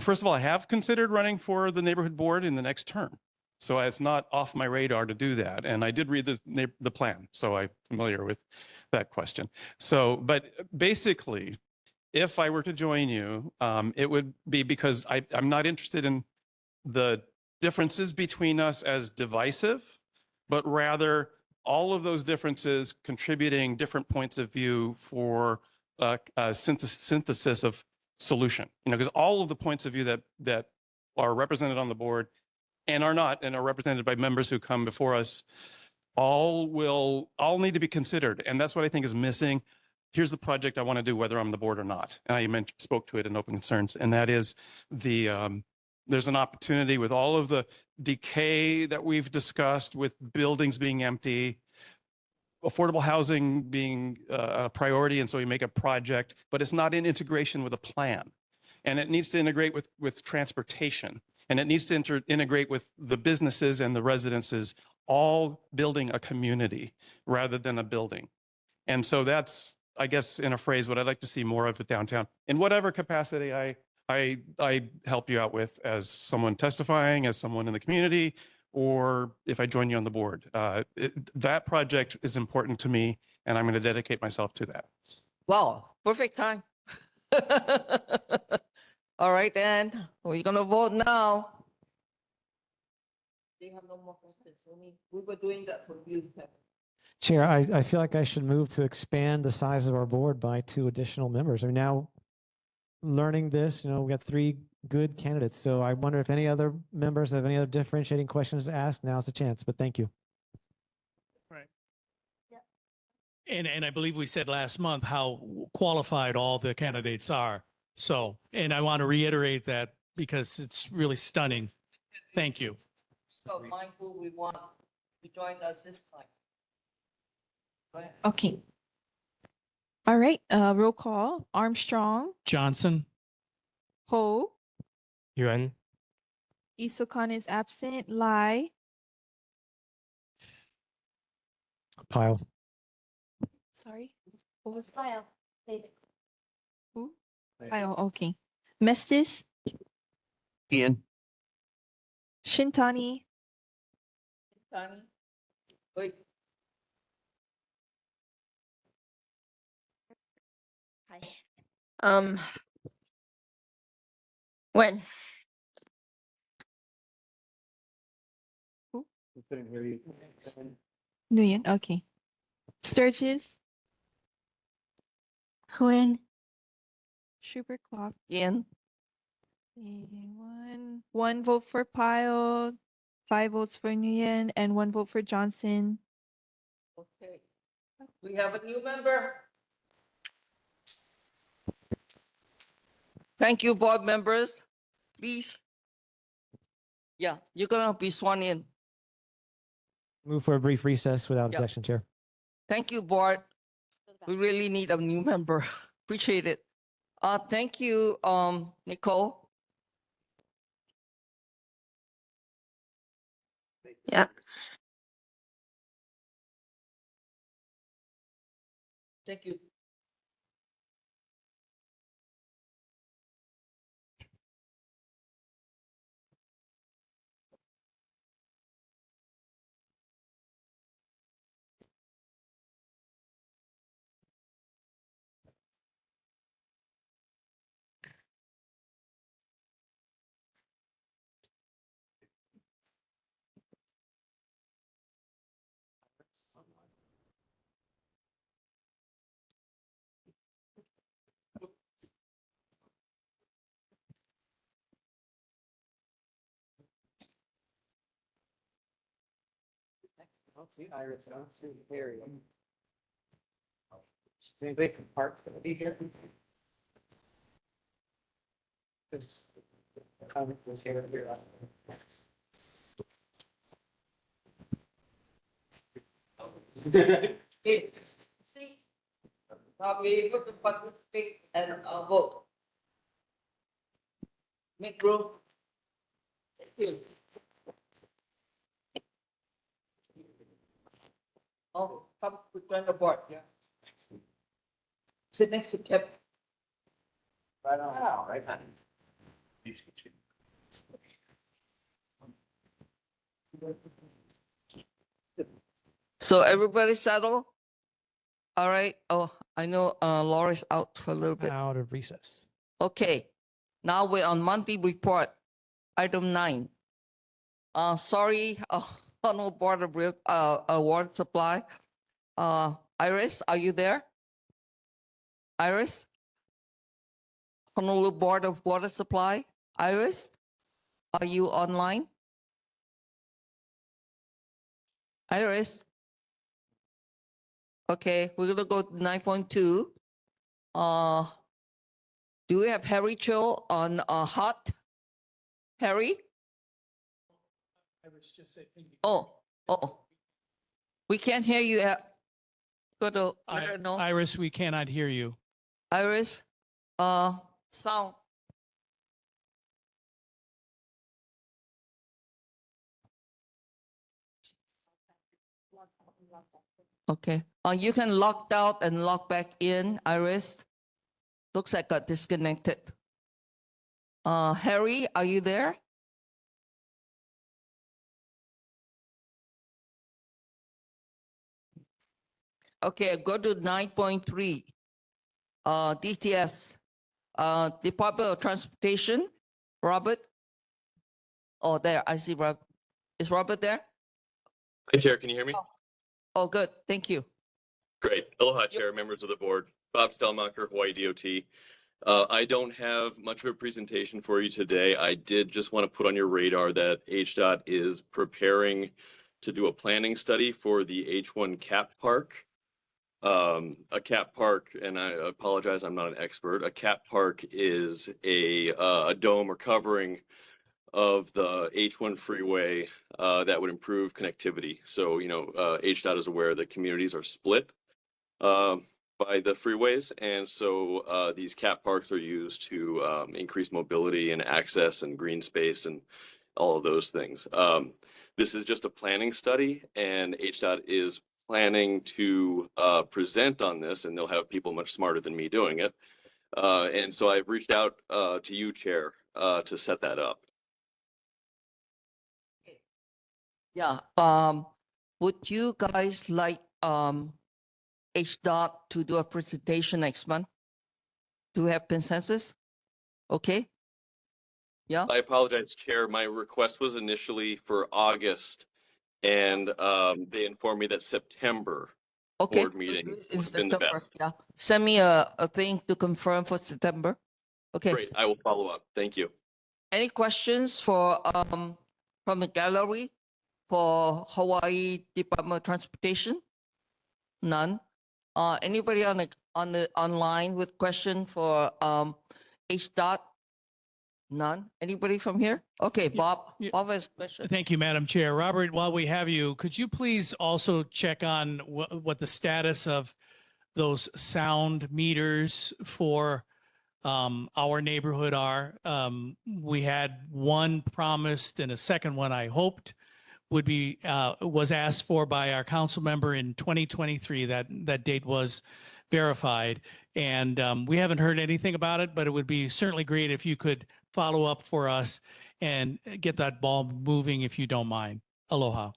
first of all, I have considered running for the neighborhood board in the next term. So it's not off my radar to do that. And I did read the plan, so I'm familiar with that question. So, but basically, if I were to join you, it would be because I'm not interested in the differences between us as divisive, but rather all of those differences contributing different points of view for a synthesis of solution. You know, because all of the points of view that are represented on the board and are not and are represented by members who come before us all need to be considered. And that's what I think is missing. Here's the project I want to do, whether I'm the board or not. And I spoke to it in open concerns. And that is there's an opportunity with all of the decay that we've discussed, with buildings being empty, affordable housing being a priority. And so we make a project, but it's not in integration with a plan. And it needs to integrate with transportation. And it needs to integrate with the businesses and the residences, all building a community rather than a building. And so that's, I guess, in a phrase, what I'd like to see more of it downtown. In whatever capacity I help you out with, as someone testifying, as someone in the community, or if I join you on the board. That project is important to me, and I'm going to dedicate myself to that. Wow, perfect time. All right, then we're gonna vote now. They have no more questions. We were doing that for you. Chair, I feel like I should move to expand the size of our board by 2 additional members. I'm now learning this, you know, we got 3 good candidates. So I wonder if any other members have any other differentiating questions to ask. Now's the chance, but thank you. Right. And I believe we said last month how qualified all the candidates are. So, and I want to reiterate that because it's really stunning. Thank you. So mindful, we want to join us this time. Go ahead. Okay. All right, roll call. Armstrong, Johnson. Ho, Yuan. Isokan is absent. Lai, Pile. sorry, what was Lyle? Who? Lyle, okay. Mestis, Ian. Shintani, Tani? Wait. Hi. When? Nguyen, okay. Sturgis, Huen, Schubert Clock. Ian? One vote for Pyle, 5 votes for Nguyen, and 1 vote for Johnson. Okay. We have a new member. Thank you, board members. Please. Yeah, you're gonna be sworn in. Move for a brief recess without Yeah. objection, Chair. Thank you, board. We really need a new member. Appreciate it. Thank you, Nicole. Yeah. Thank you. I don't see Iris. I don't see Harry. Anybody from Park gonna be here? Because the comment was here. Okay, see, I'll be able to participate and vote. Make room. Thank you. Oh, come to join the board, yeah. Sit next to Kevin. Right on. Right on. So everybody settle? All right. Oh, I know Laura's out for a little bit. Out of recess. Okay. Now we're on monthly report, item 9. Sorry, Honolulu Board of Water Supply. Iris, are you there? Iris? Honolulu Board of Water Supply. Iris, are you online? Iris? Okay, we're gonna go to 9.2. Do we have Harry Cho on hot? Harry? Oh, we can't hear you. Go to let her know. Iris, we cannot hear you. Iris, sound. Okay. You can log out and log back in, Iris. Looks like got disconnected. Harry, are you there? Okay, go to 9.3. DTS, Department of Transportation. Robert? Oh, there, I see Rob. Is Robert there? Hi, Chair. Can you hear me? Oh, good. Thank you. Great. Aloha, Chair, members of the board. Bob Stelmacher, Hawaii DOT. I don't have much of a presentation for you today. I did just want to put on your radar that HDOT is preparing to do a planning study for the H1 Cap Park. A cap park, and I apologize, I'm not an expert. A cap park is a dome or covering of the H1 freeway that would improve connectivity. So, HDOT is aware that communities are split by the freeways. And so these cap parks are used to increase mobility and access and green space and all of those things. This is just a planning study, and HDOT is planning to present on this, and they'll have people much smarter than me doing it. And so I've reached out to you, Chair, to set that up. Yeah. Would you guys like HDOT to do a presentation next month? Do we have consensus? Okay. Yeah. I apologize, Chair. My request was initially for August, and they informed me that September board meeting would have been the best. Yeah. Send me a thing to confirm for September. Okay. Great. I will follow up. Thank you. Any questions for from the gallery for Hawaii Department of Transportation? None. Anybody on the online with question for HDOT? None. Anybody from here? Okay, Bob. Bob has a question. Thank you, Madam Chair. Robert, while we have you, could you please also check on what the status of those sound meters for our neighborhood are? We had one promised and a second one I hoped would be was asked for by our council member in 2023. That date was verified, and we haven't heard anything about it, but it would be certainly great if you could follow up for us and get that ball moving if you don't mind. Aloha.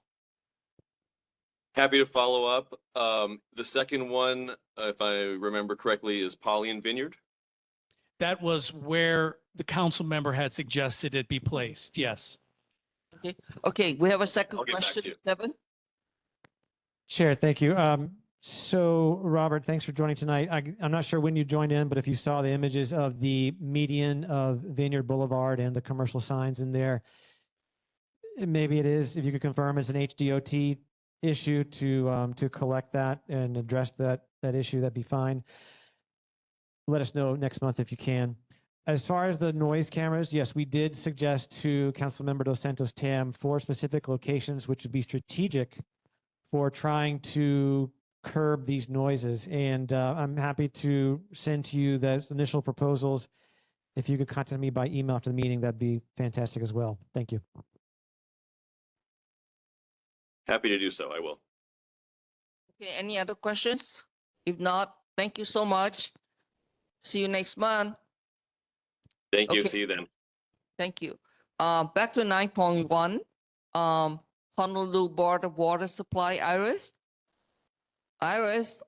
Happy to follow up. The second one, if I remember correctly, is Pauline Vineyard. That was where the council member had suggested it be placed. Yes. Okay. Okay. We have a second I'll get back question, to you. Kevin. Chair, thank you. So Robert, thanks for joining tonight. I'm not sure when you joined in, but if you saw the images of the median of Vineyard Boulevard and the commercial signs in there, maybe it is, if you could confirm it's an HDOT issue to collect that and address that issue, that'd be fine. Let us know next month if you can. As far as the noise cameras, yes, we did suggest to Councilmember Dos Santos Tam 4 specific locations, which would be strategic for trying to curb these noises. And I'm happy to send to you those initial proposals. If you could contact me by email after the meeting, that'd be fantastic as well. Thank you. Happy to do so. I will. Okay. Any other questions? If not, thank you so much. See you next month. Thank you. Okay. See you then. Thank you. Back to 9.1. Honolulu Board of Water Supply, Iris. Iris.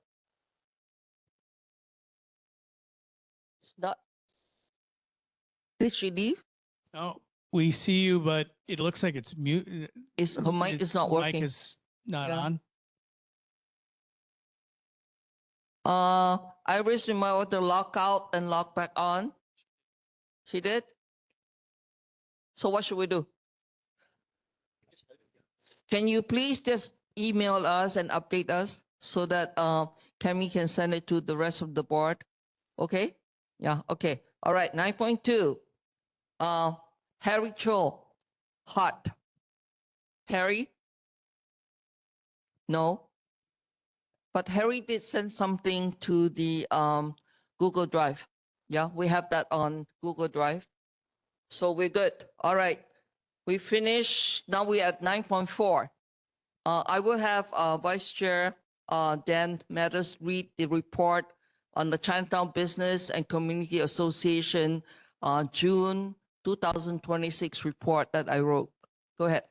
Did she leave? No, We see you, but it looks like it's mute. Is her mic is Its not working? Mic is not Yeah. on. Iris remember to log out and log back on. She did. So what should we do? Can you please just email us and update us so that Kemi can send it to the rest of the board? Okay. Yeah. Okay. All right. 9.2. Harry Cho, hot. Harry? No. But Harry did send something to the Google Drive. Yeah, we have that on Google Drive. So we're good. All right. We finished. Now we're at 9.4. I will have Vice Chair Dan Matters read the report on the Chinatown Business and Community Association June 2026 report that I wrote. Go ahead.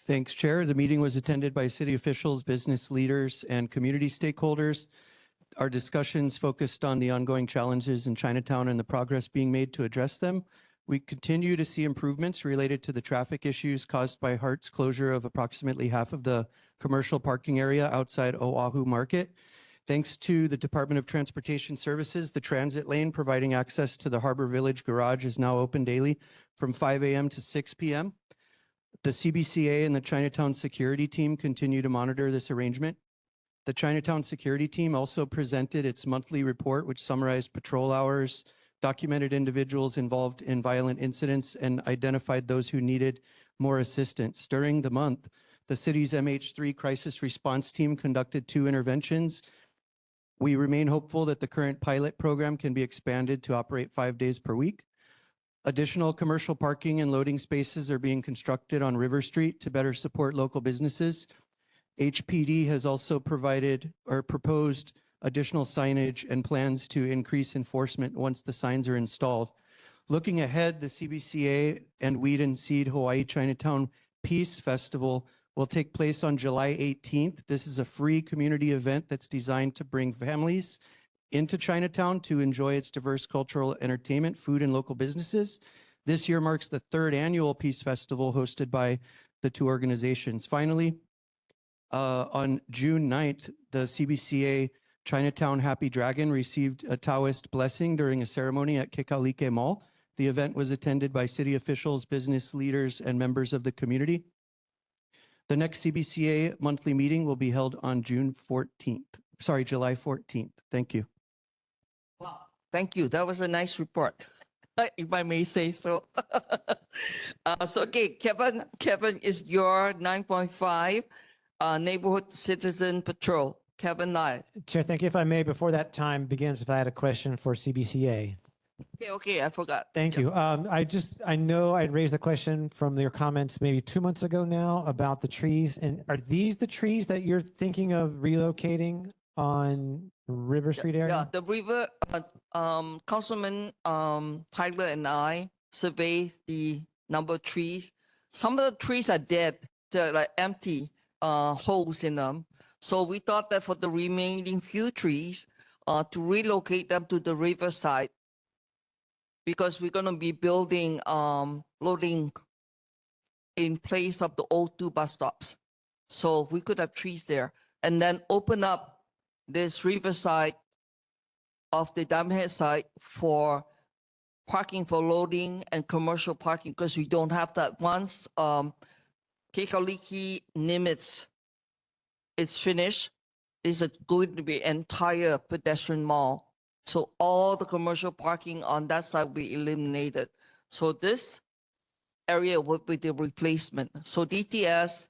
Thanks, Chair. The meeting was attended by city officials, business leaders, and community stakeholders. Our discussions focused on the ongoing challenges in Chinatown and the progress being made to address them. We continue to see improvements related to the traffic issues caused by Hart's closure of approximately half of the commercial parking area outside Oahu Market. Thanks to the Department of Transportation Services, the transit lane providing access to the Harbor Village Garage is now open daily from 5 a.m. to 6 p.m. The CBCA and the Chinatown Security Team continue to monitor this arrangement. The Chinatown Security Team also presented its monthly report, which summarized patrol hours, documented individuals involved in violent incidents, and identified those who needed more assistance. During the month, the city's MH3 crisis response team conducted 2 interventions. We remain hopeful that the current pilot program can be expanded to operate 5 days per week. Additional commercial parking and loading spaces are being constructed on River Street to better support local businesses. HPD has also provided or proposed additional signage and plans to increase enforcement once the signs are installed. Looking ahead, the CBCA and Weed and Seed Hawaii Chinatown Peace Festival will take place on July 18th. This is a free community event that's designed to bring families into Chinatown to enjoy its diverse cultural entertainment, food, and local businesses. This year marks the 3rd annual Peace Festival hosted by the 2 organizations. Finally, on June 9th, the CBCA Chinatown Happy Dragon received a Taoist blessing during a ceremony at Kekalike Mall. The event was attended by city officials, business leaders, and members of the community. The next CBCA monthly meeting will be held on July 14th. Thank you. Wow. Thank you. That was a nice report, if I may say so. Okay, Kevin is your 9.5 Neighborhood Citizen Patrol. Kevin Nye. Chair, thank you. If I may, before that time begins, if I had a question for CBCA. Okay, I forgot. Thank you. I know I raised a question from your comments maybe 2 months ago now about the trees. And are these the trees that you're thinking of relocating on River Street area? Yeah, the river, Councilman Tyler and I surveyed the number of trees. Some of the trees are dead. They're like empty holes in them. So we thought that for the remaining few trees, to relocate them to the riverside, because we're going to be building loading in place of the old 2 bus stops. So we could have trees there and then open up this riverside of the Diamond Head site for parking for loading and commercial parking, because we don't have that once Kekaliki Nimitz is finished. It's going to be entire pedestrian mall. So all the commercial parking on that side will be eliminated. So this area will be the replacement. So DTS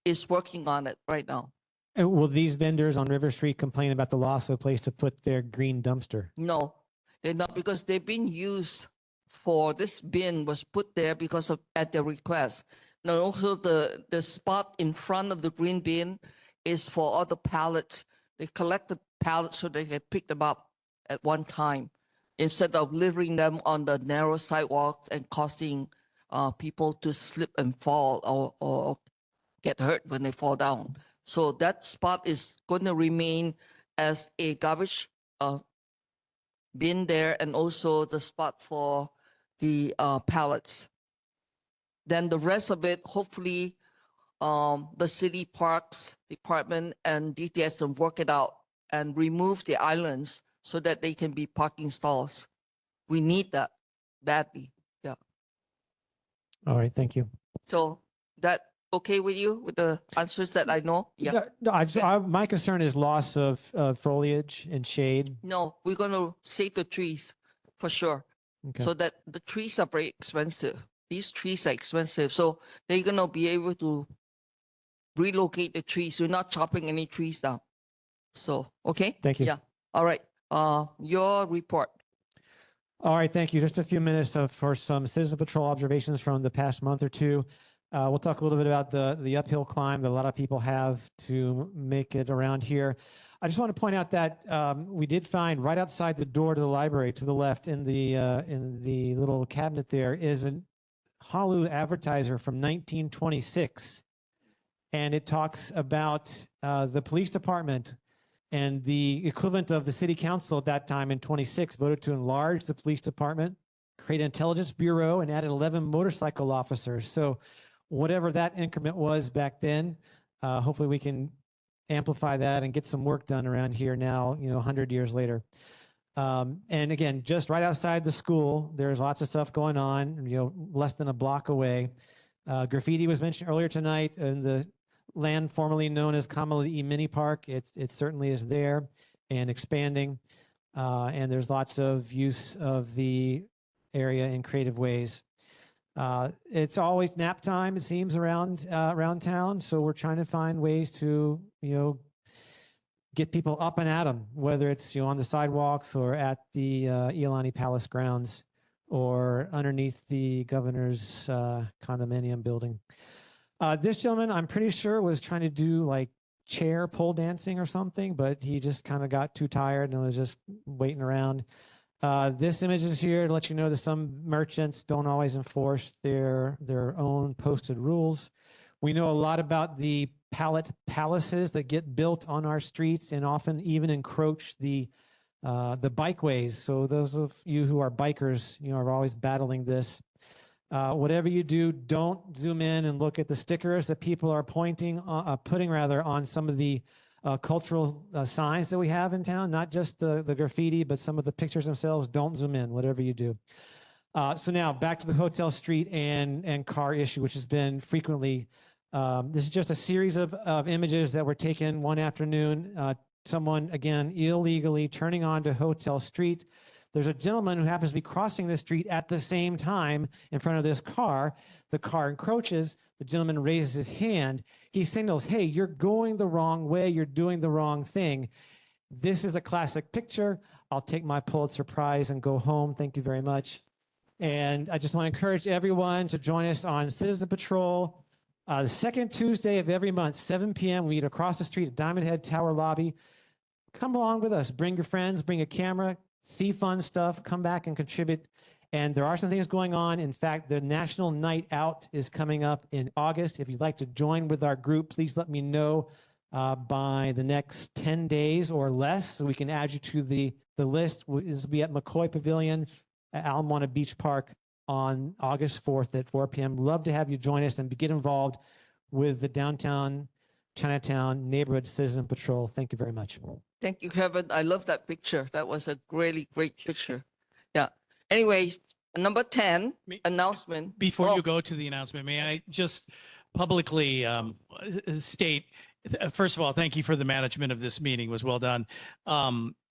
is working on it right now. And will these vendors on River Street complain about the loss of a place to put their green dumpster? No, they're not, because they've been used for, this bin was put there because of at their request. Now also the spot in front of the green bin is for all the pallets. They collect the pallets so they can pick them up at one time, instead of leaving them on the narrow sidewalks and causing people to slip and fall or get hurt when they fall down. So that spot is going to remain as a garbage bin there, and also the spot for the pallets. Then the rest of it, hopefully, the city parks department and DTS can work it out and remove the islands so that they can be parking stalls. We need that badly. Yeah. All right, thank you. So that okay with you with the answers that I know? Yeah. No, my concern is loss of foliage and shade. No, we're going to save the trees for sure. Okay. So that the trees are very expensive. These trees are expensive. So they're going to be able to relocate the trees. We're not chopping any trees down. So, okay. Thank you. Yeah. All right. Your report. All right, thank you. Just a few minutes for some citizen patrol observations from the past month or two. We'll talk a little bit about the uphill climb that a lot of people have to make it around here. I just want to point out that we did find right outside the door to the library to the left in the little cabinet there is a Honolulu Advertiser from 1926. And it talks about the police department and the equivalent of the city council at that time in 26 voted to enlarge the police department, create an intelligence bureau, and added 11 motorcycle officers. So whatever that increment was back then, hopefully we can amplify that and get some work done around here now, 100 years later. And again, just right outside the school, there's lots of stuff going on, less than a block away. Graffiti was mentioned earlier tonight in the land formerly known as Kamali'i Mini Park. It certainly is there and expanding. And there's lots of use of the area in creative ways. It's always nap time, it seems, around town. So we're trying to find ways to, get people up and at them, whether it's on the sidewalks or at the Iolani Palace grounds or underneath the governor's condominium building. This gentleman, I'm pretty sure, was trying to do like chair pole dancing or something, but he just kind of got too tired and was just waiting around. This image is here to let you know that some merchants don't always enforce their own posted rules. We know a lot about the pallet palaces that get built on our streets and often even encroach the bikeways. So those of you who are bikers, are always battling this. Whatever you do, don't zoom in and look at the stickers that people are putting on some of the cultural signs that we have in town, not just the graffiti, but some of the pictures themselves. Don't zoom in, whatever you do. So now back to the Hotel Street and car issue, which has been frequently, this is just a series of images that were taken one afternoon. Someone, again, illegally turning onto Hotel Street. There's a gentleman who happens to be crossing the street at the same time in front of this car. The car encroaches. The gentleman raises his hand. He signals, hey, you're going the wrong way. You're doing the wrong thing. This is a classic picture. I'll take my Pulitzer Prize and go home. Thank you very much. And I just want to encourage everyone to join us on Citizen Patrol. The second Tuesday of every month, 7 p.m. We meet across the street at Diamond Head Tower Lobby. Come along with us. Bring your friends. Bring a camera. See fun stuff, come back and contribute. And there are some things going on. In fact, the National Night Out is coming up in August. If you'd like to join with our group, please let me know by the next 10 days or less so we can add you to the list. This will be at McCoy Pavilion at Ala Moana Beach Park on August 4th at 4 p.m. Love to have you join us and get involved with the downtown Chinatown Neighborhood Citizen Patrol. Thank you very much. Thank you, Kevin. I love that picture. That was a really great picture. Yeah. Anyway, number 10, announcement. Before you go to the announcement, may I just publicly state, first of all, thank you for the management of this meeting. It was well done.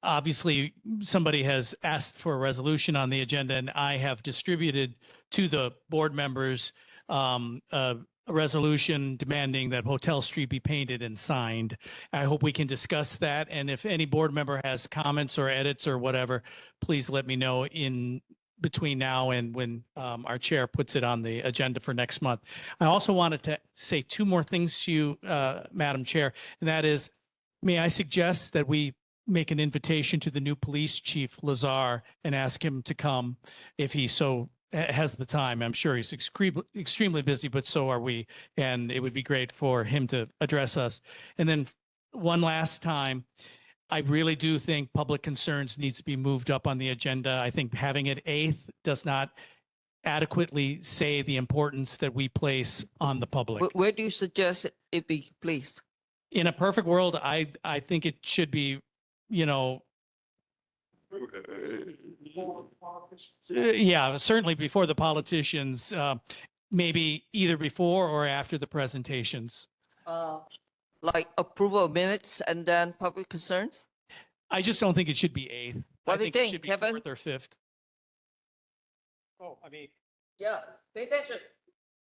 Obviously, somebody has asked for a resolution on the agenda, and I have distributed to the board members a resolution demanding that Hotel Street be painted and signed. I hope we can discuss that. And if any board member has comments or edits or whatever, please let me know in between now and when our chair puts it on the agenda for next month. I also wanted to say two more things to you, Madam Chair, and that is, may I suggest that we make an invitation to the new police chief, Lazar, and ask him to come if he so has the time. I'm sure he's extremely busy, but so are we. And it would be great for him to address us. And then one last time, I really do think public concerns needs to be moved up on the agenda. I think having it 8th does not adequately say the importance that we place on the public. Where do you suggest it be placed? In a perfect world, I think it should be, you know, yeah, certainly before the politicians, maybe either before or after the presentations. Like approval of minutes and then public concerns? I just don't think it should be eighth. What I do you think it think, should be Kevin? fourth or fifth. Oh, I mean, Yeah, pay attention.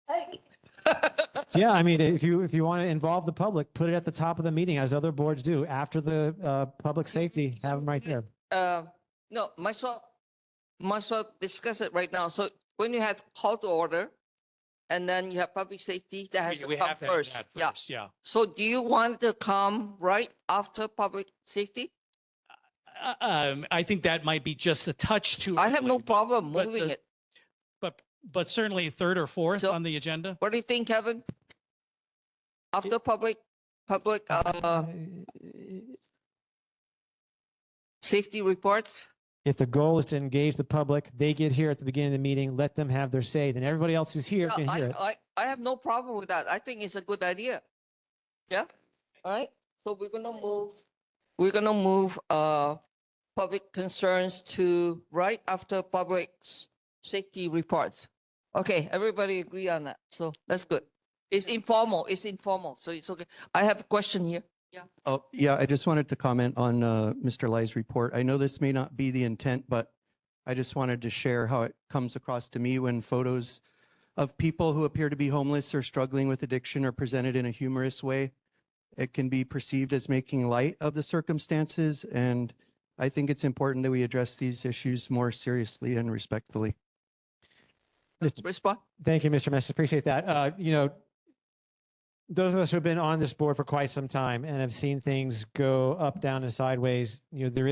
Hey. yeah, I mean, if you want to involve the public, put it at the top of the meeting as other boards do after the public safety, have them right there. No, might as well discuss it right now. So when you have call to order, and then you have public safety, that has to We come have to have first. that Yeah. first, yeah. So do you want to come right after public safety? I think that might be just a touch too. I have no early, problem but moving the- it. but certainly third or fourth So- on the agenda. What do you think, Kevin? After public safety reports? If the goal is to engage the public, they get here at the beginning of the meeting, let them have their say, then everybody else who's here Yeah, can hear it. I have no problem with that. I think it's a good idea. Yeah, all right. So we're gonna move public concerns to right after public safety reports. Okay, everybody agree on that. So that's good. It's informal, so it's okay. I have a question here. Yeah. Oh, yeah, I just wanted to comment on Mr. Lai's report. I know this may not be the intent, but I just wanted to share how it comes across to me when photos of people who appear to be homeless or struggling with addiction are presented in a humorous way. It can be perceived as making light of the circumstances, and I think it's important that we address these issues more seriously and respectfully. Respond. Thank you, Mr. Messi. Appreciate that. You know, those of us who have been on this board for quite some time and have seen things go up, down, and sideways, you know, there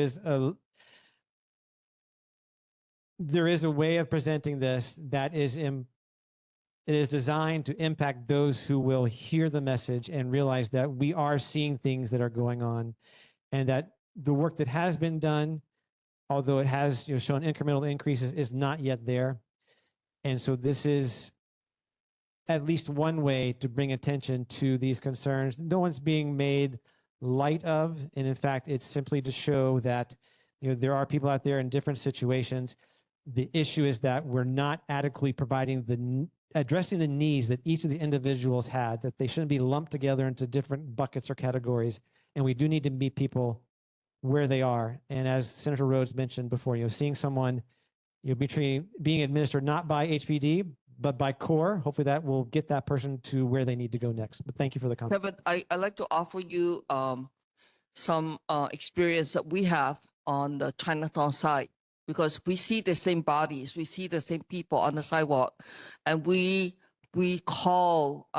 is a way of presenting this that is it is designed to impact those who will hear the message and realize that we are seeing things that are going on, and that the work that has been done, although it has, you know, shown incremental increases, is not yet there. And so this is at least one way to bring attention to these concerns. No one's being made light of, and in fact, it's simply to show that, you know, there are people out there in different situations. The issue is that we're not adequately addressing the needs that each of the individuals had, that they shouldn't be lumped together into different buckets or categories. And we do need to meet people where they are. And as Senator Rhodes mentioned before, you know, seeing someone, you know, being administered not by HPD, but by CORE, hopefully that will get that person to where they need to go next. But thank you for the comment. Kevin, I'd like to offer you some experience that we have on the Chinatown side, because we see the same bodies, we see the same people on the sidewalk, and we call,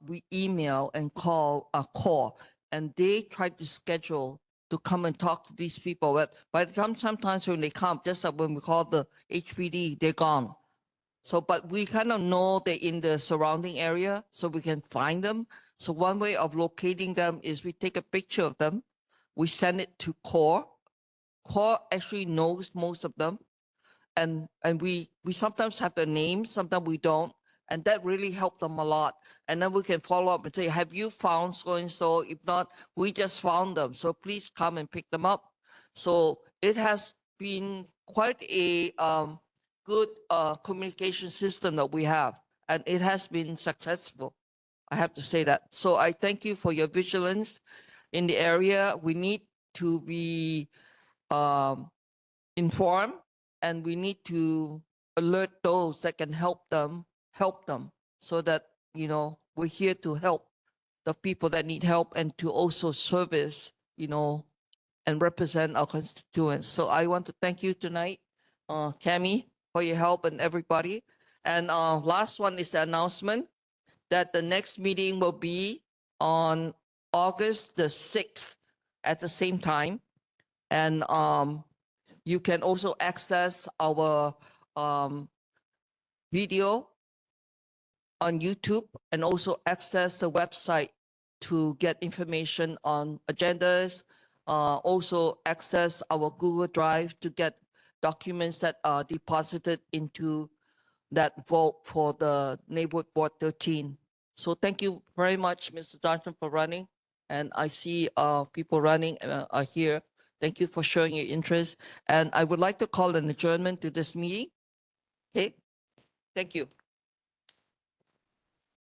we email and call CORE, and they try to schedule to come and talk to these people. But by the time, sometimes when they come, just like when we call the HPD, they're gone. So, but we kind of know they're in the surrounding area, so we can find them. So one way of locating them is we take a picture of them, we send it to CORE. CORE actually knows most of them, and we sometimes have the names, sometimes we don't, and that really helped them a lot. And then we can follow up and say, have you found so and so? If not, we just found them, so please come and pick them up. So it has been quite a good communication system that we have, and it has been successful. I have to say that. So I thank you for your vigilance in the area. We need to be informed, and we need to alert those that can help them, so that, you know, we're here to help the people that need help and to also service, you know, and represent our constituents. So I want to thank you tonight, Cami, for your help, and everybody. And last one is the announcement that the next meeting will be on August the 6th at the same time. And you can also access our video on YouTube, and also access the website to get information on agendas. Also access our Google Drive to get documents that are deposited into that vote for the neighborhood board 13. So thank you very much, Mr. Johnson, for running. And I see people running are here. Thank you for showing your interest. And I would like to call an adjournment to this meeting. Okay, thank you.